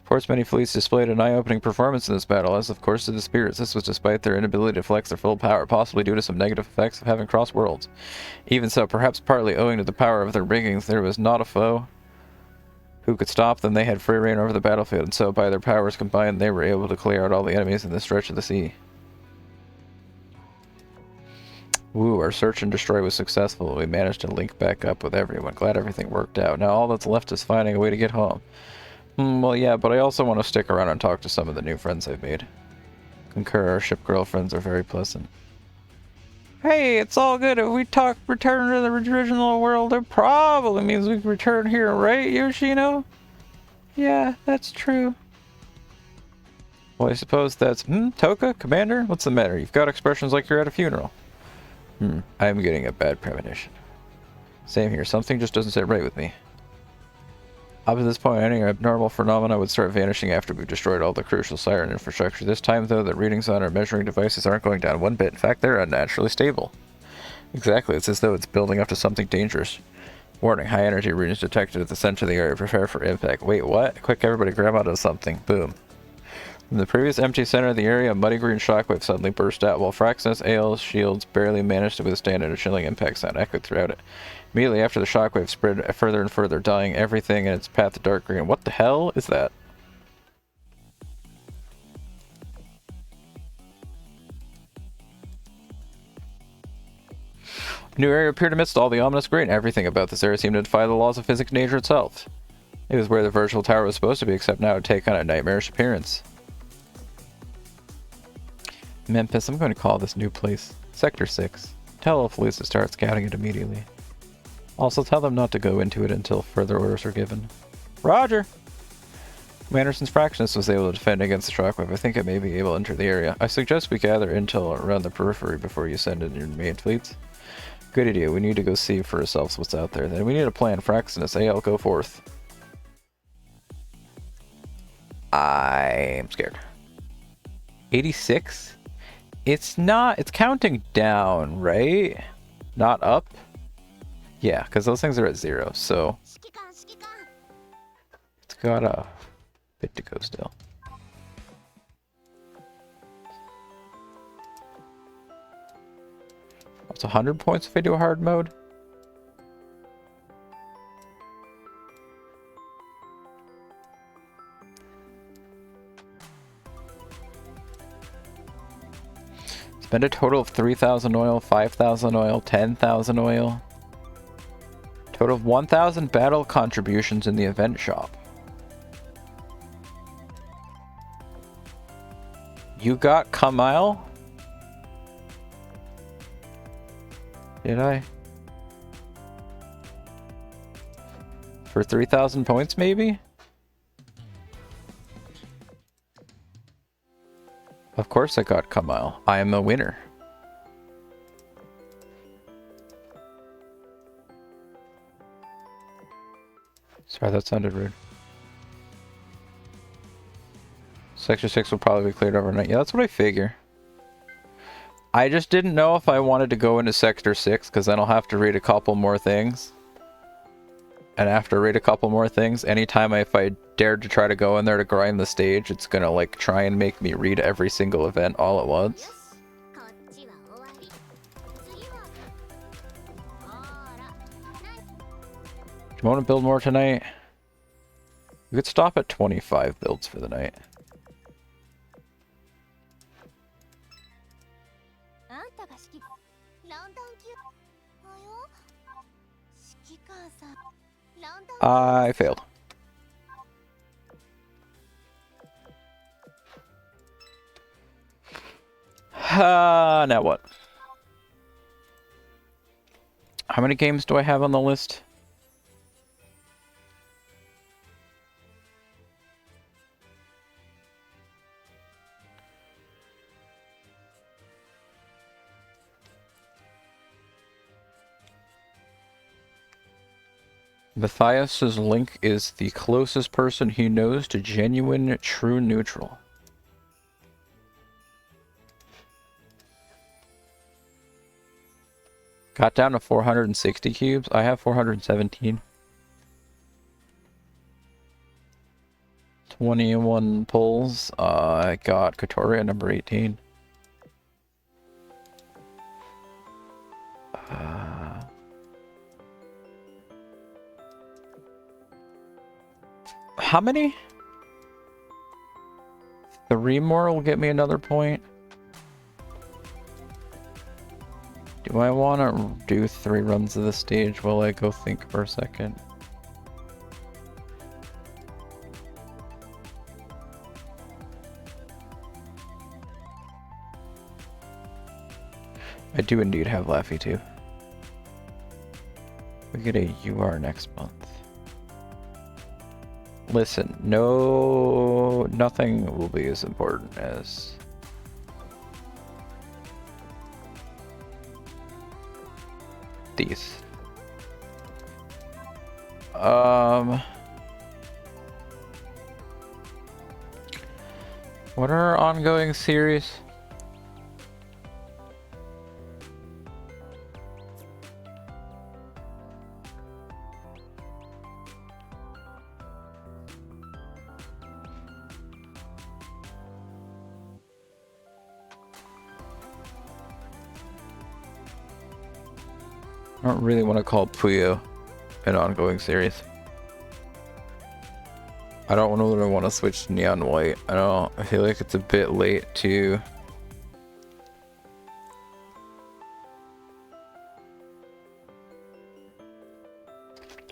Port's many fleets displayed an eye-opening performance in this battle, as of course did the spirits. This was despite their inability to flex their full power, possibly due to some negative effects of having crossed worlds. Even so, perhaps partly owing to the power of their riggings, there was not a foe who could stop them. They had free reign over the battlefield, and so by their powers combined, they were able to clear out all the enemies in this stretch of the sea. Woo, our search and destroy was successful. We managed to link back up with everyone. Glad everything worked out. Now all that's left is finding a way to get home. Well, yeah, but I also want to stick around and talk to some of the new friends I've made. Concur, our ship girlfriends are very pleasant. Hey, it's all good. If we return to the original world, it probably means we can return here, right, Yoshino? Yeah, that's true. Well, I suppose that's... Toka? Commander? What's the matter? You've got expressions like you're at a funeral. I'm getting a bad premonition. Same here. Something just doesn't sit right with me. Up to this point, any abnormal phenomena would start vanishing after we've destroyed all the crucial siren infrastructure. This time, though, the readings on our measuring devices aren't going down one bit. In fact, they're unnaturally stable. Exactly. It's as though it's building up to something dangerous. Warning, high energy readings detected at the center of the area. Prepare for impact. Wait, what? Quick, everybody grab onto something. Boom. In the previous empty center of the area, a muddy green shockwave suddenly burst out, while Fraxinus AL's shields barely managed to withstand it. A chilling impact sound echoed throughout it. Immediately after, the shockwave spread further and further, dyeing everything in its path to dark green. What the hell is that? A new area appeared amidst all the ominous green. Everything about this area seemed to defy the laws of physics and nature itself. It was where the virtual tower was supposed to be, except now it would take on a nightmarish appearance. Memphis, I'm going to call this new place Sector 6. Tell Elfluz to start scouting it immediately. Also tell them not to go into it until further orders are given. Roger! Commander, since Fraxinus was able to defend against the shockwave, I think it may be able to enter the area. I suggest we gather intel around the periphery before you send in your main fleets. Good idea. We need to go see for ourselves what's out there. Then we need a plan. Fraxinus, AL, go forth. I'm scared. 86? It's not, it's counting down, right? Not up? Yeah, because those things are at 0, so 指揮官指揮官 it's got a bit to go still. It's 100 points if I do a hard mode. Spend a total of 3,000 oil, 5,000 oil, 10,000 oil. Total of 1,000 battle contributions in the event shop. You got Kamile? Did I? For 3,000 points, maybe? Of course I got Kamile. I am a winner. Sorry, that sounded rude. Sector 6 will probably be cleared overnight. Yeah, that's what I figure. I just didn't know if I wanted to go into Sector 6, because then I'll have to read a couple more things. And after I read a couple more things, anytime if I dared to try to go in there to grind the stage, it's gonna like try and make me read every single event all at よ once. しこっちは終わり次はほらなん Do you want to build more tonight? We could stop at 25 builds for the night. あんたが指揮ランダン級はよ指揮官さんランダン I failed. Now what? How many games do I have on the list? Matthias's Link is the closest person he knows to genuine true neutral. Got down to 460 cubes. I have 417. 21 pulls. I got Katoria number 18. How many? 3 more will get me another point. Do I want to do 3 runs of the stage while I go think for a second? I do indeed have Laffy too. We get a UR next month. Listen, nothing will be as important as these. What are our ongoing series? I don't really want to call Puyo an ongoing series. I don't really want to switch to Neon White. I feel like it's a bit late to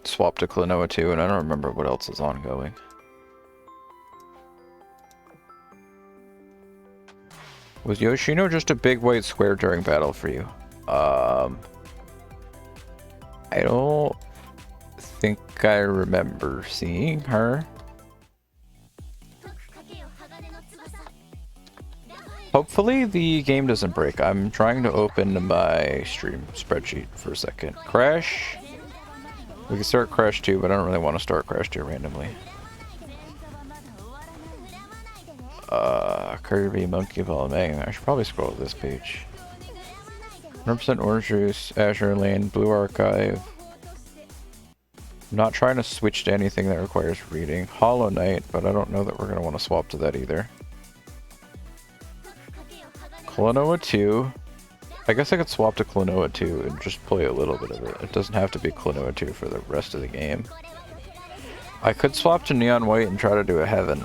swap to Klonoa 2, and I don't remember what else is ongoing. Was Yoshino just a big white square during battle for you? I don't think I remember seeing her. 解く賭けよ鋼の翼ラファエル Hopefully the game doesn't break. I'm trying to open my stream spreadsheet for a second. Crash. We can start Crash 2, but I don't really want to start Crash 2 randomly. 前座はまだ終わらない Kirby, Monkey Ball, Mega. I should probably scroll to this page. 100% Orange Juice, Azure Lane, Blue Archive. I'm not trying to switch to anything that requires reading. Hollow Knight, but I don't know that we're going to want to swap to that either. Klonoa 2. I guess I could swap to Klonoa 2 and just play a little bit of it. It doesn't have to be Klonoa 2 for the rest of the game. I could swap to Neon White and try to do a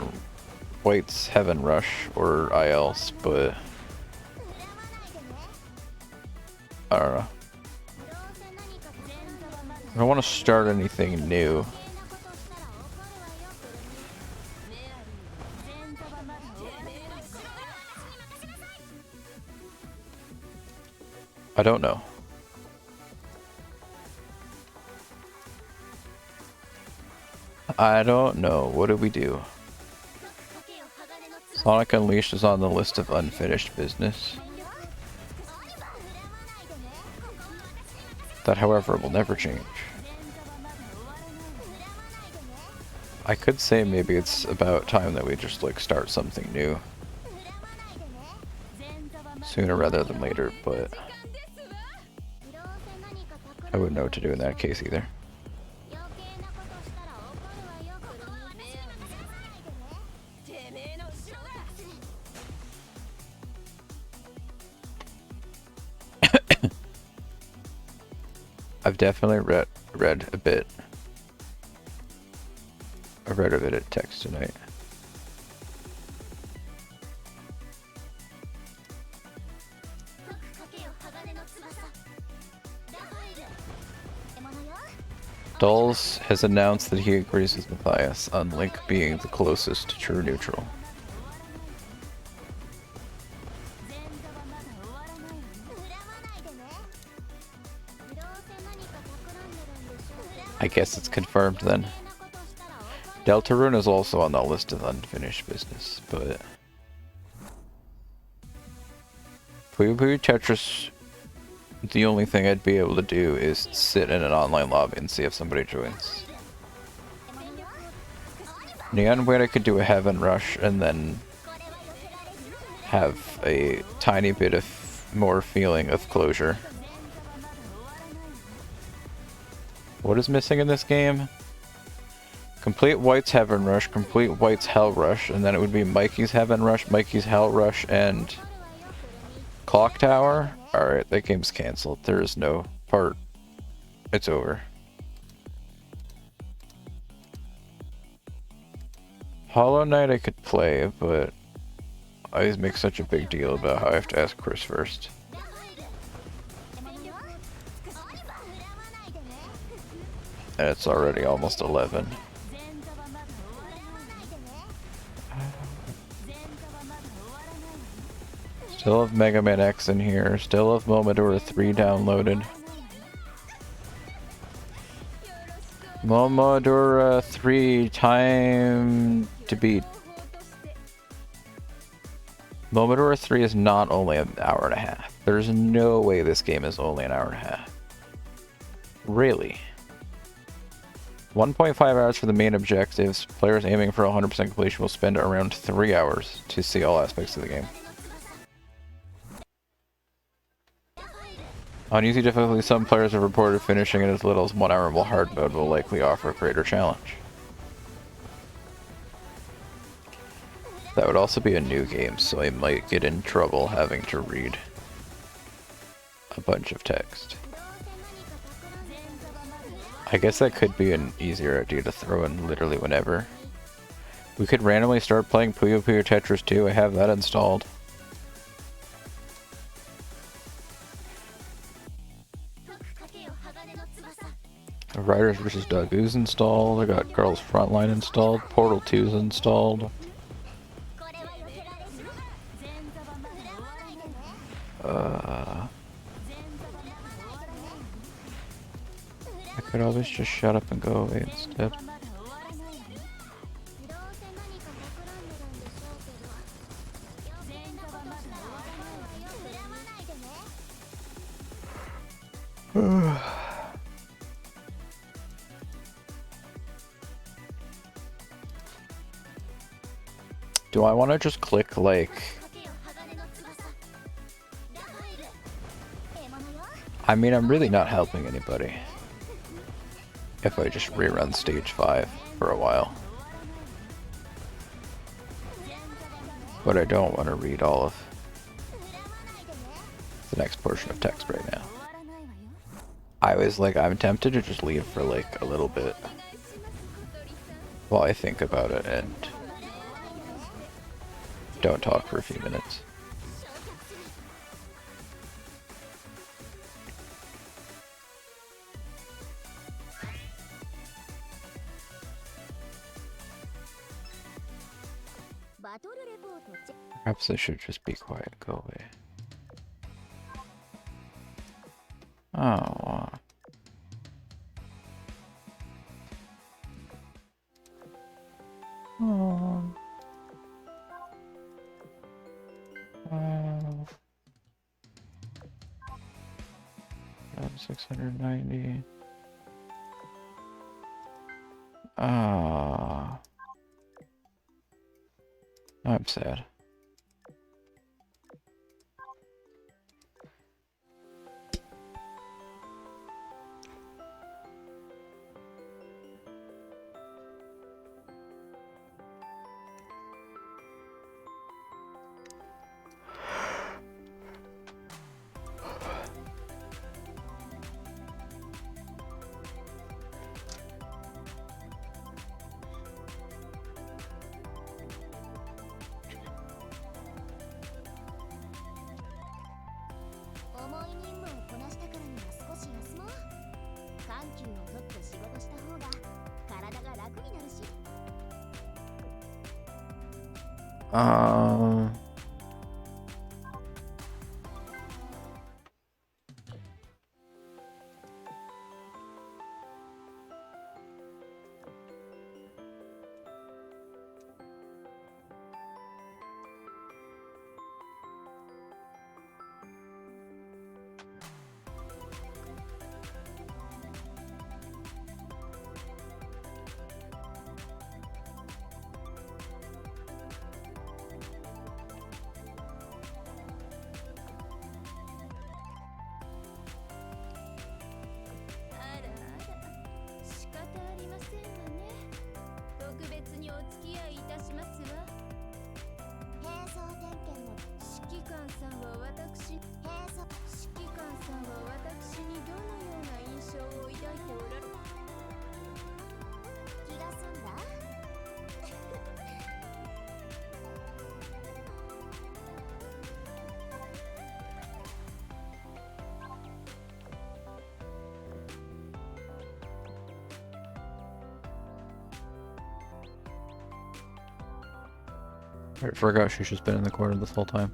White's Heaven Rush or ILs, but I don't know. I don't want to start anything new. I don't know. I don't know. What do we do? Sonic Unleashed is on the list of unfinished business. That, however, will never change. I could say maybe it's about time that we just like start something new. Sooner rather than later, but I wouldn't know what to do in that case either. I've definitely read a bit. I read a bit of text tonight. Dulls has announced that he agrees with Matthias on Link being the closest to true neutral. I guess it's confirmed then. Deltarune is also on the list of unfinished business, but Puyo Puyo Tetris, the only thing I'd be able to do is sit in an online lobby and see if somebody joins. Neon White I could do a Heaven Rush and then have a tiny bit of more feeling of closure. What is missing in this game? Complete White's Heaven Rush, complete White's Hell Rush, and then it would be Mikey's Heaven Rush, Mikey's Hell Rush, and Clock Tower? Alright, that game's cancelled. There is no part. It's over. Hollow Knight I could play, but I always make such a big deal about how I have to ask Chris first. And it's already almost 11. Still have Mega Man X in here. Still have Momodora 3 downloaded. Momodora 3 time to beat. Momodora 3 is not only an hour and a half. There's no way this game is only an hour and a half. Really? 1.5 hours for the main objectives. Players aiming for 100% completion will spend around 3 hours to see all aspects of the game. On easy difficulty, some players have reported finishing in as little as 1 hour, while hard mode will likely offer a greater challenge. That would also be a new game, so I might get in trouble having to read a bunch of text. I guess that could be an easier idea to throw in literally whenever. We could randomly start playing Puyo Puyo Tetris 2, I have that installed. Riders vs. Dagu's installed, I got Girls Frontline installed, Portal 2's installed. I could always just shut up and go away instead. Do I want to just click like... I mean, I'm really not helping anybody. if I just rerun stage 5 for a while. But I don't want to read all of the next portion of text right now. I was like, I'm tempted to just leave for like a little bit while I think about it and don't talk for a few minutes. Perhaps I should just be quiet and go away. Oh. Oh. 690. Ah. I'm sad. Um. I forgot she's just been in the corner this whole time.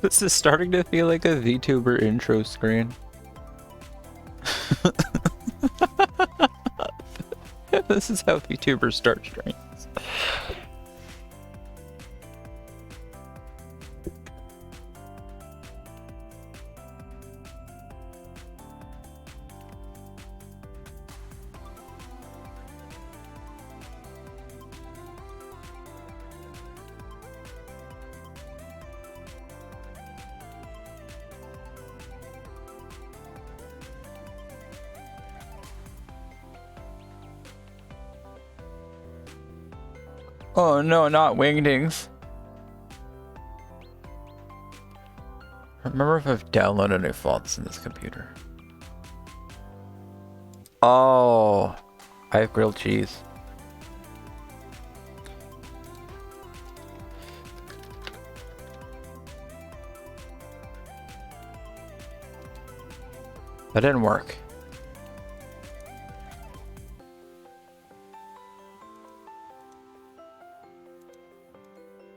This is starting to feel like a VTuber intro screen. This is how VTubers start streams. Oh no, not wingdings. Remember if I've downloaded any fonts in this computer. Oh, I have grilled cheese. That didn't work.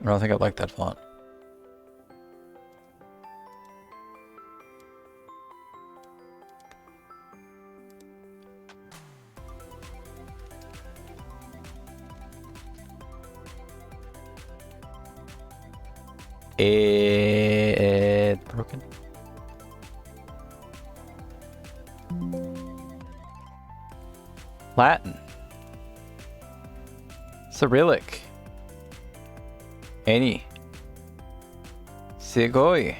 I don't think I like that font. It broken. Latin. Cyrillic. Any. Segoi.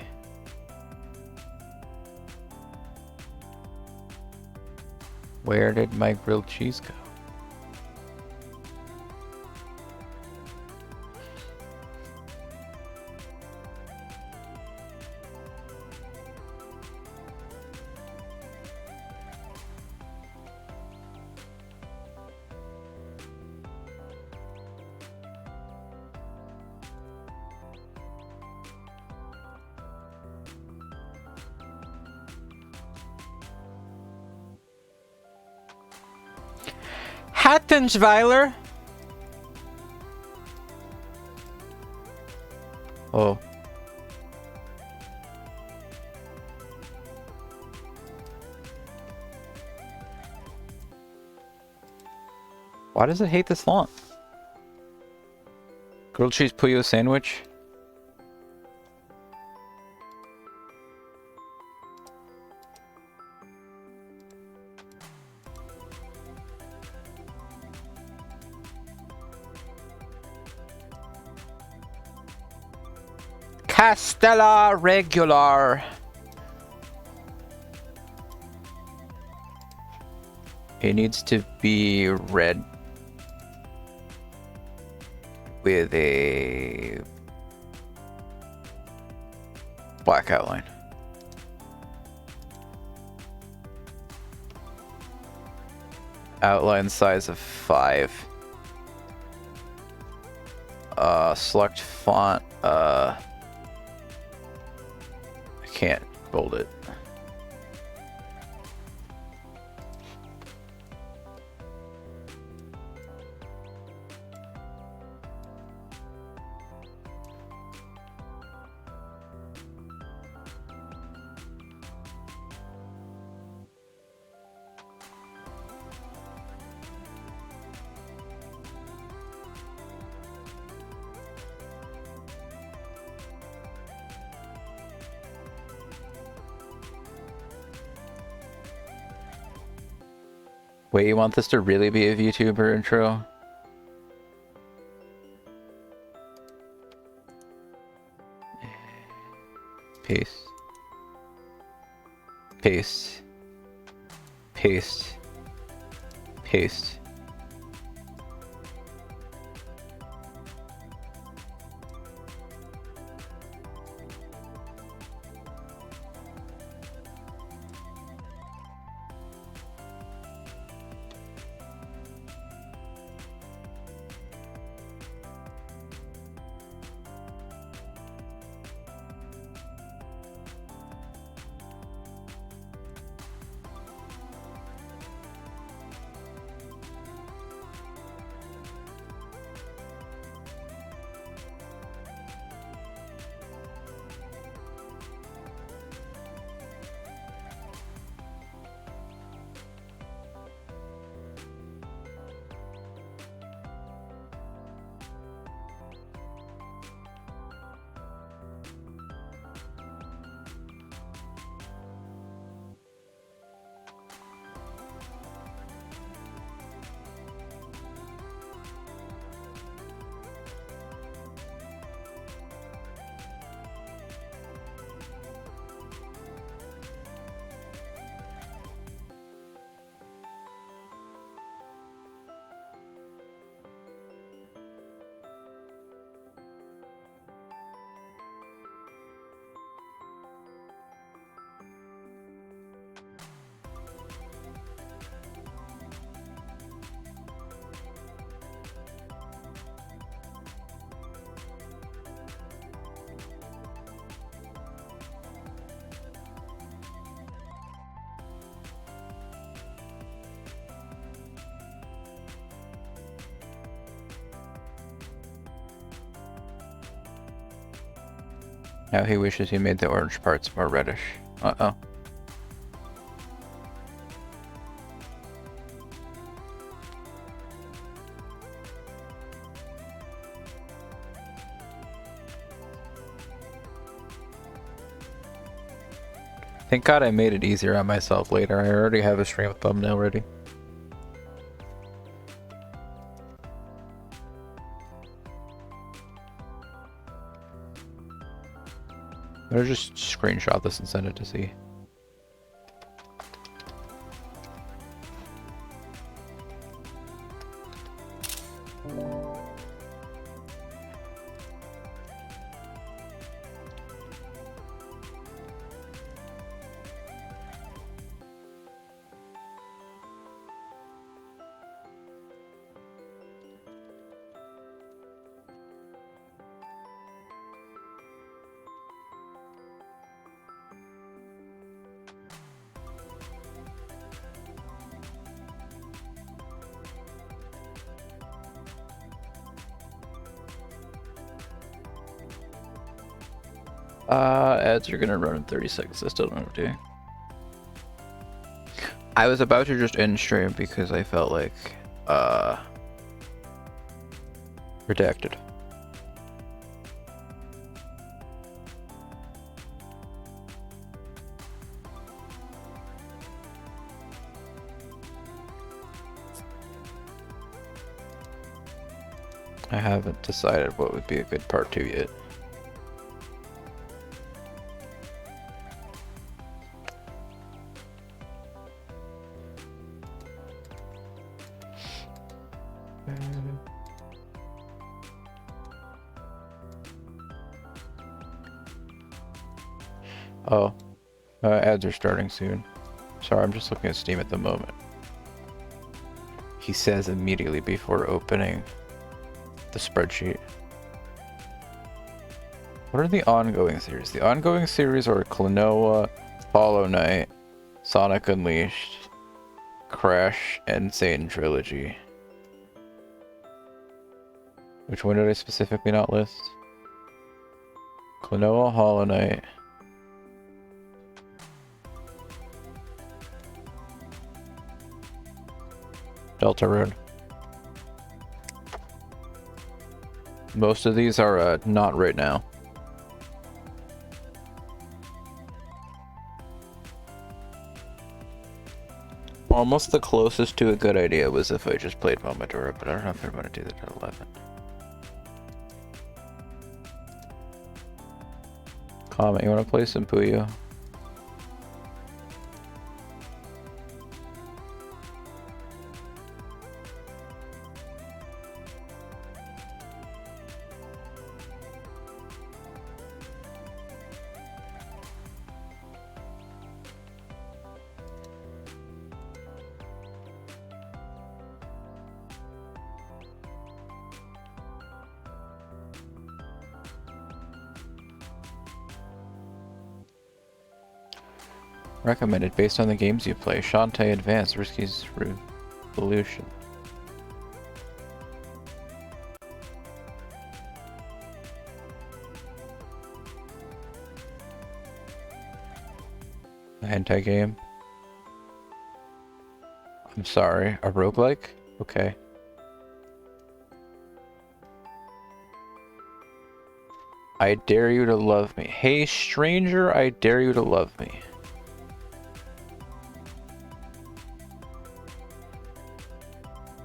Where did my grilled cheese go? Hattensweiler. Oh. Why does it hate this font? Grilled cheese puyo sandwich. Castella regular. It needs to be red with a black outline. Outline size of 5. Select font. I can't bold it. Wait, you want this to really be a VTuber intro? Paste. Paste. Paste. Paste. Now he wishes he made the orange parts more reddish. Uh-oh. Thank God I made it easier on myself later. I already have a stream thumbnail ready. I'm gonna just screenshot this and send it to Z. Ads are gonna run in 30 seconds. I still don't know what to do. I was about to just end stream because I felt like, redacted. I haven't decided what would be a good part 2 yet. Oh, ads are starting soon. Sorry, I'm just looking at Steam at the moment. He says immediately before opening the spreadsheet. What are the ongoing series? The ongoing series are Klonoa, Hollow Knight, Sonic Unleashed, Crash, and Insane Trilogy. Which one did I specifically not list? Klonoa, Hollow Knight. Deltarune. Most of these are not right now. Almost the closest to a good idea was if I just played Momodora, but I don't know if I'm going to do that at 11. Comment, you want to play some Puyo? Recommended based on the games you play. Shantae Advance, Risky's Revolution. A hentai game. I'm sorry, a roguelike? Okay. I dare you to love me. Hey stranger, I dare you to love me.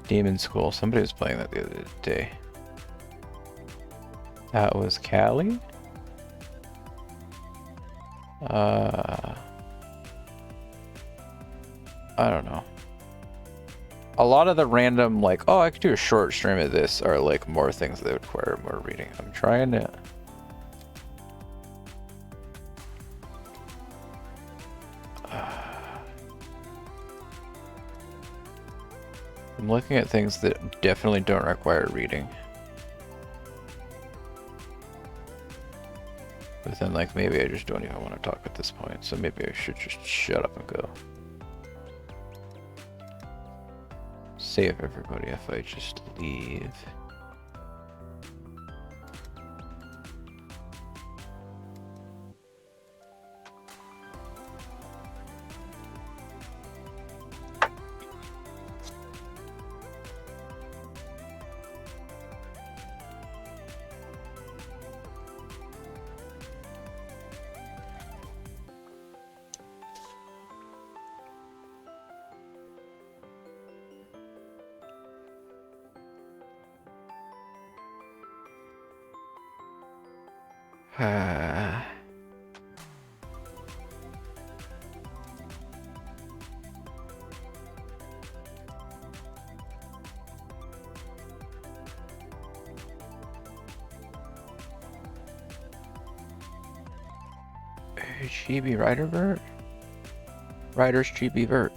Demon School. Somebody was playing that the other day. That was Callie? I don't know. A lot of the random, like, oh, I could do a short stream of this are like more things that require more reading. I'm trying to... I'm looking at things that definitely don't require reading. But then, like, maybe I just don't even want to talk at this point, so maybe I should just shut up and go. Save everybody if I just leave. Chibi Rider Vert? Rider's Chibi Vert.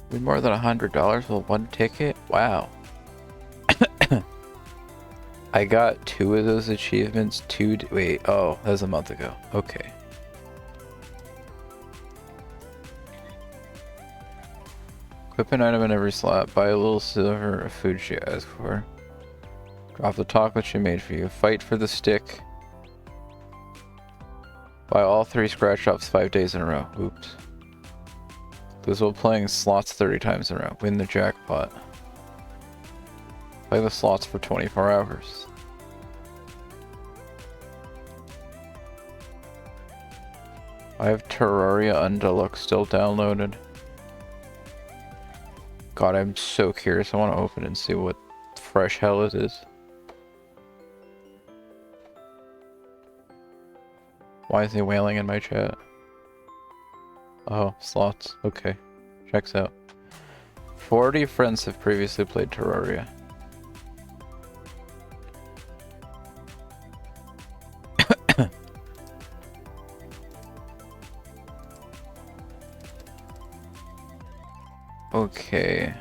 With more than $100 with one ticket? Wow. I got 2 of those achievements. Wait, oh, that was a month ago. Okay. Equip an item in every slot. Buy a little silver of food she asked for. Drop the chocolate she made for you. Fight for the stick. Buy all 3 scratch drops 5 days in a row. Oops. Lose while playing slots 30 times in a row. Win the jackpot. Play the slots for 24 hours. I have Terraria Undeluxe still downloaded. God, I'm so curious. I want to open it and see what fresh hell it is. Why is he wailing in my chat? Oh, slots. Okay. Checks out. 40 friends have previously played Terraria. Okay.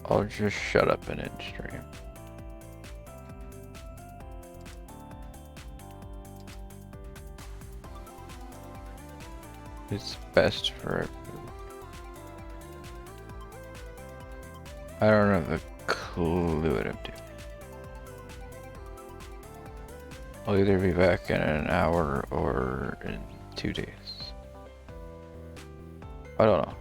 I'll just shut up and end stream. It's best for everyone. I don't have a clue what I'm doing. I'll either be back in an hour or in 2 days. I don't know.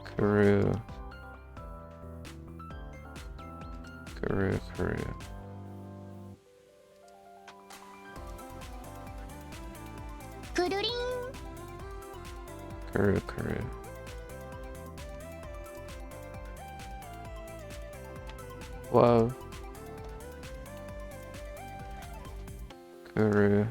Karoo. Karoo. Whoa. Karoo.